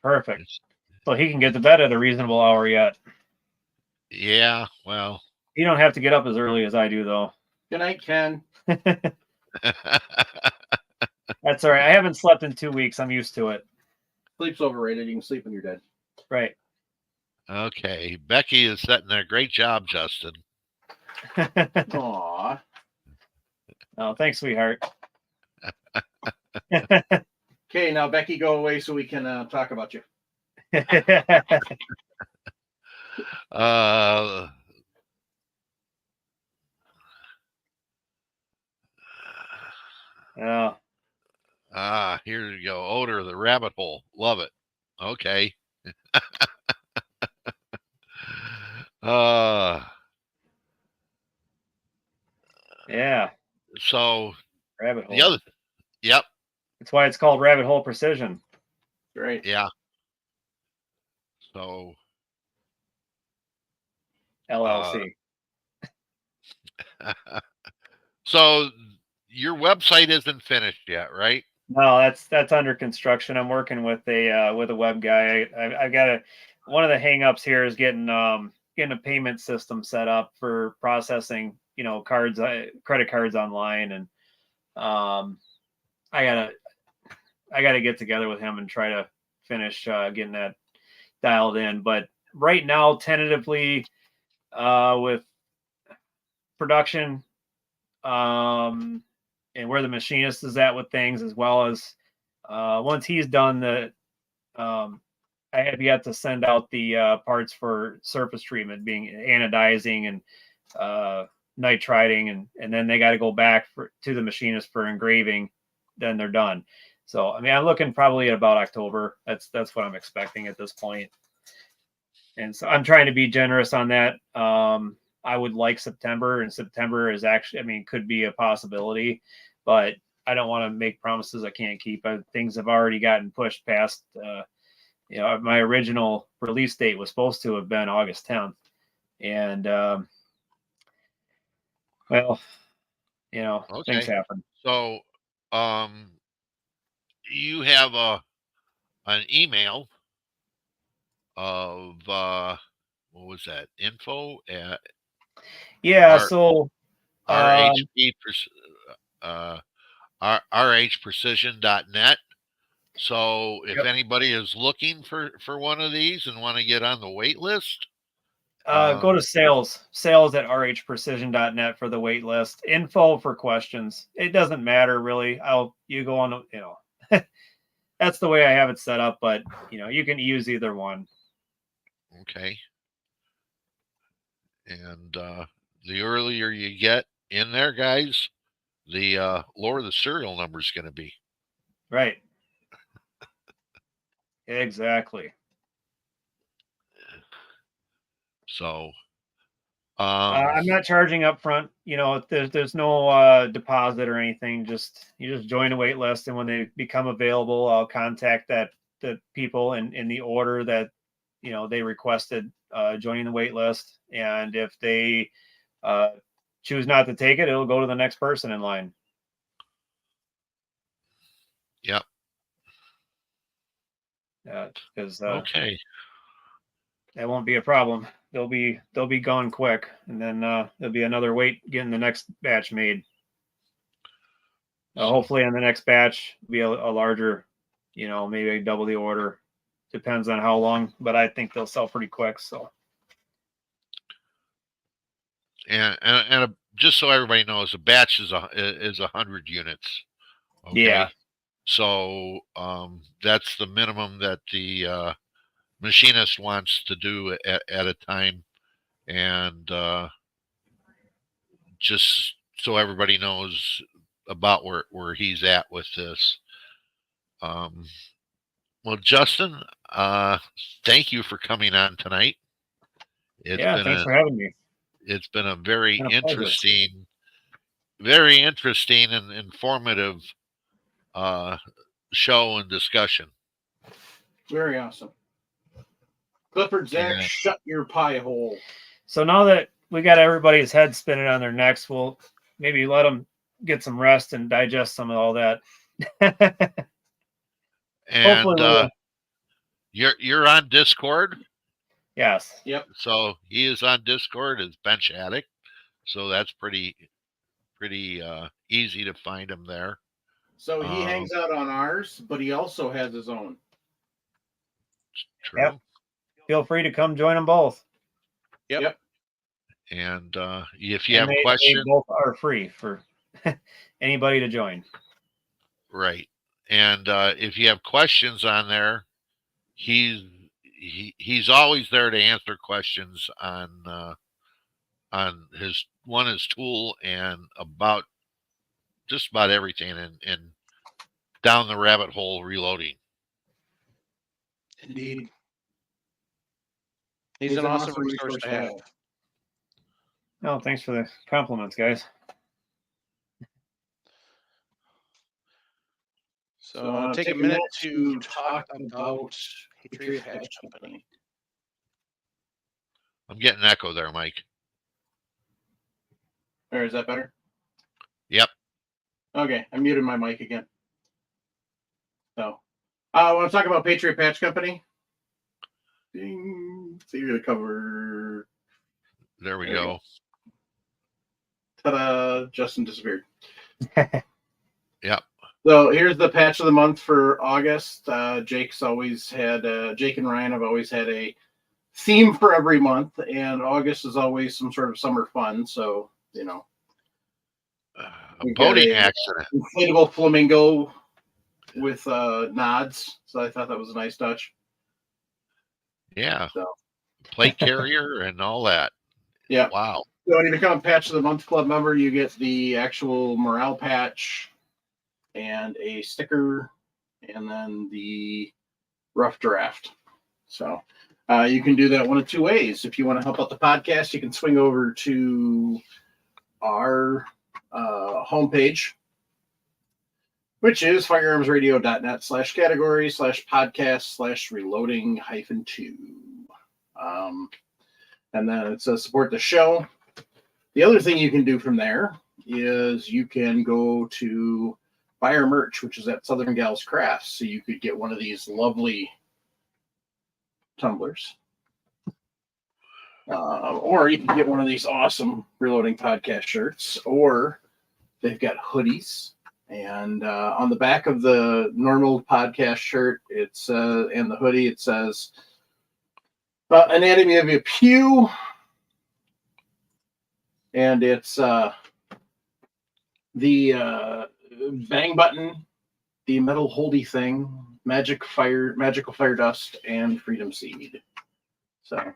perfect. So he can get to bed at a reasonable hour yet. Yeah, well. You don't have to get up as early as I do, though. Good night, Ken. That's all right. I haven't slept in 2 weeks. I'm used to it. Sleep's overrated. You can sleep when you're dead. Right. Okay. Becky is setting a great job, Justin. Aw. Oh, thanks, sweetheart. Okay, now Becky, go away so we can talk about you. Yeah. Here you go. Odor, the rabbit hole. Love it. Okay. Yeah. So rabbit hole. Yep. That's why it's called Rabbit Hole Precision. Right. Yeah. So L.L.C. So your website isn't finished yet, right? No, that's under construction. I'm working with a web guy. I've got one of the hangups here is getting a payment system set up for processing, cards, credit cards online, and I gotta get together with him and try to finish getting that dialed in. But right now, tentatively, with production, and where the machinist is at with things, as well as once he's done I have yet to send out the parts for surface treatment, being anodizing and nitriding, and then they got to go back to the machinist for engraving. Then they're done. So I'm looking probably at about October. That's what I'm expecting at this point. And so I'm trying to be generous on that. I would like September, and September is actually, I mean, could be a possibility, but I don't want to make promises I can't keep. Things have already gotten pushed past. My original release date was supposed to have been August 10th, and well, things Okay. happen. So, you have an email of what was that? Info at Yeah. R So RHP rhprecision.net. So if Yep. anybody is looking for one of these and want to get on the wait list, Go to sales at rhprecision.net for the wait list. Info for questions. It doesn't matter really. You go on, that's the way I have it set up, but you can use either one. okay. And the earlier you get in there, guys, the lower the serial number is going to be. Right. Exactly. So, I'm not charging up front. There's no deposit or anything. You just join a wait list, and when they become available, I'll contact the people in the order that they requested joining the wait list. And if they choose not to take it, it'll go to the next person in line. yep. Because Okay. that won't be a problem. They'll be gone quick, and then there'll be another wait getting the next batch made. Hopefully, on the next batch, be a larger, maybe double the order. Depends on how long, but I think they'll sell pretty quick. So, And just so everybody knows, a batch is 100 units. Okay. Yeah. So that's the minimum that the machinist wants to do at a time, and just so everybody knows about where he's at with this. Well, Justin, thank you for coming on tonight. Thanks for having me. It's been a very Been a pleasure. interesting and informative show and discussion. Very awesome. Clifford, Zach, Yeah. shut your pie hole. So now that we got everybody's head spinning on their necks, we'll maybe let them get some rest and digest some of all that. And you're on Discord. Yes. Yep. So he is on Discord as Bench Addict. So that's pretty easy to find him there. So he hangs out on ours, but he also has his own. True. Yep. Feel free to come join them both. Yep. And if you have questions, they both are free for anybody to join. Right. And if you have questions on there, he's always there to answer questions on his tool and about just about everything and down the rabbit hole reloading. Indeed. He's an awesome resource to have. Oh, thanks for the compliments, guys. So take a minute to talk about Patriot Patch Company. I'm getting an echo there, Mike. Or is that better? Yep. Okay, I muted my mic again. So, I want to talk about Patriot Patch Company. Ding. So you're going to cover. There we go. Ta-da! Justin disappeared. Yep. So here's the patch of the month for August. Jake and Ryan have always had a theme for every month, and August is always some sort of summer fun. So, a boating accident. Inflatable flamingo with nods. So I thought that was a nice touch. Yeah. So. Plate carrier and all that. Yeah. Wow. So when you become a Patch of the Month Club member, you get the actual morale patch and a sticker, and then the rough draft. So You can do that one of two ways. If you want to help out the podcast, you can swing over to our homepage, which is firearmsradio.net/category/podcast/reloading-2. And then it says support the show. The other thing you can do from there is you can go to buy our merch, which is at Southern Gals Crafts. So you could get one of these lovely tumblers. Or you can get one of these awesome Reloading Podcast shirts, or they've got hoodies. And on the back of the normal podcast shirt, it's and the hoodie, it says Anatomy of a Pew. And it's the bang button, the metal holdy thing, magical fire dust, and freedom seed. So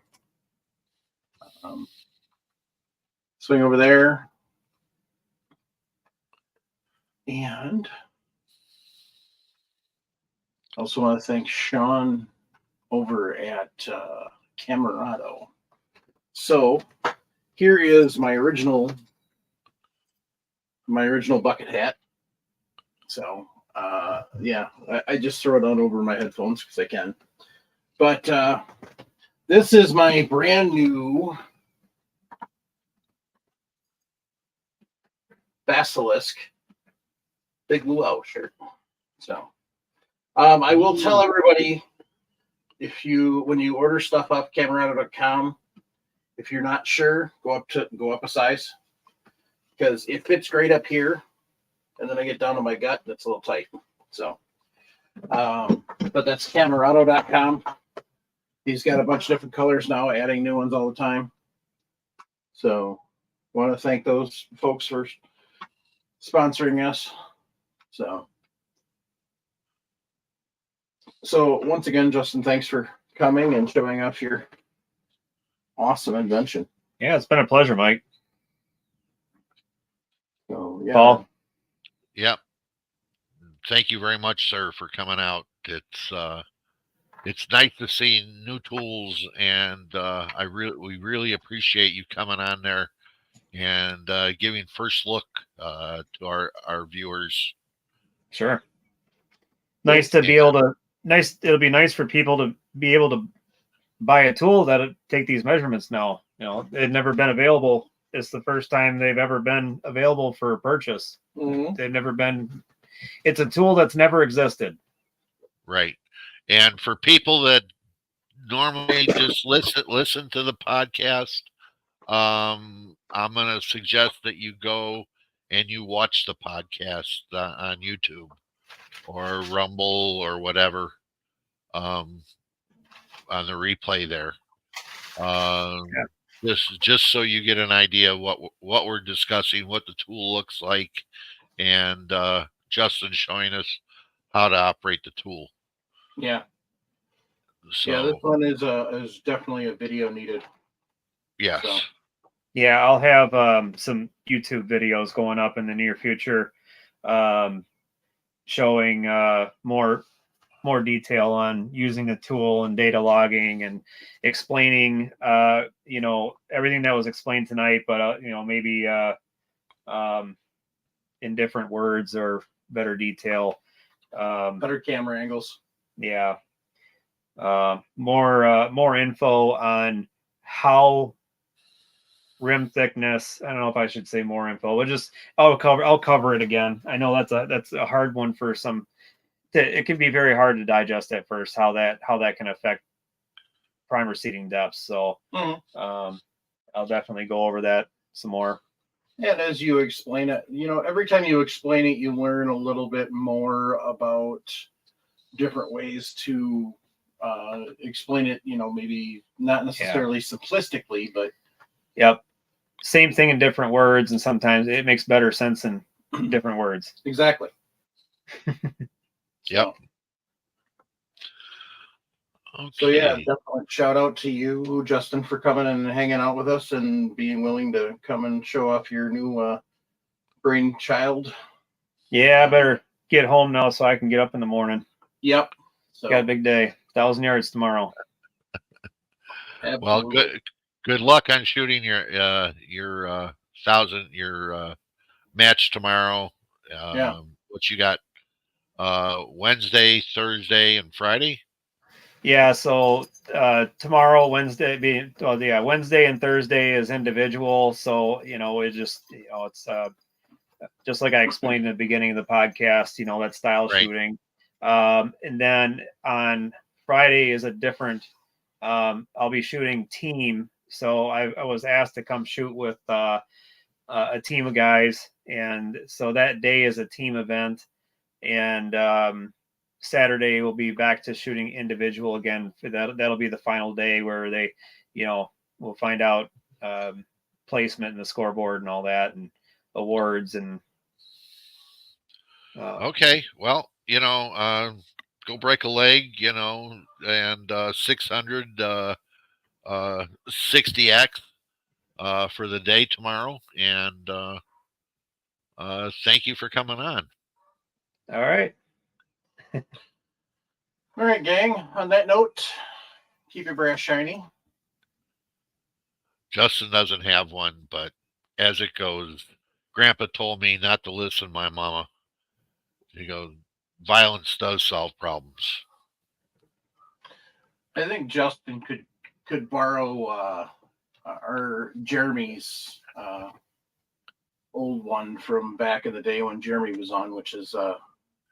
swing over there. And also want to thank Sean over at Camerado. So here is my original bucket hat. So yeah, I just throw it on over my headphones because I can. But this is my brand new Basilisk Big Luau shirt. So I will tell everybody, when you order stuff off Camerado.com, if you're not sure, go up a size, because it fits great up here, and then I get down to my gut, that's a little tight. So, but that's Camerado.com. He's got a bunch of different colors now, adding new ones all the time. So, want to thank those folks for sponsoring us. So once again, Justin, thanks for coming and showing off your awesome invention. Yeah, it's been a pleasure, Mike. So, yeah. Paul? Yep. Thank you very much, sir, for coming out. It's nice to see new tools, and we really appreciate you coming on there and giving first look to our viewers. Sure. Nice to be able to. It'll be nice for people to be able to buy a tool that'll take these measurements now. You know, they've never been available. It's the first time they've ever been available for purchase. Mm-hmm. They've never been. It's a tool that's never existed. Right. And for people that normally just listen to the podcast, I'm going to suggest that you go and you watch the podcast on YouTube or Rumble or whatever, on the replay there. Just so you get an idea of what we're discussing, what the tool looks like, and Justin showing us how to operate the tool. Yeah. So, yeah, this one is definitely a video needed. Yes. So. Yeah, I'll have some YouTube videos going up in the near future, showing more detail on using the tool and data logging and explaining, everything that was explained tonight, but maybe in different words or better detail, better camera angles. Yeah. More info on how rim thickness. I don't know if I should say more info, but I'll cover it again. I know that's a hard one for some. It can be very hard to digest at first how that can affect primer seating depths. So I'll definitely go over that some more. And as you explain it, every time you explain it, you learn a little bit more about different ways to explain it, maybe not necessarily simplistically, but yep, same thing in different words, and sometimes it makes better sense in different words. Exactly. Yep. Okay. So yeah, definitely shout out to you, Justin, for coming and hanging out with us and being willing to come and show off your new brainchild. Yeah, I better get home now so I can get up in the morning. Yep. So got a big day. 1,000 yards tomorrow. Well, Absolutely. good luck on shooting your match tomorrow. Yeah. What you got? Wednesday, Thursday, and Friday. Yeah, so tomorrow, Wednesday and Thursday is individual. So it just it's just like I explained in the beginning of the podcast. That style Right. shooting, and then on Friday is a different. I'll be shooting team. So I was asked to come shoot with a team of guys, and so that day is a team event, and Saturday we'll be back to shooting individual again. That'll be the final day where they, we'll find out placement in the scoreboard and all that, and awards and. Okay. Well, go break a leg, and 600 60x for the day tomorrow, and thank you for coming on. All right. All right, gang. On that note, keep your brass shiny. Justin doesn't have one, but as it goes, Grandpa told me not to listen to my mama. He goes, violence does solve problems. I think Justin could borrow our Jeremy's old one from back in the day when Jeremy was on, which is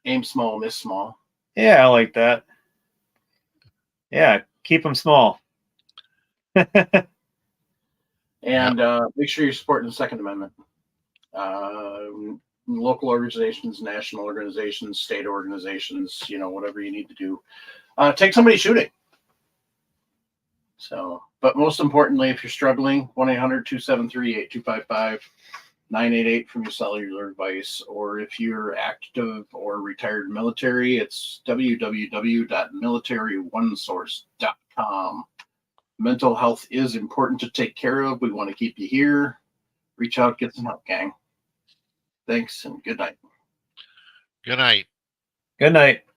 aim small, miss small. Yeah, I like that. Yeah, keep them small. And make sure you're supporting the Second Amendment. Local organizations, national organizations, state organizations, whatever you need to do. Take somebody shooting. So, but most importantly, if you're struggling, 1-800-273-8255, 988 from your cellular device, or if you're active or retired military, it's www.militaryOneSource.com. Mental health is important to take care of. We want to keep you here. Reach out, get some help, gang. Thanks, and good night. Good night. Good night.